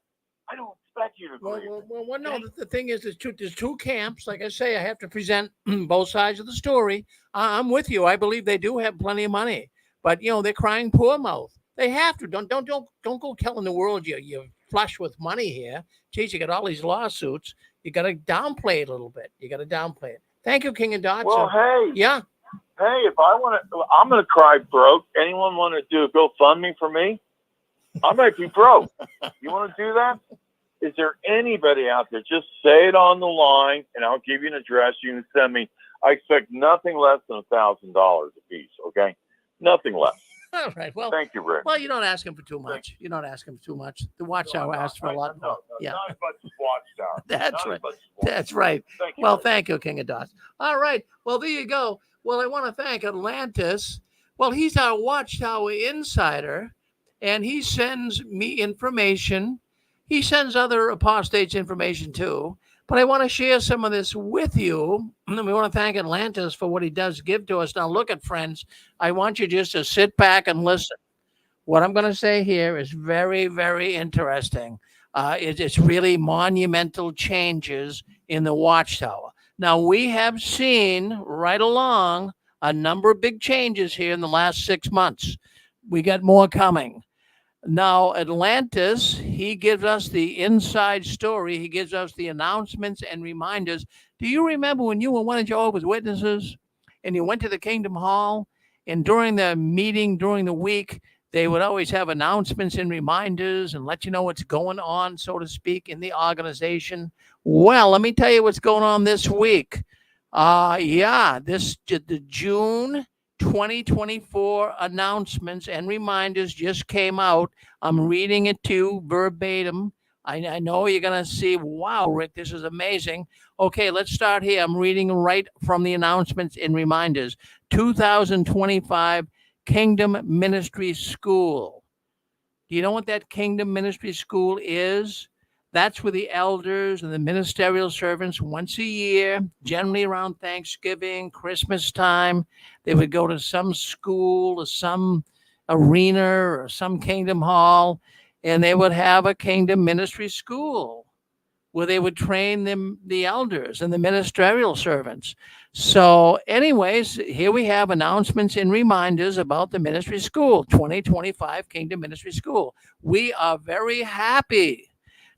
[SPEAKER 11] I don't expect you to agree.
[SPEAKER 2] Well, no, the thing is, there's two camps. Like I say, I have to present both sides of the story. I'm with you. I believe they do have plenty of money, but they're crying poor mouth. They have to. Don't go telling the world you're flush with money here. Geez, you got all these lawsuits. You got to downplay it a little bit. You got to downplay it. Thank you, King and Dot.
[SPEAKER 11] Well, hey.
[SPEAKER 2] Yeah.
[SPEAKER 11] Hey, if I want to, I'm going to cry broke. Anyone want to do a GoFundMe for me? I might be broke. You want to do that? Is there anybody out there? Just say it on the line, and I'll give you an address. You can send me. I expect nothing less than $1,000 a piece. Okay, nothing less.
[SPEAKER 2] All right. Well,
[SPEAKER 11] thank you, Rick.
[SPEAKER 2] Well, you don't ask him for too much. You don't ask him for too much. The Watchtower asked for a lot more. Yeah.
[SPEAKER 11] Not as much as Watchtower.
[SPEAKER 2] That's
[SPEAKER 11] Not
[SPEAKER 2] right.
[SPEAKER 11] as much as
[SPEAKER 2] That's right.
[SPEAKER 11] Thank you,
[SPEAKER 2] Well,
[SPEAKER 11] Rick.
[SPEAKER 2] thank you, King of Dots. All right. Well, there you go. Well, I want to thank Atlantis. Well, he's our Watchtower insider, and he sends me information. He sends other apostates information too. But I want to share some of this with you. And we want to thank Atlantis for what he does give to us. Now, look at friends. I want you just to sit back and listen. What I'm going to say here is very, very interesting. It's really monumental changes in the Watchtower. Now, we have seen right along a number of big changes here in the last 6 months. We got more coming. Now, Atlantis, he gives us the inside story. He gives us the announcements and reminders. Do you remember when you were one of Jehovah's Witnesses and you went to the Kingdom Hall, and during the meeting, during the week, they would always have announcements and reminders and let you know what's going on, so to speak, in the organization? Well, let me tell you what's going on this week. The June 2024 announcements and reminders just came out. I'm reading it to you verbatim. I know you're going to see, wow, Rick, this is amazing. Okay, let's start here. I'm reading right from the announcements and reminders. 2025 Kingdom Ministry School. Do you know what that Kingdom Ministry School is? That's where the elders and the ministerial servants once a year, generally around Thanksgiving, Christmas time, they would go to some school or some arena or some kingdom hall, and they would have a Kingdom Ministry School. where they would train them, the elders and the ministerial servants. So, anyways, here we have announcements and reminders about the ministry school, 2025 Kingdom Ministry School. We are very happy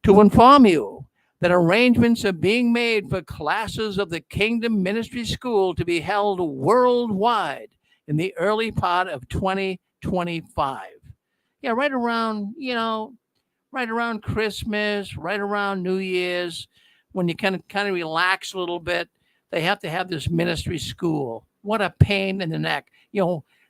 [SPEAKER 2] to inform you that arrangements are being made for classes of the Kingdom Ministry School to be held worldwide in the early part of 2025. Yeah, right around, right around Christmas, right around New Year's, when you kind of relax a little bit, they have to have this ministry school. What a pain in the neck.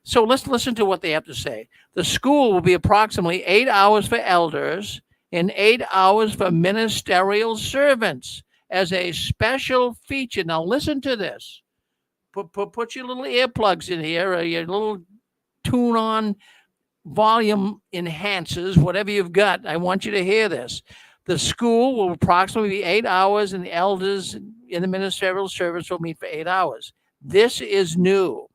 [SPEAKER 2] So let's listen to what they have to say. The school will be approximately 8 hours for elders and 8 hours for ministerial servants as a special feature. Now listen to this. Put your little earplugs in here, or your little tune on volume enhancers, whatever you've got. I want you to hear this. The school will approximately be 8 hours, and the elders in the ministerial service will meet for 8 hours. This is new,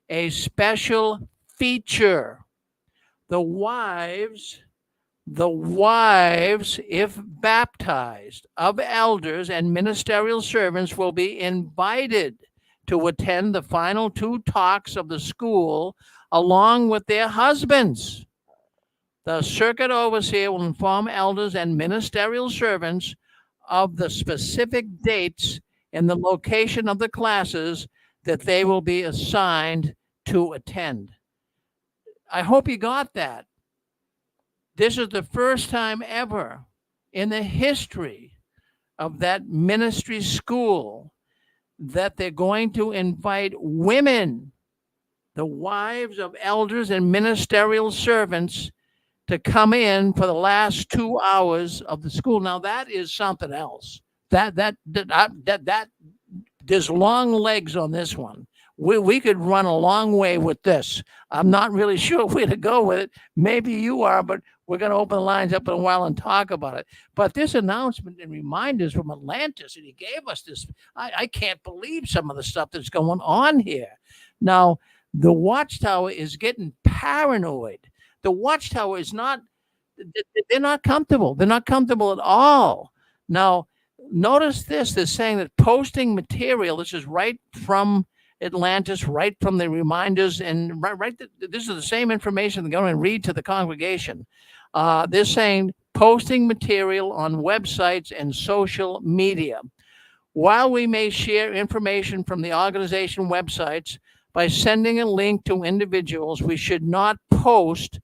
[SPEAKER 2] a special feature. The wives, if baptized, of elders and ministerial servants will be invited to attend the final 2 talks of the school along with their husbands. The circuit overseer will inform elders and ministerial servants of the specific dates and the location of the classes that they will be assigned to attend. I hope you got that. This is the first time ever in the history of that ministry school that they're going to invite women, the wives of elders and ministerial servants, to come in for the last 2 hours of the school. Now that is something else. That there's long legs on this one. We could run a long way with this. I'm not really sure where to go with it. Maybe you are, but we're going to open the lines up in a while and talk about it. But this announcement and reminders from Atlantis, and he gave us this. I can't believe some of the stuff that's going on here. Now, the Watchtower is getting paranoid. The Watchtower is not, they're not comfortable. They're not comfortable at all. Now, notice this. They're saying that posting material, this is right from Atlantis, right from the reminders, and this is the same information they're going to read to the congregation. They're saying posting material on websites and social media. While we may share information from the organization websites by sending a link to individuals, we should not post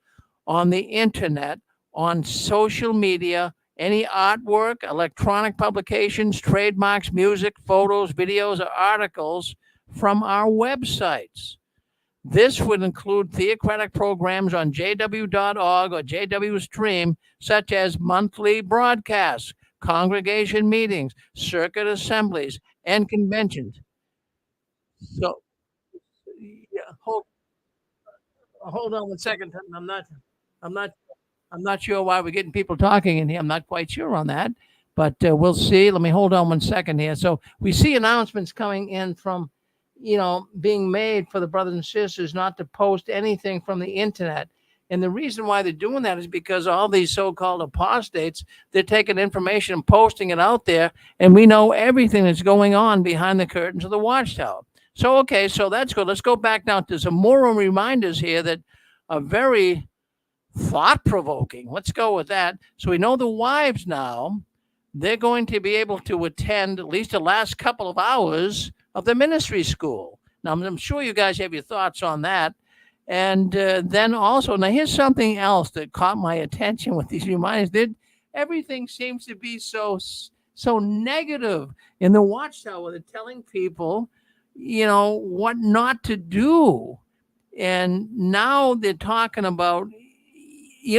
[SPEAKER 2] on the internet, on social media, any artwork, electronic publications, trademarks, music, photos, videos, or articles from our websites. This would include theocratic programs on jw.org or JW Stream, such as monthly broadcasts, congregation meetings, circuit assemblies, and conventions. So, yeah, hold on 1 second. I'm not sure why we're getting people talking in here. I'm not quite sure on that, but we'll see. Let me hold on 1 second here. So we see announcements coming in from, being made for the brothers and sisters not to post anything from the internet. And the reason why they're doing that is because all these so-called apostates, they're taking information and posting it out there, and we know everything that's going on behind the curtains of the Watchtower. So, okay, so that's good. Let's go back now to some moral reminders here that are very thought-provoking. Let's go with that. So we know the wives now, they're going to be able to attend at least the last couple of hours of the ministry school. Now, I'm sure you guys have your thoughts on that. And then also, now here's something else that caught my attention with these reminders. Everything seems to be so negative in the Watchtower. They're telling people, what not to do. And now they're talking about,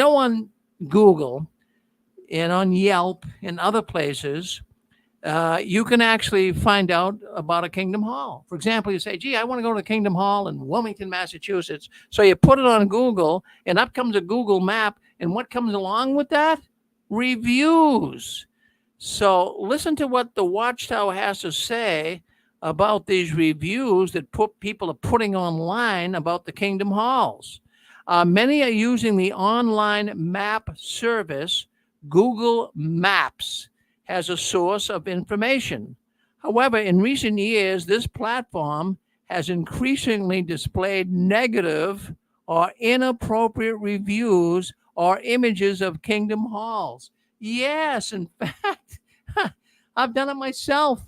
[SPEAKER 2] on Google and on Yelp and other places, you can actually find out about a Kingdom Hall. For example, you say, gee, I want to go to the Kingdom Hall in Wilmington, Massachusetts. So you put it on Google, and up comes a Google map. And what comes along with that? Reviews. So listen to what the Watchtower has to say about these reviews that people are putting online about the Kingdom Halls. Many are using the online map service, Google Maps, as a source of information. However, in recent years, this platform has increasingly displayed negative or inappropriate reviews or images of kingdom halls. Yes, in fact, I've done it myself.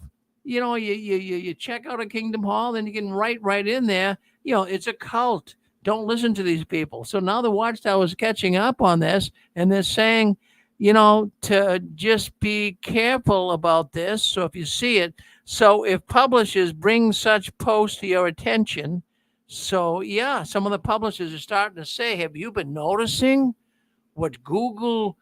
[SPEAKER 2] You check out a kingdom hall, then you can write right in there, it's a cult. Don't listen to these people. So now the Watchtower is catching up on this, and they're saying, to just be careful about this. So if you see it, so if publishers bring such posts to your attention, so yeah, some of the publishers are starting to say, have you been noticing what Google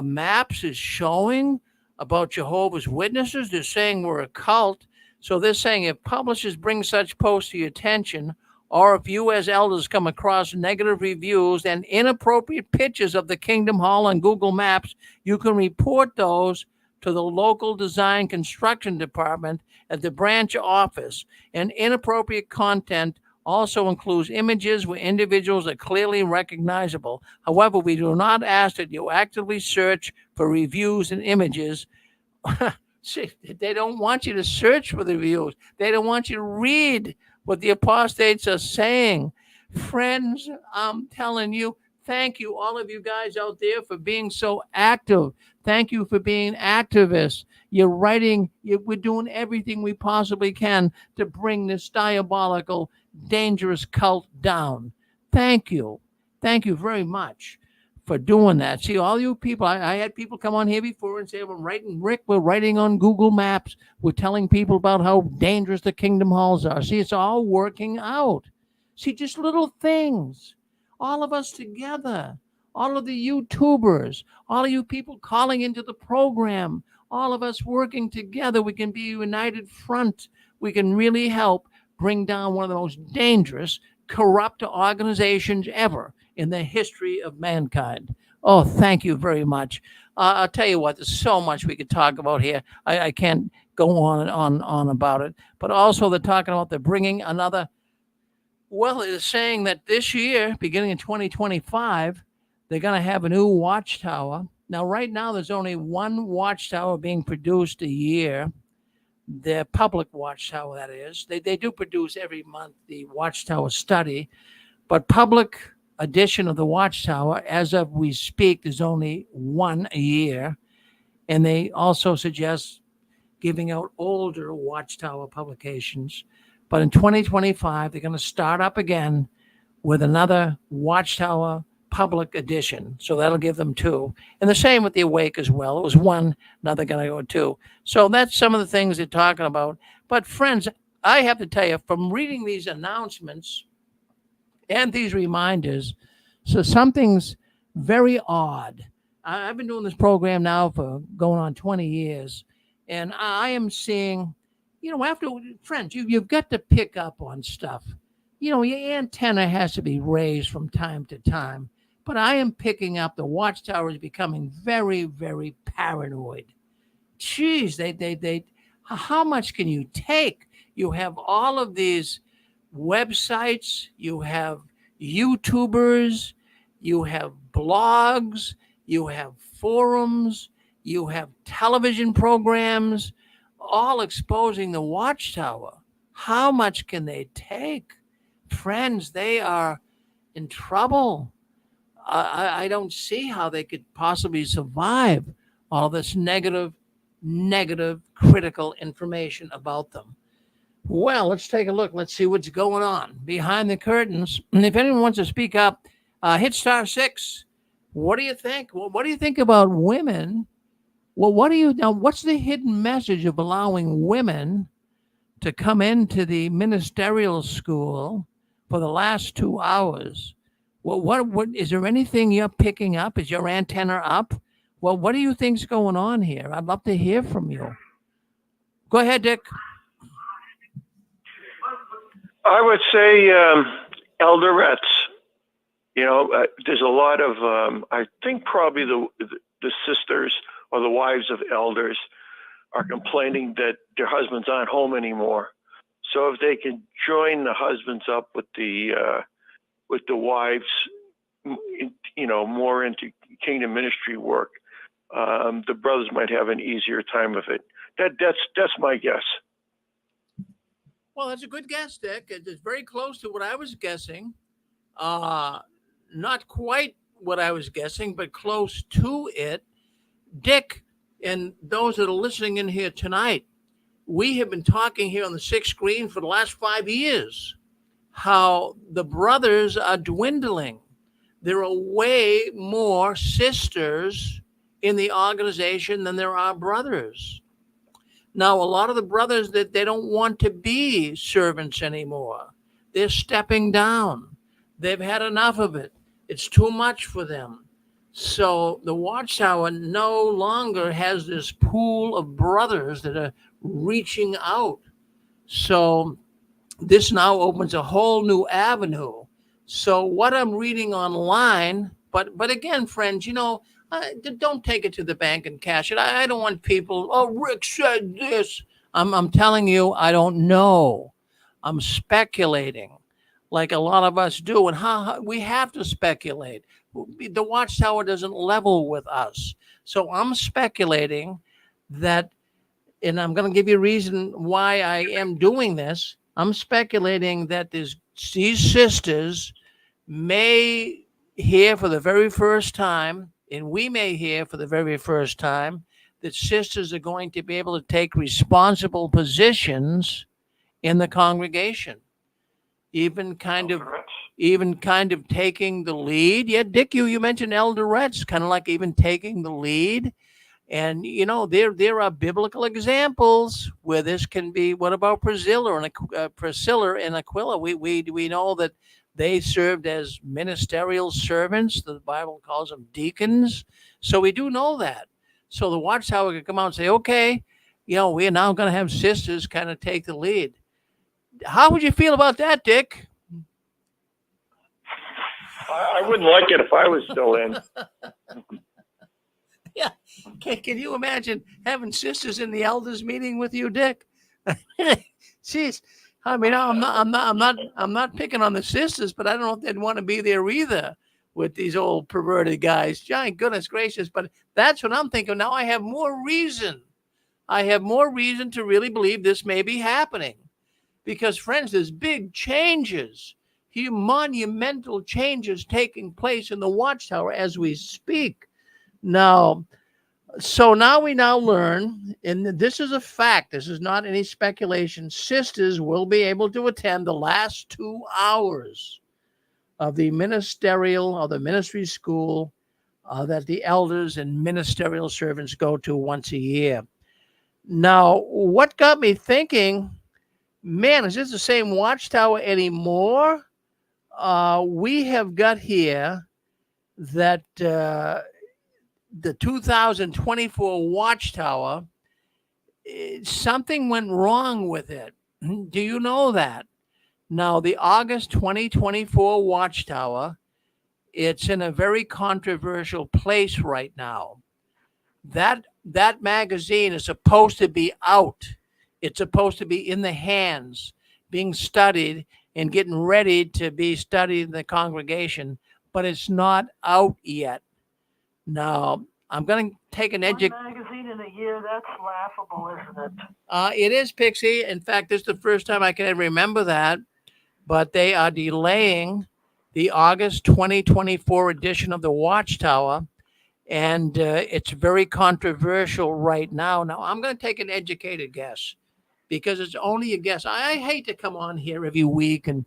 [SPEAKER 2] Maps is showing about Jehovah's Witnesses? They're saying we're a cult. So they're saying if publishers bring such posts to your attention, or if you as elders come across negative reviews and inappropriate pictures of the Kingdom Hall on Google Maps, you can report those to the local design construction department at the branch office. And inappropriate content also includes images where individuals are clearly recognizable. However, we do not ask that you actively search for reviews and images. See, they don't want you to search for the reviews. They don't want you to read what the apostates are saying. Friends, I'm telling you, thank you, all of you guys out there, for being so active. Thank you for being activists. You're writing, we're doing everything we possibly can to bring this diabolical, dangerous cult down. Thank you. Thank you very much for doing that. See, all you people, I had people come on here before and say, we're writing on Google Maps. We're telling people about how dangerous the kingdom halls are. See, it's all working out. See, just little things. All of us together, all of the YouTubers, all of you people calling into the program, all of us working together, we can be a united front. We can really help bring down one of the most dangerous, corrupt organizations ever in the history of mankind. Oh, thank you very much. I'll tell you what, there's so much we could talk about here. I can't go on and on about it. But also they're talking about they're bringing another, well, it's saying that this year, beginning in 2025, they're going to have a new watchtower. Now, right now, there's only one watchtower being produced a year. The public watchtower, that is. They do produce every month the watchtower study, but public edition of the Watchtower, as of we speak, there's only one a year. And they also suggest giving out older Watchtower publications. But in 2025, they're going to start up again with another Watchtower public edition. So that'll give them two. And the same with the Awake as well. It was one, now they're going to go two. So that's some of the things they're talking about. But friends, I have to tell you, from reading these announcements and these reminders, so something's very odd. I've been doing this program now for going on 20 years, and I am seeing, after, friends, you've got to pick up on stuff. Your antenna has to be raised from time to time, but I am picking up the Watchtower is becoming very, very paranoid. Geez, they how much can you take? You have all of these websites, you have YouTubers, you have blogs, you have forums, you have television programs, all exposing the Watchtower. How much can they take? Friends, they are in trouble. I don't see how they could possibly survive all this negative, critical information about them. Well, let's take a look. Let's see what's going on behind the curtains. And if anyone wants to speak up, hit *6. What do you think? Well, what do you think about women? Well, what's the hidden message of allowing women to come into the ministerial school for the last 2 hours? Well, what is there anything you're picking up? Is your antenna up? Well, what do you think's going on here? I'd love to hear from you. Go ahead, Dick.
[SPEAKER 6] I would say elderettes. There's a lot of, I think probably the sisters or the wives of elders are complaining that their husbands aren't home anymore. So if they can join the husbands up with the wives, more into kingdom ministry work, the brothers might have an easier time of it. That's my guess.
[SPEAKER 2] Well, that's a good guess, Dick. It's very close to what I was guessing. Not quite what I was guessing, but close to it. Dick, and those that are listening in here tonight, we have been talking here on the sixth screen for the last 5 years how the brothers are dwindling. There are way more sisters in the organization than there are brothers. Now, a lot of the brothers that they don't want to be servants anymore. They're stepping down. They've had enough of it. It's too much for them. So the Watchtower no longer has this pool of brothers that are reaching out. So this now opens a whole new avenue. So what I'm reading online, but again, friends, don't take it to the bank and cash it. I don't want people, oh, Rick said this. I'm telling you, I don't know. I'm speculating like a lot of us do. And how we have to speculate. The Watchtower doesn't level with us. So I'm speculating that, and I'm going to give you a reason why I am doing this. I'm speculating that these sisters may hear for the very first time, and we may hear for the very first time, that sisters are going to be able to take responsible positions in the congregation. Even kind of taking the lead. Yeah, Dick, you mentioned elderettes, kind of like even taking the lead. And, there are biblical examples where this can be. What about Priscilla and Aquila? We know that they served as ministerial servants. The Bible calls them deacons. So we do know that. So the Watchtower could come out and say, okay, we are now going to have sisters kind of take the lead. How would you feel about that, Dick?
[SPEAKER 6] I wouldn't like it if I was still in.
[SPEAKER 2] Yeah. Can you imagine having sisters in the elders meeting with you, Dick? Jeez. I mean, I'm not picking on the sisters, but I don't know if they'd want to be there either with these old perverted guys. Giant goodness gracious. But that's what I'm thinking. Now I have more reason. To really believe this may be happening. Because, friends, there's big changes, monumental changes taking place in the Watchtower as we speak. Now we learn, and this is a fact, this is not any speculation, sisters will be able to attend the last 2 hours of the ministerial or the ministry school that the elders and ministerial servants go to once a year. Now, what got me thinking, man, is this the same Watchtower anymore? We have got here that the 2024 Watchtower, something went wrong with it. Do you know that? Now, the August 2024 Watchtower, it's in a very controversial place right now. That magazine is supposed to be out. It's supposed to be in the hands, being studied and getting ready to be studied in the congregation, but it's not out yet. Now, I'm going to take an
[SPEAKER 5] magazine in a year, that's laughable, isn't it?
[SPEAKER 2] It is, Pixie. In fact, this is the first time I can remember that. But they are delaying the August 2024 edition of the Watchtower. And it's very controversial right now. Now, I'm going to take an educated guess because it's only a guess. I hate to come on here every week and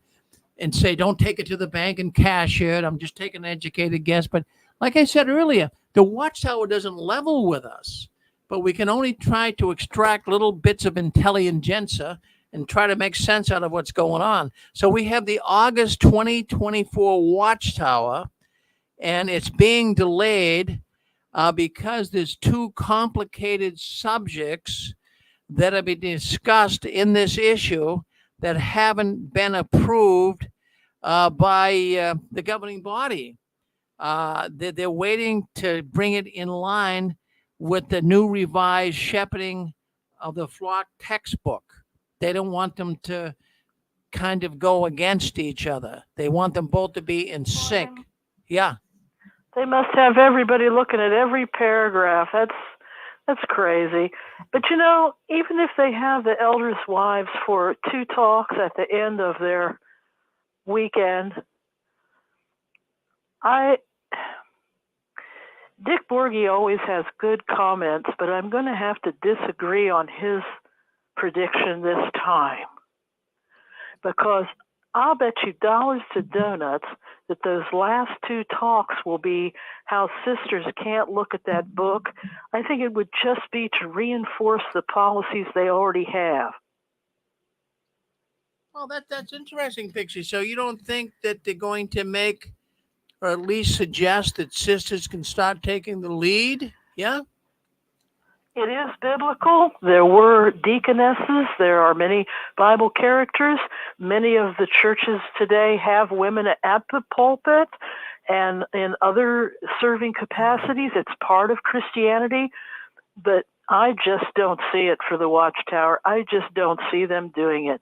[SPEAKER 2] say, don't take it to the bank and cash it. I'm just taking an educated guess. But like I said earlier, the Watchtower doesn't level with us, but we can only try to extract little bits of intelligentsia and try to make sense out of what's going on. So we have the August 2024 Watchtower, and it's being delayed because there's two complicated subjects that have been discussed in this issue that haven't been approved by the governing body. They're waiting to bring it in line with the new revised shepherding of the flock textbook. They don't want them to kind of go against each other. They want them both to be in sync. Yeah.
[SPEAKER 5] They must have everybody looking at every paragraph. That's crazy. But you know, even if they have the elders' wives for 2 talks at the end of their weekend, Dick Borgie always has good comments, but I'm going to have to disagree on his prediction this time, because I'll bet you dollars to donuts that those last 2 talks will be how sisters can't look at that book. I think it would just be to reinforce the policies they already have.
[SPEAKER 2] Well, that's interesting, Pixie. So you don't think that they're going to make, or at least suggest, that sisters can start taking the lead? Yeah?
[SPEAKER 5] It is biblical. There were deaconesses. There are many Bible characters. Many of the churches today have women at the pulpit and in other serving capacities. It's part of Christianity, but I just don't see it for the Watchtower. I just don't see them doing it.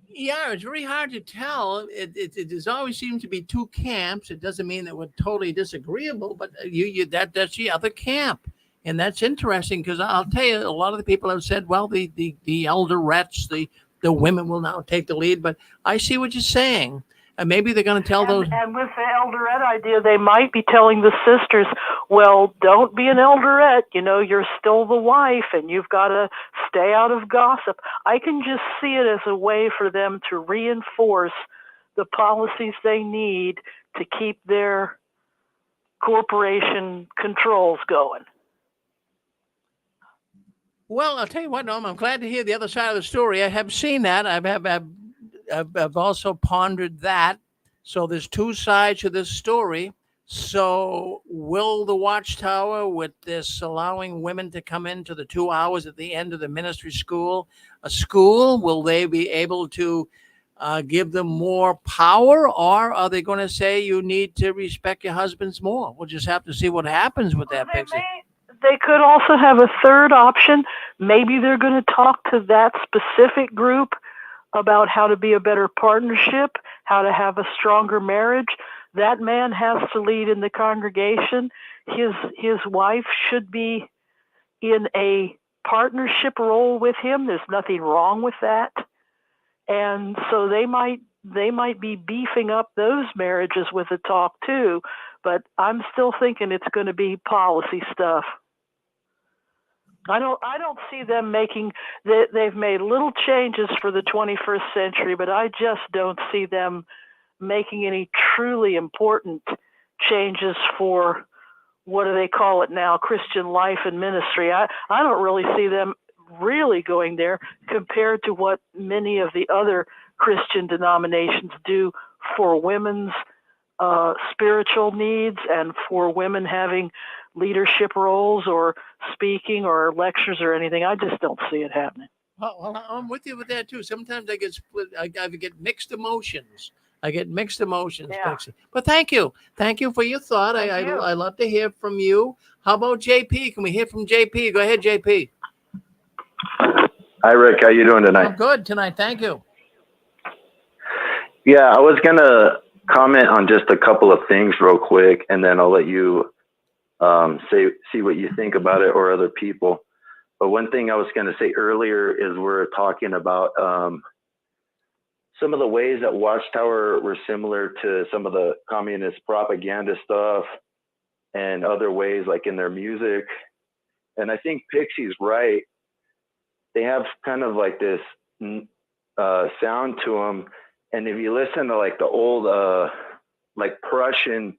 [SPEAKER 2] Yeah, it's very hard to tell. It always seems to be 2 camps. It doesn't mean that we're totally disagreeable, but that's the other camp. And that's interesting, because I'll tell you, a lot of the people have said, well, the elderettes, the women will now take the lead. But I see what you're saying. And maybe they're going to tell those.
[SPEAKER 5] And with the elderette idea, they might be telling the sisters, well, don't be an elderette. You know, you're still the wife and you've got to stay out of gossip. I can just see it as a way for them to reinforce the policies they need to keep their corporation controls going.
[SPEAKER 2] Well, I'll tell you what, Norm, I'm glad to hear the other side of the story. I have seen that. I've also pondered that. So there's 2 sides to this story. So will the Watchtower, with this allowing women to come into the 2 hours at the end of the ministry school, will they be able to give them more power, or are they going to say you need to respect your husbands more? We'll just have to see what happens with that, Pixie.
[SPEAKER 5] They could also have a third option. Maybe they're going to talk to that specific group about how to be a better partnership, how to have a stronger marriage. That man has to lead in the congregation. His wife should be in a partnership role with him. There's nothing wrong with that. And so they might be beefing up those marriages with a talk too, but I'm still thinking it's going to be policy stuff. I don't see them making. They've made little changes for the 21st century, but I just don't see them making any truly important changes for, what do they call it now, Christian life and ministry. I don't really see them really going there compared to what many of the other Christian denominations do for women's spiritual needs and for women having leadership roles or speaking or lectures or anything. I just don't see it happening.
[SPEAKER 2] Well, I'm with you with that too. Sometimes I get split. I get mixed emotions. Pixie. But thank you for your thought. I love to hear from you. How about JP? Can we hear from JP? Go ahead, JP.
[SPEAKER 12] Hi, Rick. How you doing tonight?
[SPEAKER 2] I'm good tonight. Thank you.
[SPEAKER 12] Yeah, I was gonna comment on just a couple of things real quick, and then I'll let you see what you think about it, or other people. But one thing I was going to say earlier is we're talking about some of the ways that Watchtower were similar to some of the communist propaganda stuff, and other ways like in their music. And I think Pixie's right. They have kind of like this sound to them. And if you listen to like the old like Prussian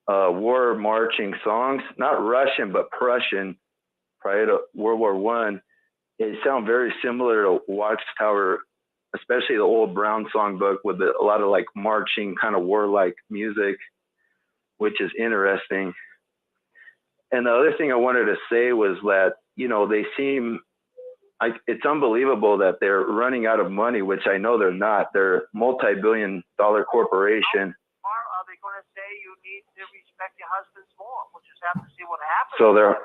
[SPEAKER 12] war marching songs, not Russian, but Prussian, prior to World War I, it sounds very similar to Watchtower, especially the old Brown songbook with a lot of like marching kind of warlike music, which is interesting. And the other thing I wanted to say was that, you know, they seem like it's unbelievable that they're running out of money, which I know they're not. They're a multi-billion-dollar corporation.
[SPEAKER 2] Are they going to say you need to respect your husbands more? We'll just have to see what happens.
[SPEAKER 12] So they're.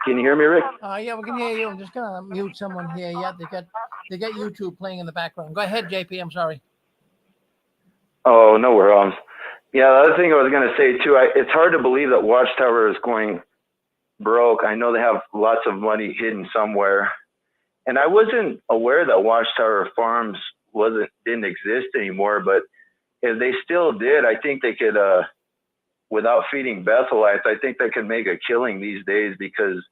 [SPEAKER 12] Can you hear me, Rick?
[SPEAKER 2] Yeah, we can hear you. I'm just gonna mute someone here. Yeah, they got YouTube playing in the background. Go ahead, JP. I'm sorry.
[SPEAKER 12] Oh, no worries. Yeah, the other thing I was going to say too, it's hard to believe that Watchtower is going broke. I know they have lots of money hidden somewhere, and I wasn't aware that Watchtower Farms didn't exist anymore. But if they still did, I think they could, without feeding Bethelites, I think they could make a killing these days because,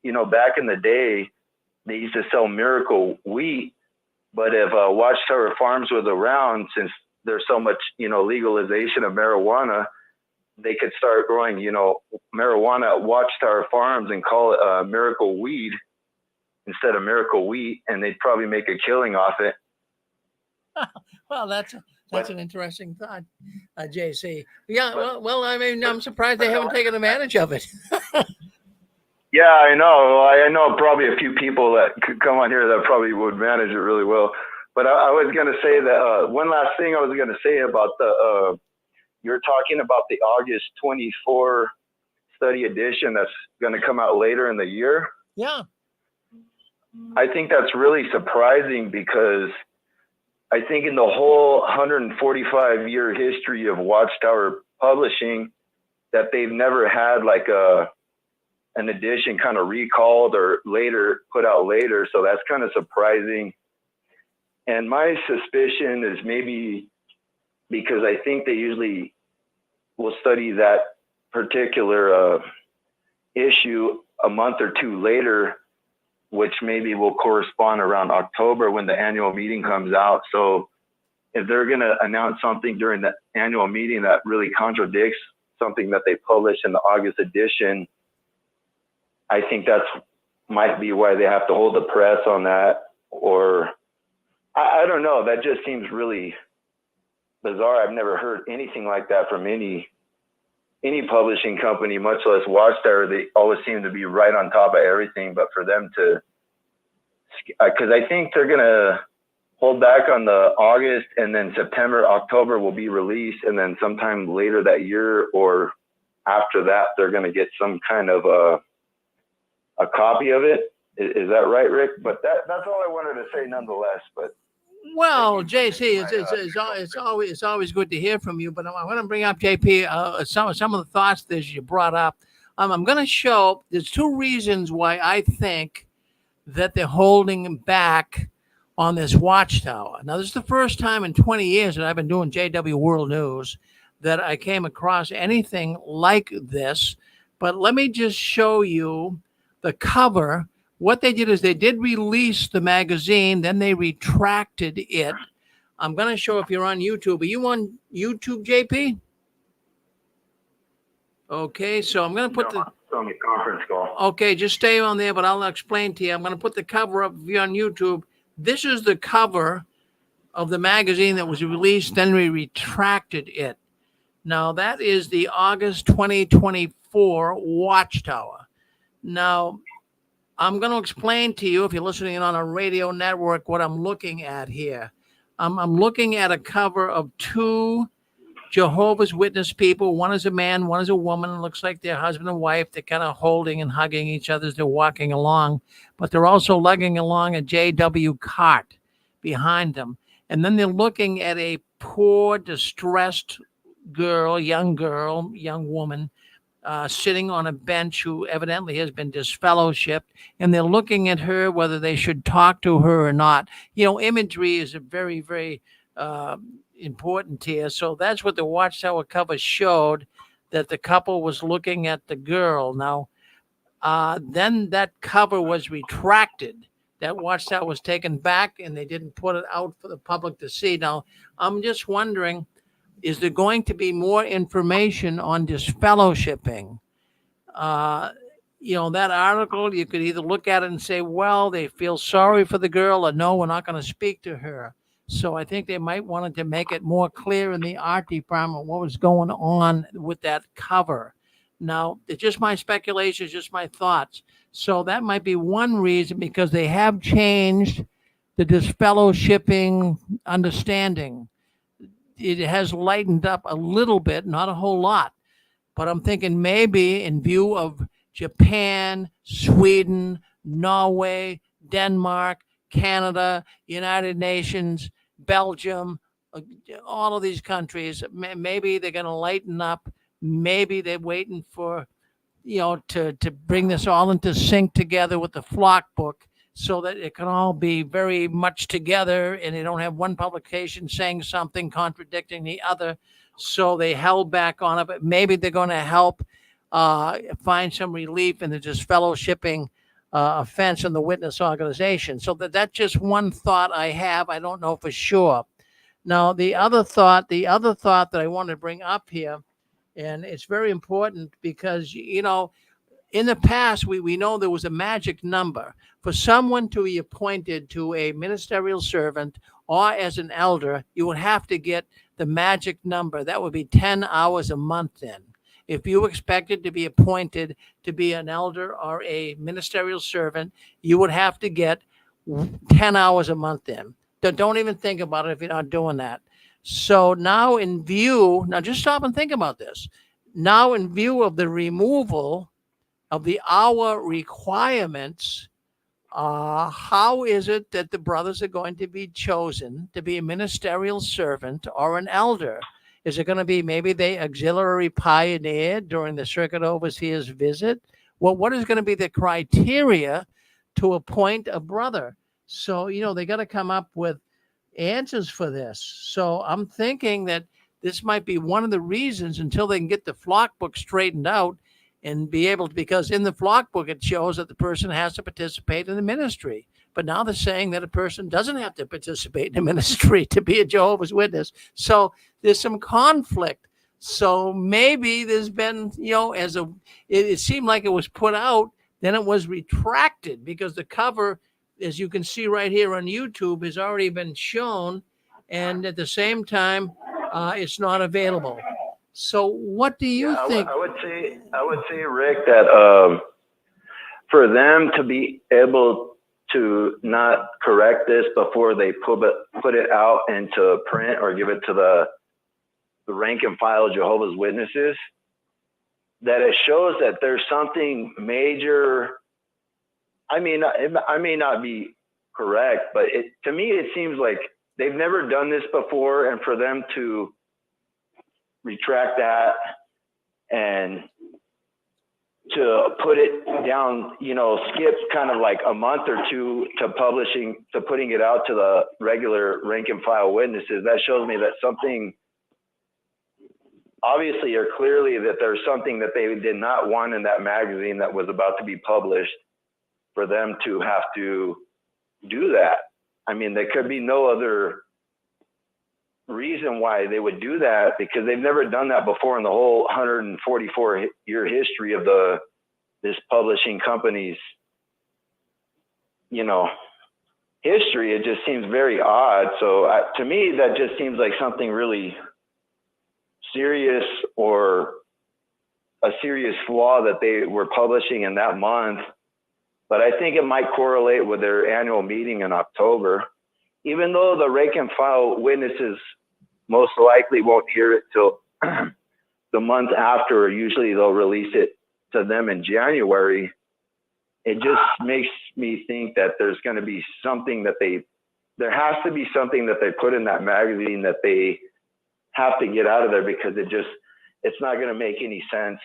[SPEAKER 12] back in the day, they used to sell miracle wheat. But if Watchtower Farms was around, since there's so much, legalization of marijuana, they could start growing, marijuana at Watchtower Farms and call it miracle weed instead of miracle wheat, and they'd probably make a killing off it.
[SPEAKER 2] Well, that's an interesting thought, JC. Yeah, well, I mean, I'm surprised they haven't taken advantage of it.
[SPEAKER 12] Yeah, I know. I know probably a few people that could come on here that probably would manage it really well. But I was going to say that one last thing I was going to say about you're talking about the August 24 study edition that's going to come out later in the year.
[SPEAKER 2] Yeah.
[SPEAKER 12] I think that's really surprising because I think in the whole 145-year history of Watchtower Publishing that they've never had like an edition kind of recalled or later put out later. So that's kind of surprising. And my suspicion is maybe because I think they usually will study that particular issue a month or two later, which maybe will correspond around October when the annual meeting comes out. So if they're going to announce something during the annual meeting that really contradicts something that they published in the August edition, I think that's might be why they have to hold the press on that. Or I don't know. That just seems really bizarre. I've never heard anything like that from any publishing company, much less Watchtower. They always seem to be right on top of everything. But for them to, because I think they're going to hold back on the August, and then September, October will be released. And then sometime later that year or after that, they're going to get some kind of a copy of it. Is that right, Rick? But that's all I wanted to say nonetheless. But
[SPEAKER 2] well, JC, it's always good to hear from you. But I'm going to bring up JP some of the thoughts that you brought up. I'm going to show there's two reasons why I think that they're holding back on this Watchtower. Now, this is the first time in 20 years that I've been doing JW World News that I came across anything like this. But let me just show you the cover. What they did is they did release the magazine, then they retracted it. I'm going to show if you're on YouTube. Are you on YouTube, JP? Okay, so I'm going to put
[SPEAKER 12] on the conference call.
[SPEAKER 2] Okay, just stay on there, but I'll explain to you. I'm going to put the cover up if you're on YouTube. This is the cover of the magazine that was released, then we retracted it. Now, that is the August 2024 Watchtower. Now, I'm going to explain to you, if you're listening on a radio network, what I'm looking at here. I'm looking at a cover of two Jehovah's Witness people. One is a man, one is a woman. It looks like they're husband and wife. They're kind of holding and hugging each other as they're walking along. But they're also lugging along a JW cart behind them. And then they're looking at a poor, distressed young woman, sitting on a bench who evidently has been disfellowshipped, and they're looking at her whether they should talk to her or not. Imagery is a very, very important here. So that's what the Watchtower cover showed, that the couple was looking at the girl. Now, then that cover was retracted. That Watchtower was taken back, and they didn't put it out for the public to see. Now, I'm just wondering, is there going to be more information on disfellowshipping? That article, you could either look at it and say, well, they feel sorry for the girl, or no, we're not going to speak to her. So I think they might want to make it more clear in the art department what was going on with that cover. Now, it's just my speculation, it's just my thoughts. So that might be one reason, because they have changed the disfellowshipping understanding. It has lightened up a little bit, not a whole lot. But I'm thinking maybe in view of Japan, Sweden, Norway, Denmark, Canada, United Nations, Belgium, all of these countries, maybe they're going to lighten up. Maybe they're waiting for, to bring this all into sync together with the flock book so that it can all be very much together and they don't have one publication saying something contradicting the other. So they held back on it, but maybe they're going to help find some relief in the just fellowshipping offense in the witness organization. So that's just one thought I have. I don't know for sure. Now, the other thought that I want to bring up here, and it's very important because, in the past, we know there was a magic number for someone to be appointed to a ministerial servant or as an elder. You would have to get the magic number. That would be 10 hours a month then. If you expected to be appointed to be an elder or a ministerial servant, you would have to get 10 hours a month in. Don't even think about it if you're not doing that. So now just stop and think about this. Now in view of the removal of the hour requirements, how is it that the brothers are going to be chosen to be a ministerial servant or an elder? Is it going to be maybe they auxiliary pioneer during the circuit overseer's visit? Well, what is going to be the criteria to appoint a brother? So, they got to come up with answers for this. So I'm thinking that this might be one of the reasons until they can get the flock book straightened out and be able to, because in the flock book, it shows that the person has to participate in the ministry. But now they're saying that a person doesn't have to participate in the ministry to be a Jehovah's Witness. So there's some conflict. So maybe there's been, it seemed like it was put out, then it was retracted because the cover, as you can see right here on YouTube, has already been shown. And at the same time, it's not available. So what do you think?
[SPEAKER 12] I would say, Rick, that for them to be able to not correct this before they put it out into print or give it to the rank and file Jehovah's Witnesses, that it shows that there's something major. I may not be correct, but to me, it seems like they've never done this before. And for them to retract that and to put it down, skip kind of like a month or two to putting it out to the regular rank and file witnesses, that shows me that something obviously or clearly that there's something that they did not want in that magazine that was about to be published for them to have to do that. I mean, there could be no other reason why they would do that, because they've never done that before in the whole 144-year history of this publishing company's, history. It just seems very odd. So to me, that just seems like something really serious or a serious flaw that they were publishing in that month. But I think it might correlate with their annual meeting in October, even though the rank and file witnesses most likely won't hear it till the month after. Usually they'll release it to them in January. It just makes me think that there's going to be something there has to be something that they put in that magazine that they have to get out of there, because it's not going to make any sense,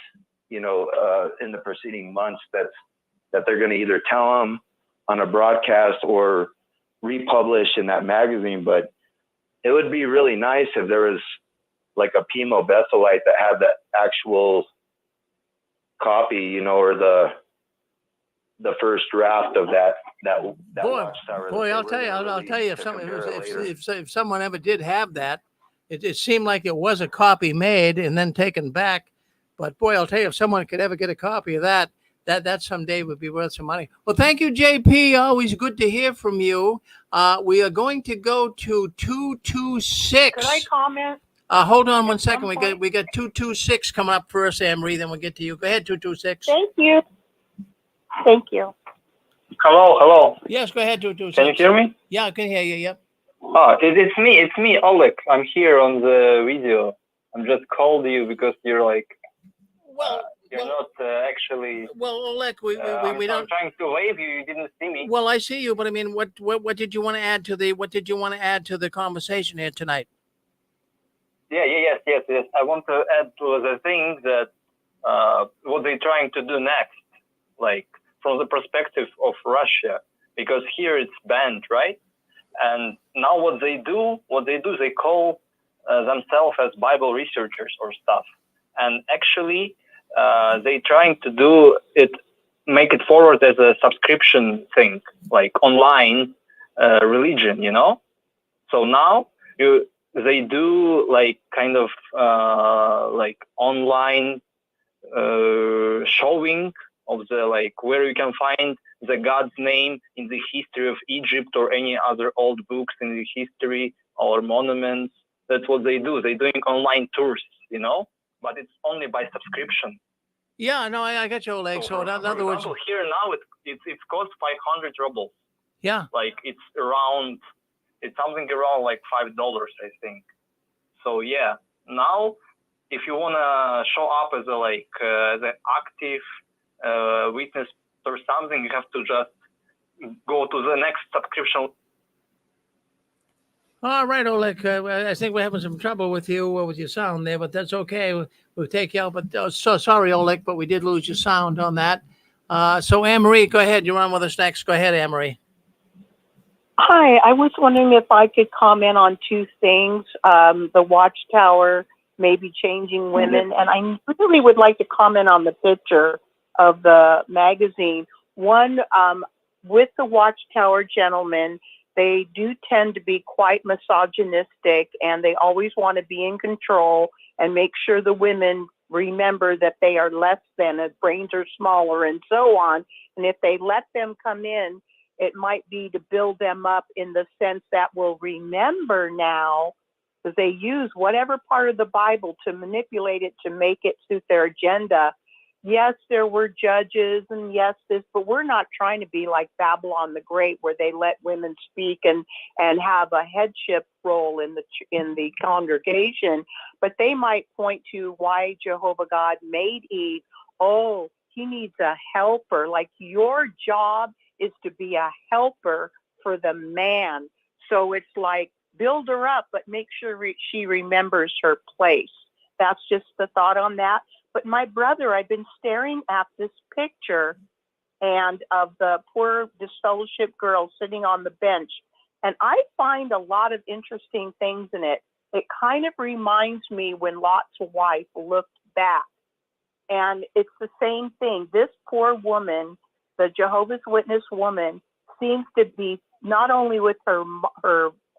[SPEAKER 12] in the preceding months that they're going to either tell them on a broadcast or republish in that magazine. But it would be really nice if there was like a Pimo Bethelite that had the actual copy, or the first draft of that Watchtower.
[SPEAKER 2] Boy, I'll tell you, if someone ever did have that, it seemed like it was a copy made and then taken back. But boy, I'll tell you, if someone could ever get a copy of that someday would be worth some money. Well, thank you, JP. Always good to hear from you. We are going to go to 226.
[SPEAKER 8] Could I comment?
[SPEAKER 2] Hold on one second. We got 226 coming up first, Amory. Then we'll get to you. Go ahead, 226.
[SPEAKER 8] Thank you.
[SPEAKER 13] Hello.
[SPEAKER 2] Yes, go ahead, 226.
[SPEAKER 13] Can you hear me?
[SPEAKER 2] Yeah, I can hear you. Yep.
[SPEAKER 13] It's me, Oleg. I'm here on the video. I'm just called you because you're like, you're not actually.
[SPEAKER 2] Well, Oleg, we don't.
[SPEAKER 13] I'm trying to wave you. You didn't see me.
[SPEAKER 2] Well, I see you, but I mean, what did you want to add to the conversation here tonight?
[SPEAKER 13] Yes. I want to add to the thing that what they're trying to do next, like from the perspective of Russia, because here it's banned, right? And now what they do, they call themselves as Bible researchers or stuff. And actually, they trying to do it, make it forward as a subscription thing, like online religion, you know? So now they do like kind of like online showing of the like where you can find the God's name in the history of Egypt or any other old books in the history or monuments. That's what they do. They're doing online tours, you know, but it's only by subscription.
[SPEAKER 2] Yeah, no, I got you, Oleg. So in other words,
[SPEAKER 13] here now it's cost 500 rubles.
[SPEAKER 2] Yeah,
[SPEAKER 13] like it's something around like $5, I think. So yeah, now if you wanna show up as the active witness or something, you have to just go to the next subscription.
[SPEAKER 2] All right, Oleg. I think we're having some trouble with you with your sound there, but that's okay. We'll take you out. But so sorry, Oleg, but we did lose your sound on that. So Anne-Marie, go ahead. You're on with us next. Go ahead, Anne-Marie.
[SPEAKER 8] Hi, I was wondering if I could comment on two things. The Watchtower maybe changing women, and I really would like to comment on the picture of the magazine. One, with the Watchtower gentlemen, they do tend to be quite misogynistic, and they always want to be in control and make sure the women remember that they are less than, their brains are smaller, and so on. And if they let them come in, it might be to build them up in the sense that we'll remember now, because they use whatever part of the Bible to manipulate it to make it suit their agenda. Yes, there were judges and yes, this, but we're not trying to be like Babylon the Great, where they let women speak and have a headship role in the congregation. But they might point to why Jehovah God made Eve. Oh, he needs a helper. Like your job is to be a helper for the man. So it's like build her up, but make sure she remembers her place. That's just the thought on that. But my brother, I've been staring at this picture and of the poor disfellowship girl sitting on the bench. And I find a lot of interesting things in it. It kind of reminds me when Lot's wife looked back. And it's the same thing. This poor woman, the Jehovah's Witness woman, seems to be not only with her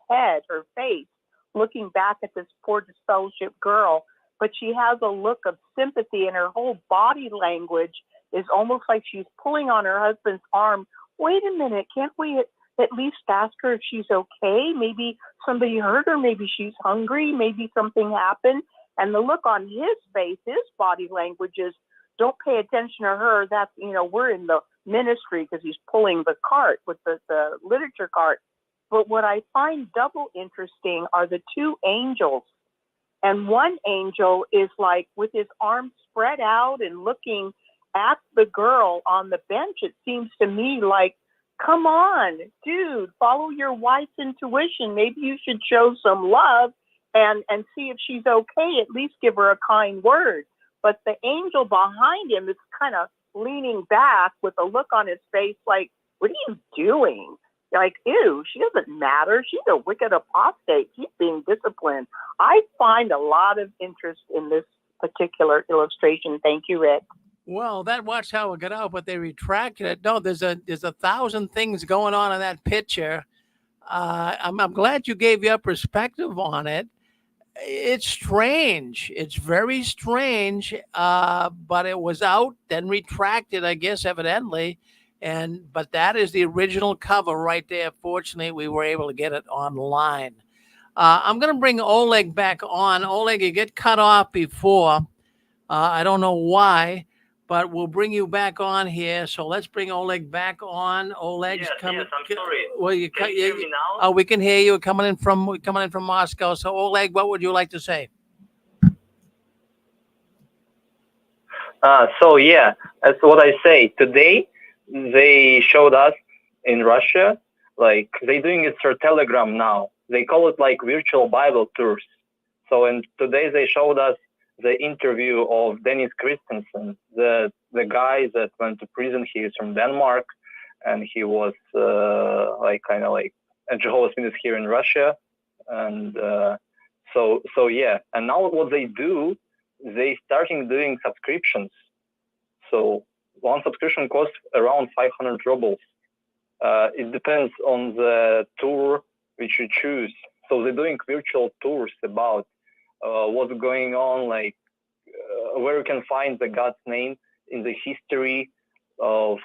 [SPEAKER 8] head, her face, looking back at this poor disfellowship girl, but she has a look of sympathy, and her whole body language is almost like she's pulling on her husband's arm. Wait a minute, can't we at least ask her if she's okay? Maybe somebody hurt her, maybe she's hungry, maybe something happened. And the look on his face, his body language is, don't pay attention to her. That's, we're in the ministry, because he's pulling the cart with the literature cart. But what I find double interesting are the two angels. And one angel is like with his arms spread out and looking at the girl on the bench. It seems to me like, come on, dude, follow your wife's intuition. Maybe you should show some love and see if she's okay. At least give her a kind word. But the angel behind him is kind of leaning back with a look on his face like, what are you doing? Like, ew, she doesn't matter. She's a wicked apostate. She's being disciplined. I find a lot of interest in this particular illustration. Thank you, Rick.
[SPEAKER 2] Well, that Watchtower got out, but they retracted it. No, there's a 1,000 things going on in that picture. I'm glad you gave your perspective on it. It's strange. It's very strange. But it was out, then retracted, I guess, evidently. But that is the original cover right there. Fortunately, we were able to get it online. I'm going to bring Oleg back on. Oleg, you get cut off before. I don't know why, but we'll bring you back on here. So let's bring Oleg back on. Oleg's coming.
[SPEAKER 13] Yes, I'm sorry.
[SPEAKER 2] Well,
[SPEAKER 13] can you hear me now?
[SPEAKER 2] Oh, we can hear you coming in from Moscow. So Oleg, what would you like to say?
[SPEAKER 13] So yeah, that's what I say. Today, they showed us in Russia, like they're doing it through Telegram now. They call it like virtual Bible tours. So, and today they showed us the interview of Dennis Christensen, the guy that went to prison. He is from Denmark, and he was kind of like a Jehovah's Witness here in Russia. And so yeah. And now what they do, they starting doing subscriptions. So one subscription costs around 500 rubles. It depends on the tour which you choose. So they're doing virtual tours about what's going on, like where you can find the God's name in the history of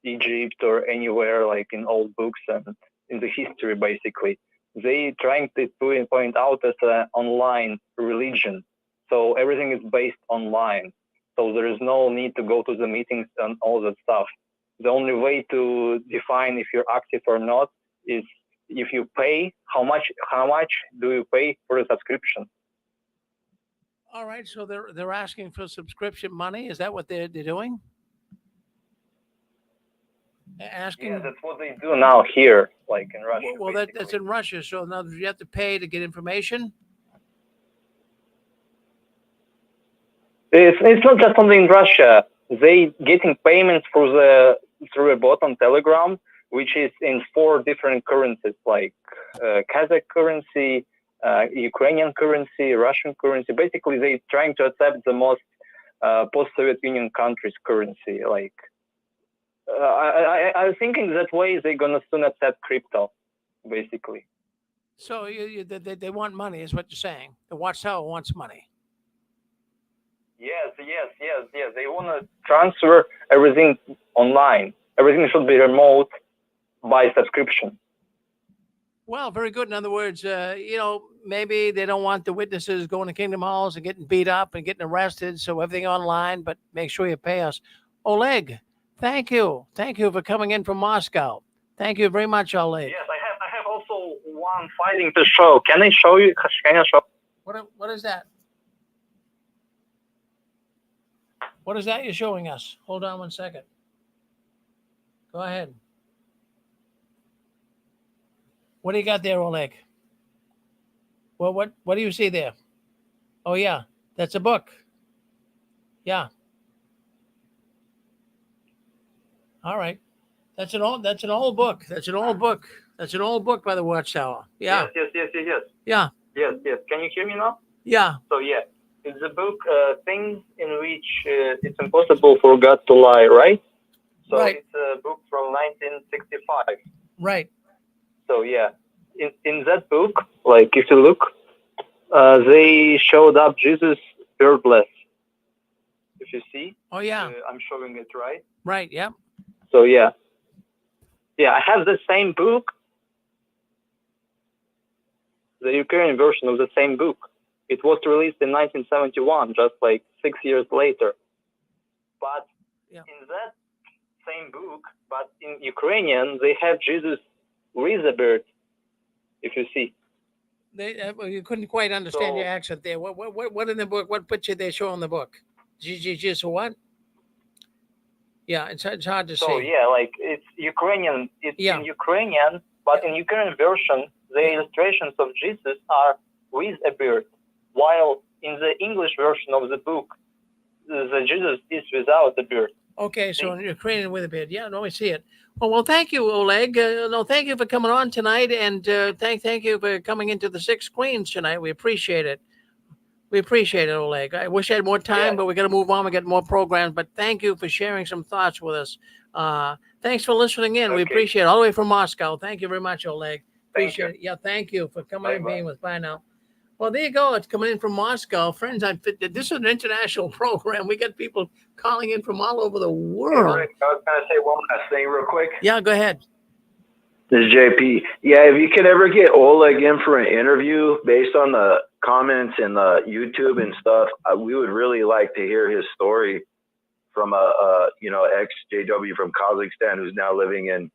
[SPEAKER 13] Egypt or anywhere, like in old books and in the history, basically. They trying to point out as an online religion. So everything is based online. So there is no need to go to the meetings and all that stuff. The only way to define if you're active or not is if you pay, how much do you pay for a subscription?
[SPEAKER 2] All right, so they're asking for subscription money. Is that what they're doing? Asking?
[SPEAKER 13] Yeah, that's what they do now here, like in Russia.
[SPEAKER 2] Well, that's in Russia. So now you have to pay to get information.
[SPEAKER 13] It's not just only in Russia. They getting payments through a bot on Telegram, which is in 4 different currencies, like Kazakh currency, Ukrainian currency, Russian currency. Basically, they trying to accept the most post-Soviet Union countries' currency. Like I'm thinking that way they're gonna soon accept crypto, basically.
[SPEAKER 2] So they want money, is what you're saying. The Watchtower wants money.
[SPEAKER 13] Yes. They want to transfer everything online. Everything should be remote by subscription.
[SPEAKER 2] Well, very good. In other words, maybe they don't want the witnesses going to Kingdom Halls and getting beat up and getting arrested. So everything online, but make sure you pay us. Oleg, thank you. Thank you for coming in from Moscow. Thank you very much, Oleg.
[SPEAKER 13] Yes, I have also one fighting to show. Can I show you? Can I show?
[SPEAKER 2] What is that? What is that you're showing us? Hold on one second. Go ahead. What do you got there, Oleg? Well, what do you see there? Oh yeah, that's a book. Yeah. All right. That's an old book. That's an old book by the Watchtower. Yeah.
[SPEAKER 13] Yes.
[SPEAKER 2] Yeah.
[SPEAKER 13] Yes. Can you hear me now?
[SPEAKER 2] Yeah.
[SPEAKER 13] So yeah, it's a book, things in which it's impossible for God to lie, right? So
[SPEAKER 2] right.
[SPEAKER 13] It's a book from 1965.
[SPEAKER 2] Right.
[SPEAKER 13] So yeah, in that book, like if you look, they showed up Jesus beardless. If you see.
[SPEAKER 2] Oh yeah.
[SPEAKER 13] I'm showing it right.
[SPEAKER 2] Right. Yeah.
[SPEAKER 13] So yeah, I have the same book, the Ukrainian version of the same book. It was released in 1971, just like 6 years later. But in that same book, but in Ukrainian, they have Jesus with a beard, if you see.
[SPEAKER 2] You couldn't quite understand your accent there. What in the book? What picture they show in the book? Jesus what? Yeah, it's hard to see.
[SPEAKER 13] So yeah, like it's Ukrainian. It's in Ukrainian, but in Ukrainian version, the illustrations of Jesus are with a beard, while in the English version of the book, the Jesus is without the beard.
[SPEAKER 2] Okay, so in Ukrainian with a beard. Yeah, no, I see it. Well, thank you, Oleg. Thank you for coming on tonight, and thank you for coming into the Six Queens tonight. We appreciate it. We appreciate it, Oleg. I wish I had more time, but we got to move on. We got more programs. But thank you for sharing some thoughts with us. Thanks for listening in. Okay. We appreciate it. All the way from Moscow. Thank you very much, Oleg. Appreciate it. Yeah, thank you for coming and being with us. Bye now. Well, there you go. It's coming in from Moscow. Friends, this is an international program. We got people calling in from all over the world.
[SPEAKER 9] Hey, Rick, I was going to say one last thing real quick.
[SPEAKER 2] Yeah, go ahead.
[SPEAKER 12] This is JP. Yeah, if you could ever get Oleg in for an interview based on the comments and the YouTube and stuff, we would really like to hear his story from a ex-JW from Kazakhstan who's now living in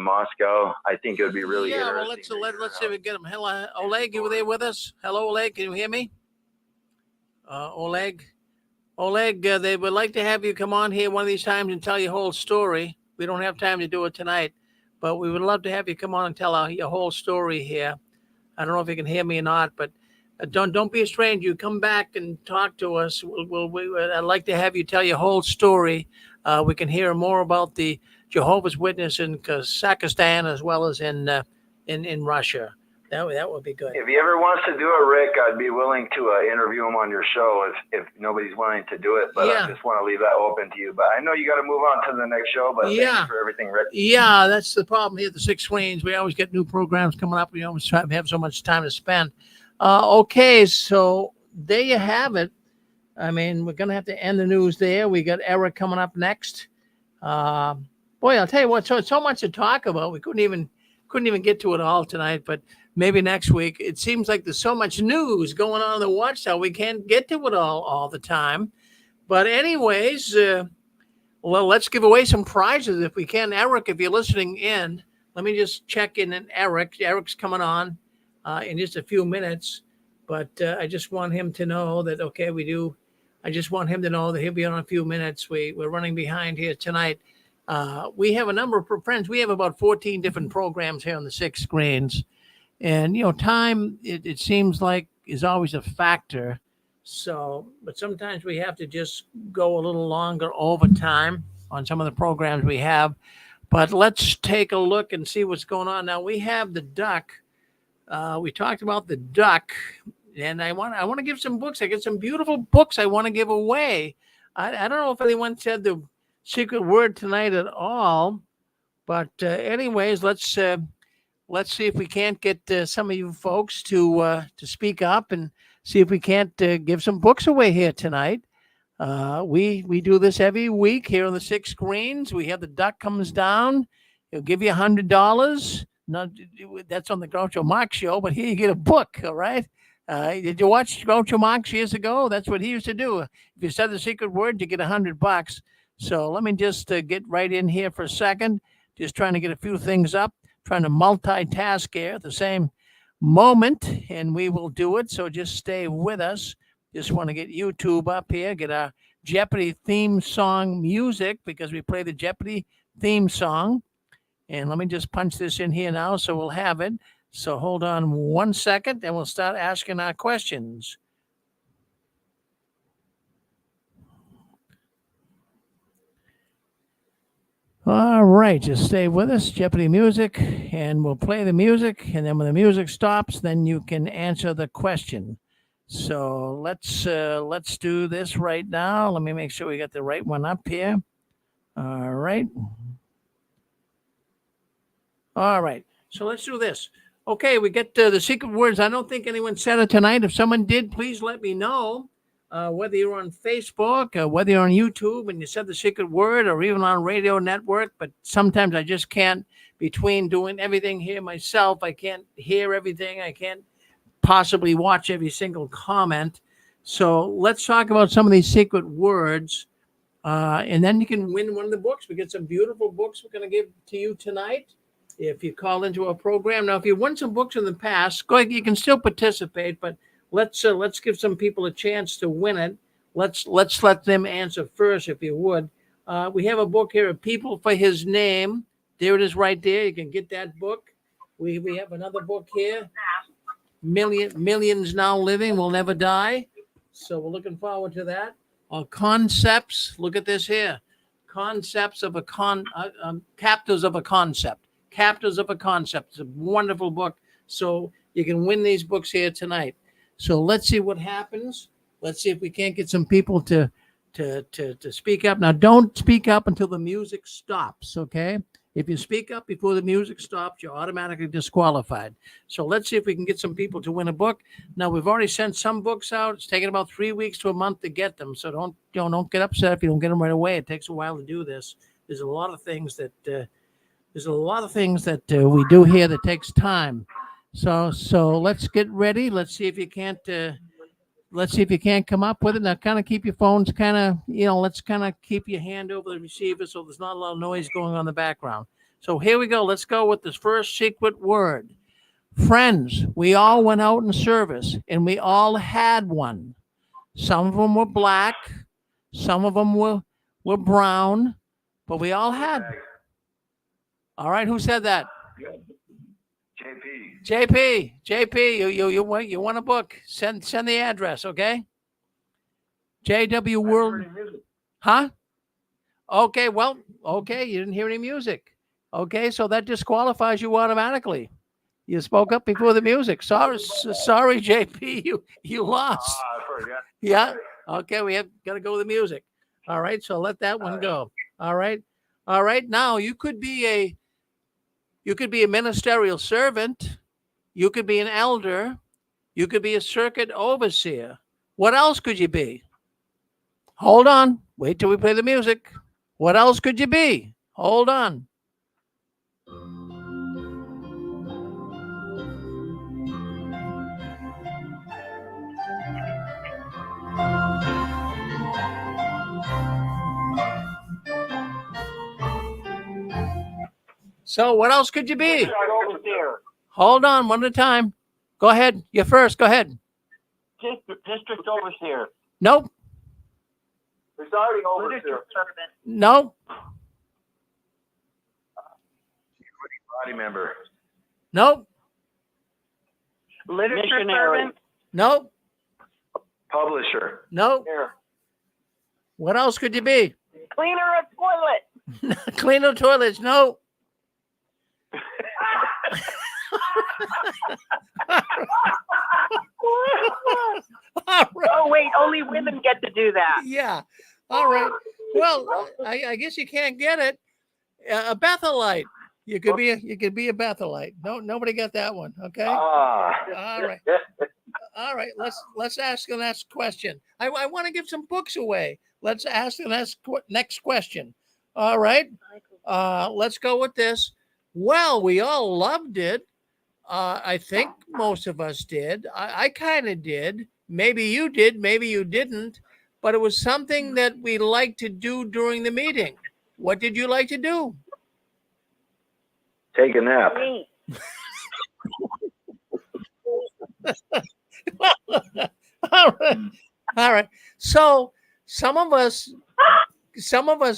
[SPEAKER 12] Moscow. I think it would be really interesting.
[SPEAKER 2] Well, let's see if we get him. Hello, Oleg, you were there with us? Hello, Oleg, can you hear me? Oleg, they would like to have you come on here one of these times and tell your whole story. We don't have time to do it tonight, but we would love to have you come on and tell your whole story here. I don't know if you can hear me or not, but Don't be a stranger. You come back and talk to us. I'd like to have you tell your whole story. We can hear more about the Jehovah's Witness in Kazakhstan as well as in Russia. That would be good.
[SPEAKER 12] If he ever wants to do it, Rick, I'd be willing to interview him on your show if nobody's willing to do it. But I just want to leave that open to you. But I know you got to move on to the next show. But thank you for everything, Rick.
[SPEAKER 2] Yeah, that's the problem here at the Six Screens. We always get new programs coming up. We always try to have so much time to spend. Okay, so there you have it. I mean, we're going to have to end the news there. We got Eric coming up next. Boy, I'll tell you what, so much to talk about. We couldn't even get to it all tonight, but maybe next week. It seems like there's so much news going on in the Watchtower. We can't get to it all the time. But anyways, well, let's give away some prizes if we can. Eric, if you're listening in, let me just check in. And Eric's coming on in just a few minutes. But I just want him to know that, okay, I just want him to know that he'll be on in a few minutes. We're running behind here tonight. We have a number of friends. We have about 14 different programs here on the Six Screens. And, time, it seems like, is always a factor. So, but sometimes we have to just go a little longer over time on some of the programs we have. But let's take a look and see what's going on. Now, we have the duck. We talked about the duck. And I want to give some books. I got some beautiful books I want to give away. I don't know if anyone said the secret word tonight at all. But anyways, let's see if we can't get some of you folks to speak up and see if we can't give some books away here tonight. We do this every week here on the Six Screens. We have the duck comes down. He'll give you $100. Not that's on the Groucho Marx show, but here you get a book. All right. Did you watch Groucho Marx years ago? That's what he used to do. If you said the secret word, you get $100. So let me just get right in here for a second. Just trying to get a few things up. Trying to multitask here at the same moment, and we will do it. So just stay with us. Just want to get YouTube up here, get our Jeopardy theme song music because we play the Jeopardy theme song. And let me just punch this in here now so we'll have it. So hold on 1 second and we'll start asking our questions. All right, just stay with us, Jeopardy music, and we'll play the music, and then when the music stops, then you can answer the question. So let's do this right now. Let me make sure we got the right one up here. All right. So let's do this. Okay, we get the secret words. I don't think anyone said it tonight. If someone did, please let me know. Whether you're on Facebook, whether you're on YouTube and you said the secret word, or even on radio network, but sometimes I just can't, between doing everything here myself, I can't hear everything. I can't possibly watch every single comment. So let's talk about some of these secret words, and then you can win one of the books. We get some beautiful books we're going to give to you tonight if you call into our program. Now, if you won some books in the past, go ahead, you can still participate, but let's give some people a chance to win it. Let's let them answer first, if you would. We have a book here, People for His Name. There it is right there. You can get that book. We have another book here, Millions Now Living Will Never Die. So we're looking forward to that. Concepts. Look at this here. Concepts of a Captors of a Concept. Captors of a Concept. It's a wonderful book. So you can win these books here tonight. So let's see what happens. Let's see if we can't get some people to speak up. Now, don't speak up until the music stops, okay? If you speak up before the music stops, you're automatically disqualified. So let's see if we can get some people to win a book. Now, we've already sent some books out. It's taken about 3 weeks to a month to get them. So don't get upset if you don't get them right away. It takes a while to do this. There's a lot of things that we do here that takes time. So let's get ready. Let's see if you can't come up with it. Now, kind of keep your phones let's kind of keep your hand over the receiver so there's not a lot of noise going on in the background. So here we go. Let's go with this first secret word. Friends, we all went out in service and we all had one. Some of them were black. Some of them were brown, but we all had. All right. Who said that? JP, you want a book? Send the address, okay? JW World. Huh? Okay, well, okay, you didn't hear any music. Okay, so that disqualifies you automatically. You spoke up before the music. Sorry, JP, you lost.
[SPEAKER 12] I forgot.
[SPEAKER 2] Yeah. Okay, we have got to go with the music. All right, so let that one go. All right. Now you could be a ministerial servant. You could be an elder. You could be a circuit overseer. What else could you be? Hold on. Wait till we play the music. What else could you be? Hold on. So what else could you be? Hold on, one at a time. Go ahead. You're first. Go ahead.
[SPEAKER 14] District overseer.
[SPEAKER 2] Nope.
[SPEAKER 14] There's already overseer.
[SPEAKER 2] Nope.
[SPEAKER 12] Body member.
[SPEAKER 2] Nope.
[SPEAKER 14] Literature servant.
[SPEAKER 2] Nope.
[SPEAKER 12] Publisher.
[SPEAKER 2] Nope. What else could you be?
[SPEAKER 14] Cleaner of toilet.
[SPEAKER 2] Cleaner toilets. No.
[SPEAKER 14] Oh wait, only women get to do that.
[SPEAKER 2] Yeah. All right. Well, I guess you can't get it. A Bethelite. You could be a Bethelite. No, nobody got that one. Okay. All right. All right. Let's ask the next question. I want to give some books away. Let's ask the next question. All right. Let's go with this. Well, we all loved it. I think most of us did. I kind of did. Maybe you did. Maybe you didn't. But it was something that we liked to do during the meeting. What did you like to do?
[SPEAKER 12] Take a nap.
[SPEAKER 2] All right. So some of us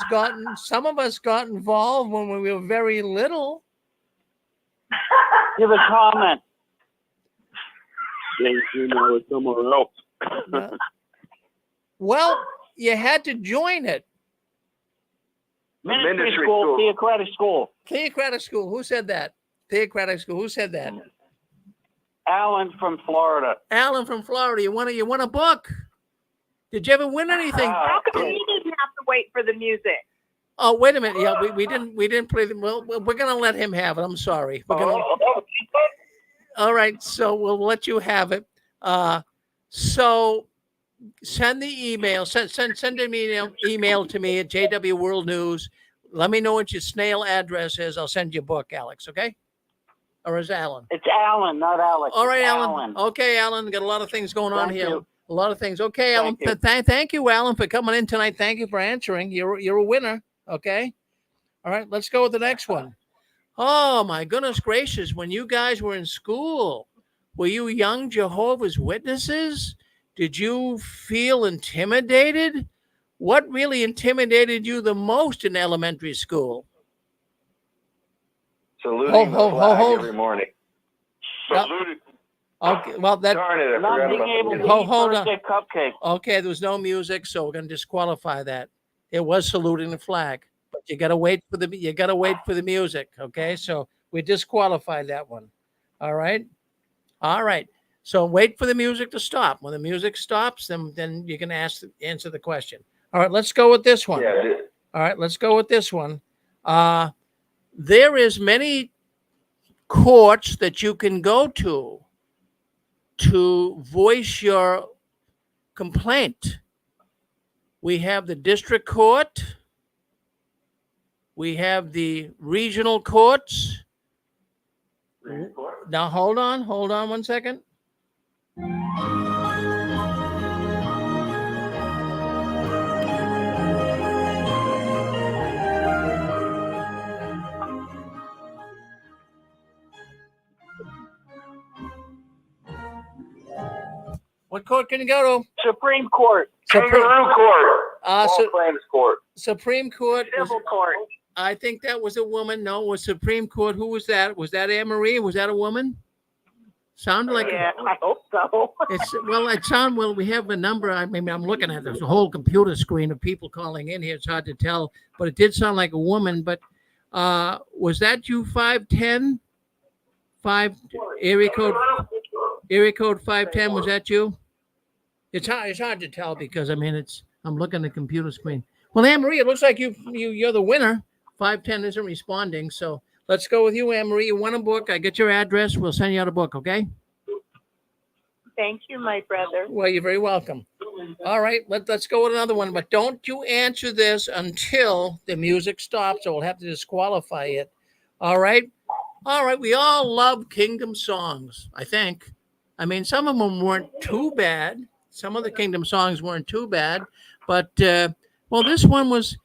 [SPEAKER 2] got involved when we were very little.
[SPEAKER 14] Give a comment. You know, it's somewhere else.
[SPEAKER 2] Well, you had to join it.
[SPEAKER 14] Ministry school, theocratic school.
[SPEAKER 2] Theocratic school. Who said that? Theocratic school. Who said that?
[SPEAKER 14] Alan from Florida.
[SPEAKER 2] Alan from Florida. You want a book? Did you ever win anything?
[SPEAKER 14] How come he didn't have to wait for the music?
[SPEAKER 2] Oh, wait a minute. Yeah, we didn't play the. Well, we're gonna let him have it. I'm sorry. All right, so we'll let you have it. So send the email. Send an email to me at JW World News. Let me know what your snail address is. I'll send you a book, Alex. Okay? Or is it Alan?
[SPEAKER 14] It's Alan, not Alex.
[SPEAKER 2] All right,
[SPEAKER 14] it's
[SPEAKER 2] Alan. Okay, Alan. Got a lot of things going on here.
[SPEAKER 14] You.
[SPEAKER 2] A lot of things. Okay, Alan. Thank you, Alan, for coming in tonight. Thank you for answering. You're a winner. Okay. All right. Let's go with the next one. Oh my goodness gracious! When you guys were in school, were you young Jehovah's Witnesses? Did you feel intimidated? What really intimidated you the most in elementary school?
[SPEAKER 12] Saluting the flag every morning.
[SPEAKER 2] Saluting. Okay, well, that.
[SPEAKER 12] Darn it, I
[SPEAKER 14] Not
[SPEAKER 12] forgot
[SPEAKER 14] being
[SPEAKER 12] about
[SPEAKER 14] able
[SPEAKER 12] the
[SPEAKER 14] to
[SPEAKER 12] music.
[SPEAKER 14] eat
[SPEAKER 2] Hold on.
[SPEAKER 14] birthday cupcake.
[SPEAKER 2] Okay, there was no music, so we're going to disqualify that. It was saluting the flag, but you got to wait for the music. Okay, so we disqualified that one. All right. So wait for the music to stop. When the music stops, then you can answer the question. All right, let's go with this one.
[SPEAKER 12] Yeah,
[SPEAKER 2] All right, let's go with this one. There is many courts that you can go to voice your complaint. We have the district court. We have the regional courts. Now, hold on 1 second. What court can you go to?
[SPEAKER 14] Supreme Court.
[SPEAKER 12] Kangaroo Court.
[SPEAKER 2] Claims
[SPEAKER 12] Court.
[SPEAKER 2] Supreme Court.
[SPEAKER 14] Civil court.
[SPEAKER 2] I think that was a woman. No, it was Supreme Court. Who was that? Was that Anne Marie? Was that a woman? Sounded like
[SPEAKER 14] Yeah, I hope so.
[SPEAKER 2] well, we have a number. I mean, I'm looking at this whole computer screen of people calling in here. It's hard to tell, but it did sound like a woman. But was that you? 510? Area code 510. Was that you? It's hard to tell because I mean I'm looking at the computer screen. Well, Anne Marie, it looks like you're the winner. 510 isn't responding, so let's go with you, Anne Marie. You won a book. I get your address. We'll send you out a book, okay?
[SPEAKER 8] Thank you, my brother.
[SPEAKER 2] Well, you're very welcome. All right, let's go with another one. But don't you answer this until the music stops, or we'll have to disqualify it. All right? All right, we all love Kingdom songs, I think. I mean, some of them weren't too bad. Some of the Kingdom songs weren't too bad. But, well, this one was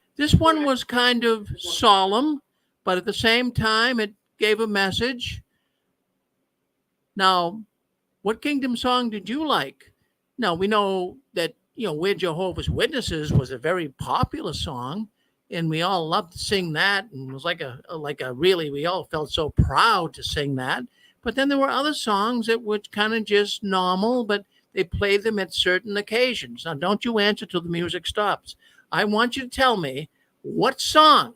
[SPEAKER 2] kind of solemn, but at the same time, it gave a message. Now, what Kingdom song did you like? Now, we know that, We're Jehovah's Witnesses was a very popular song, and we all loved to sing that. And it was like a really, we all felt so proud to sing that. But then there were other songs that were kind of just normal, but they played them at certain occasions. Now, don't you answer till the music stops. I want you to tell me what song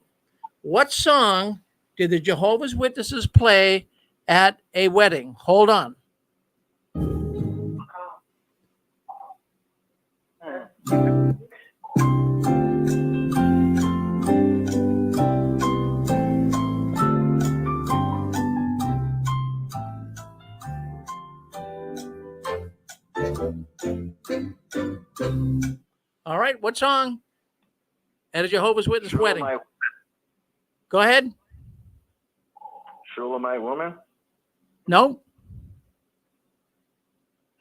[SPEAKER 2] did the Jehovah's Witnesses play at a wedding? Hold on. All right, what song at a Jehovah's Witness wedding? Go ahead.
[SPEAKER 9] Shulamite woman?
[SPEAKER 2] No.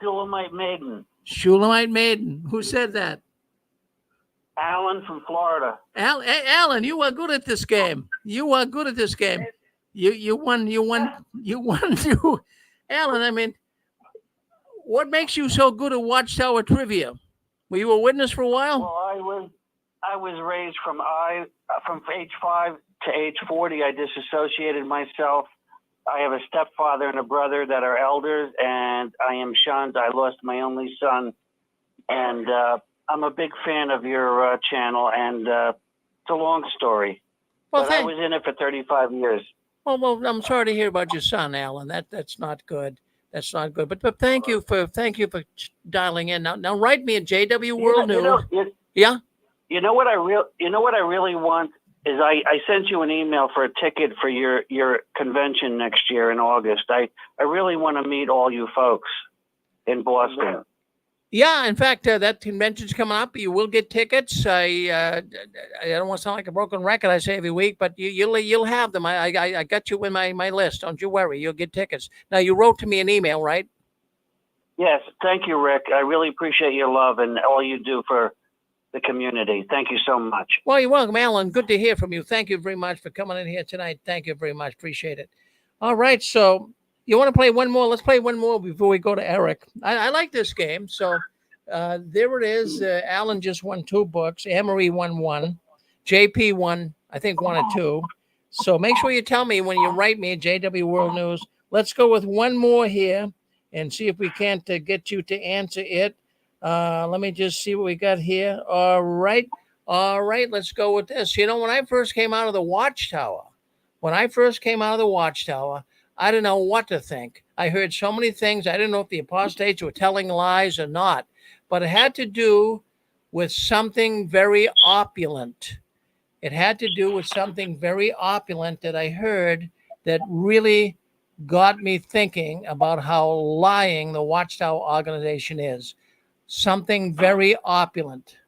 [SPEAKER 14] Shulamite Maiden.
[SPEAKER 2] Shulamite Maiden. Who said that?
[SPEAKER 14] Alan from Florida.
[SPEAKER 2] Alan, you are good at this game. You are good at this game. You won. Alan, I mean, what makes you so good at Watchtower trivia? Were you a witness for a while?
[SPEAKER 14] Well, I was raised from age 5 to age 40. I disassociated myself. I have a stepfather and a brother that are elders, and I am shunned. I lost my only son, and I'm a big fan of your channel, and it's a long story.
[SPEAKER 2] Well,
[SPEAKER 14] but I was in it for 35 years.
[SPEAKER 2] Well, I'm sorry to hear about your son, Alan. That's not good. That's not good. But thank you for dialing in. Now write me at JW World News. Yeah.
[SPEAKER 14] You know what I really want is I sent you an email for a ticket for your convention next year in August. I really want to meet all you folks in Boston.
[SPEAKER 2] Yeah, in fact, that convention's coming up. You will get tickets. I don't want to sound like a broken record, I say every week, but you'll have them. I got you in my list. Don't you worry. You'll get tickets. Now, you wrote to me an email, right?
[SPEAKER 14] Yes. Thank you, Rick. I really appreciate your love and all you do for the community. Thank you so much.
[SPEAKER 2] Well, you're welcome, Alan. Good to hear from you. Thank you very much for coming in here tonight. Thank you very much. Appreciate it. All right, so you want to play one more? Let's play one more before we go to Eric. I like this game. So there it is. Alan just won 2 books. Anne-Marie won 1. JP won, I think, 1 or 2. So make sure you tell me when you write me at JW World News. Let's go with one more here and see if we can't get you to answer it. Let me just see what we got here. All right. Let's go with this. When I first came out of the Watchtower, I didn't know what to think. I heard so many things. I didn't know if the apostates were telling lies or not, but it had to do with something very opulent. It had to do with something very opulent that I heard that really got me thinking about how lying the Watchtower organization is. Something very opulent.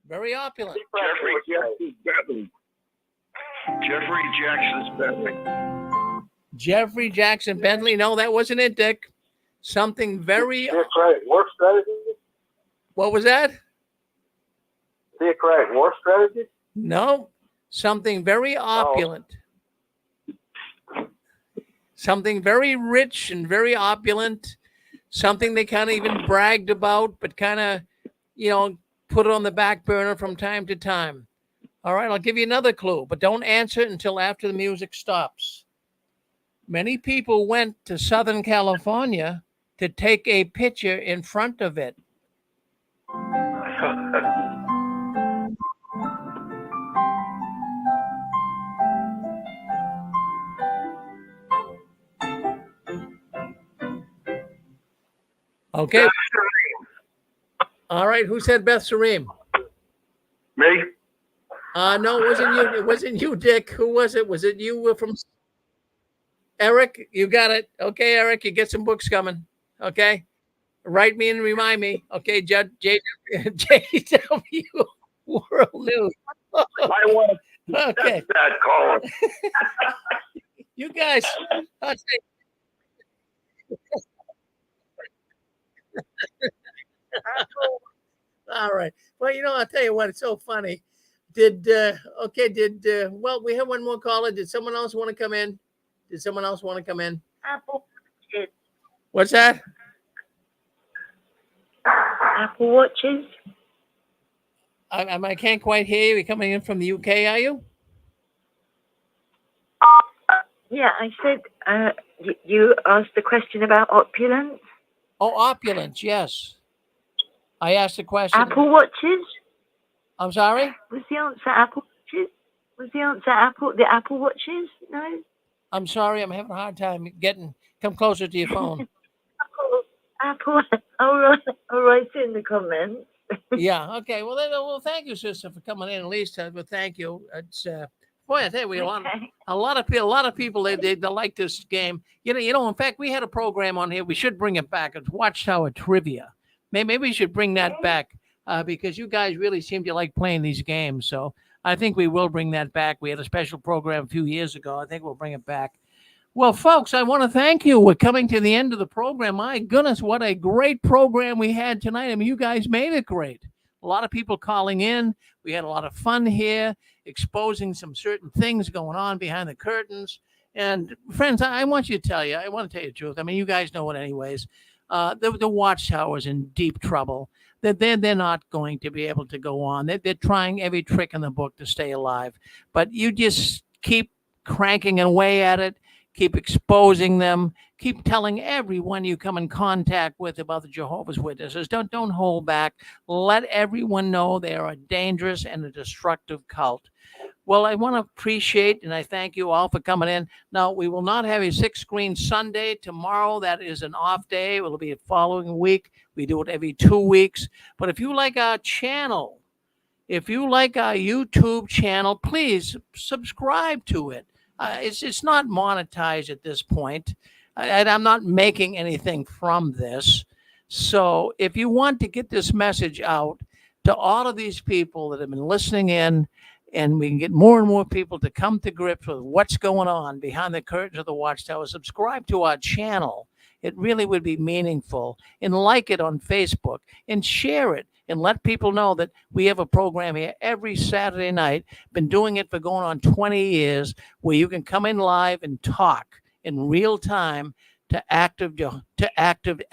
[SPEAKER 2] Very opulent.
[SPEAKER 6] Jeffrey Jackson's Bentley.
[SPEAKER 2] Jeffrey Jackson Bentley. No, that wasn't it, Dick. Something very.
[SPEAKER 9] Theocratic war strategy?
[SPEAKER 2] What was that?
[SPEAKER 9] Theocratic war strategy?
[SPEAKER 2] No. something very opulent, something very rich and very opulent, something they kind of even bragged about, but kind of, put it on the back burner from time to time. All right, I'll give you another clue, but don't answer it until after the music stops. Many people went to Southern California to take a picture in front of it. Okay. All right. Who said Beth Sareem?
[SPEAKER 6] Me?
[SPEAKER 2] No, it wasn't you. It wasn't you, Dick. Who was it? Was it you from Eric? You got it. Okay, Eric, you get some books coming. Okay. Write me and remind me. Okay, JW World News.
[SPEAKER 6] I want
[SPEAKER 2] to. Okay.
[SPEAKER 6] That call.
[SPEAKER 2] You guys. All right. Well, I'll tell you what. It's so funny. Well, we have one more caller. Did someone else want to come in?
[SPEAKER 15] Apple Watches.
[SPEAKER 2] What's that?
[SPEAKER 15] Apple Watches.
[SPEAKER 2] I can't quite hear you. You're coming in from the UK, are you?
[SPEAKER 15] Yeah, I said you asked the question about opulence.
[SPEAKER 2] Oh, opulence, yes. I asked the question.
[SPEAKER 15] Apple Watches?
[SPEAKER 2] I'm sorry?
[SPEAKER 15] Was the answer Apple Watches? Was the answer the Apple Watches? No?
[SPEAKER 2] I'm sorry, I'm having a hard time come closer to your phone.
[SPEAKER 15] Apple. I'll write in the comments.
[SPEAKER 2] Yeah, okay. Well, thank you, sister, for coming in at least. But thank you. It's boy, I tell you, a lot of people they like this game. In fact, we had a program on here. We should bring it back. It's Watchtower Trivia. Maybe we should bring that back because you guys really seem to like playing these games. So I think we will bring that back. We had a special program a few years ago. I think we'll bring it back. Well, folks, I want to thank you. We're coming to the end of the program. My goodness, what a great program we had tonight. I mean, you guys made it great. A lot of people calling in. We had a lot of fun here, exposing some certain things going on behind the curtains. And friends, I want to tell you the truth. I mean, you guys know it anyways. The Watchtower's in deep trouble. They're not going to be able to go on. They're trying every trick in the book to stay alive. But you just keep cranking away at it. Keep exposing them. Keep telling everyone you come in contact with about the Jehovah's Witnesses. Don't hold back. Let everyone know they are a dangerous and a destructive cult. Well, I want to appreciate and I thank you all for coming in. Now, we will not have a 6-screen Sunday tomorrow. That is an off day. It will be the following week. We do it every 2 weeks. But if you like our channel, if you like our YouTube channel, please subscribe to it. It's not monetized at this point, and I'm not making anything from this. So if you want to get this message out to all of these people that have been listening in, and we can get more and more people to come to grips with what's going on behind the curtains of the Watchtower, subscribe to our channel. It really would be meaningful. And like it on Facebook and share it. And let people know that we have a program here every Saturday night. Been doing it for going on 20 years, where you can come in live and talk in real time to active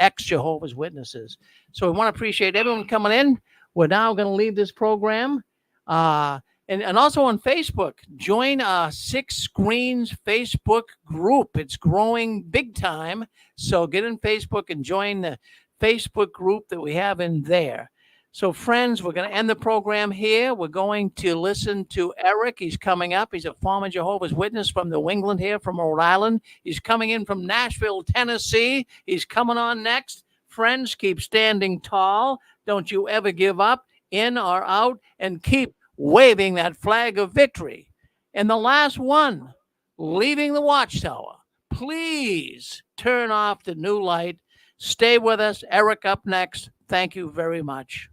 [SPEAKER 2] ex-Jehovah's Witnesses. So we want to appreciate everyone coming in. We're now going to leave this program. And also on Facebook, join our 6 Screens Facebook group. It's growing big time. So get in Facebook and join the Facebook group that we have in there. So, friends, we're going to end the program here. We're going to listen to Eric. He's coming up. He's a former Jehovah's Witness from New England here, from Rhode Island. He's coming in from Nashville, Tennessee. He's coming on next. Friends, keep standing tall. Don't you ever give up, in or out, and keep waving that flag of victory. And the last one, leaving the Watchtower, please turn off the new light. Stay with us. Eric up next. Thank you very much.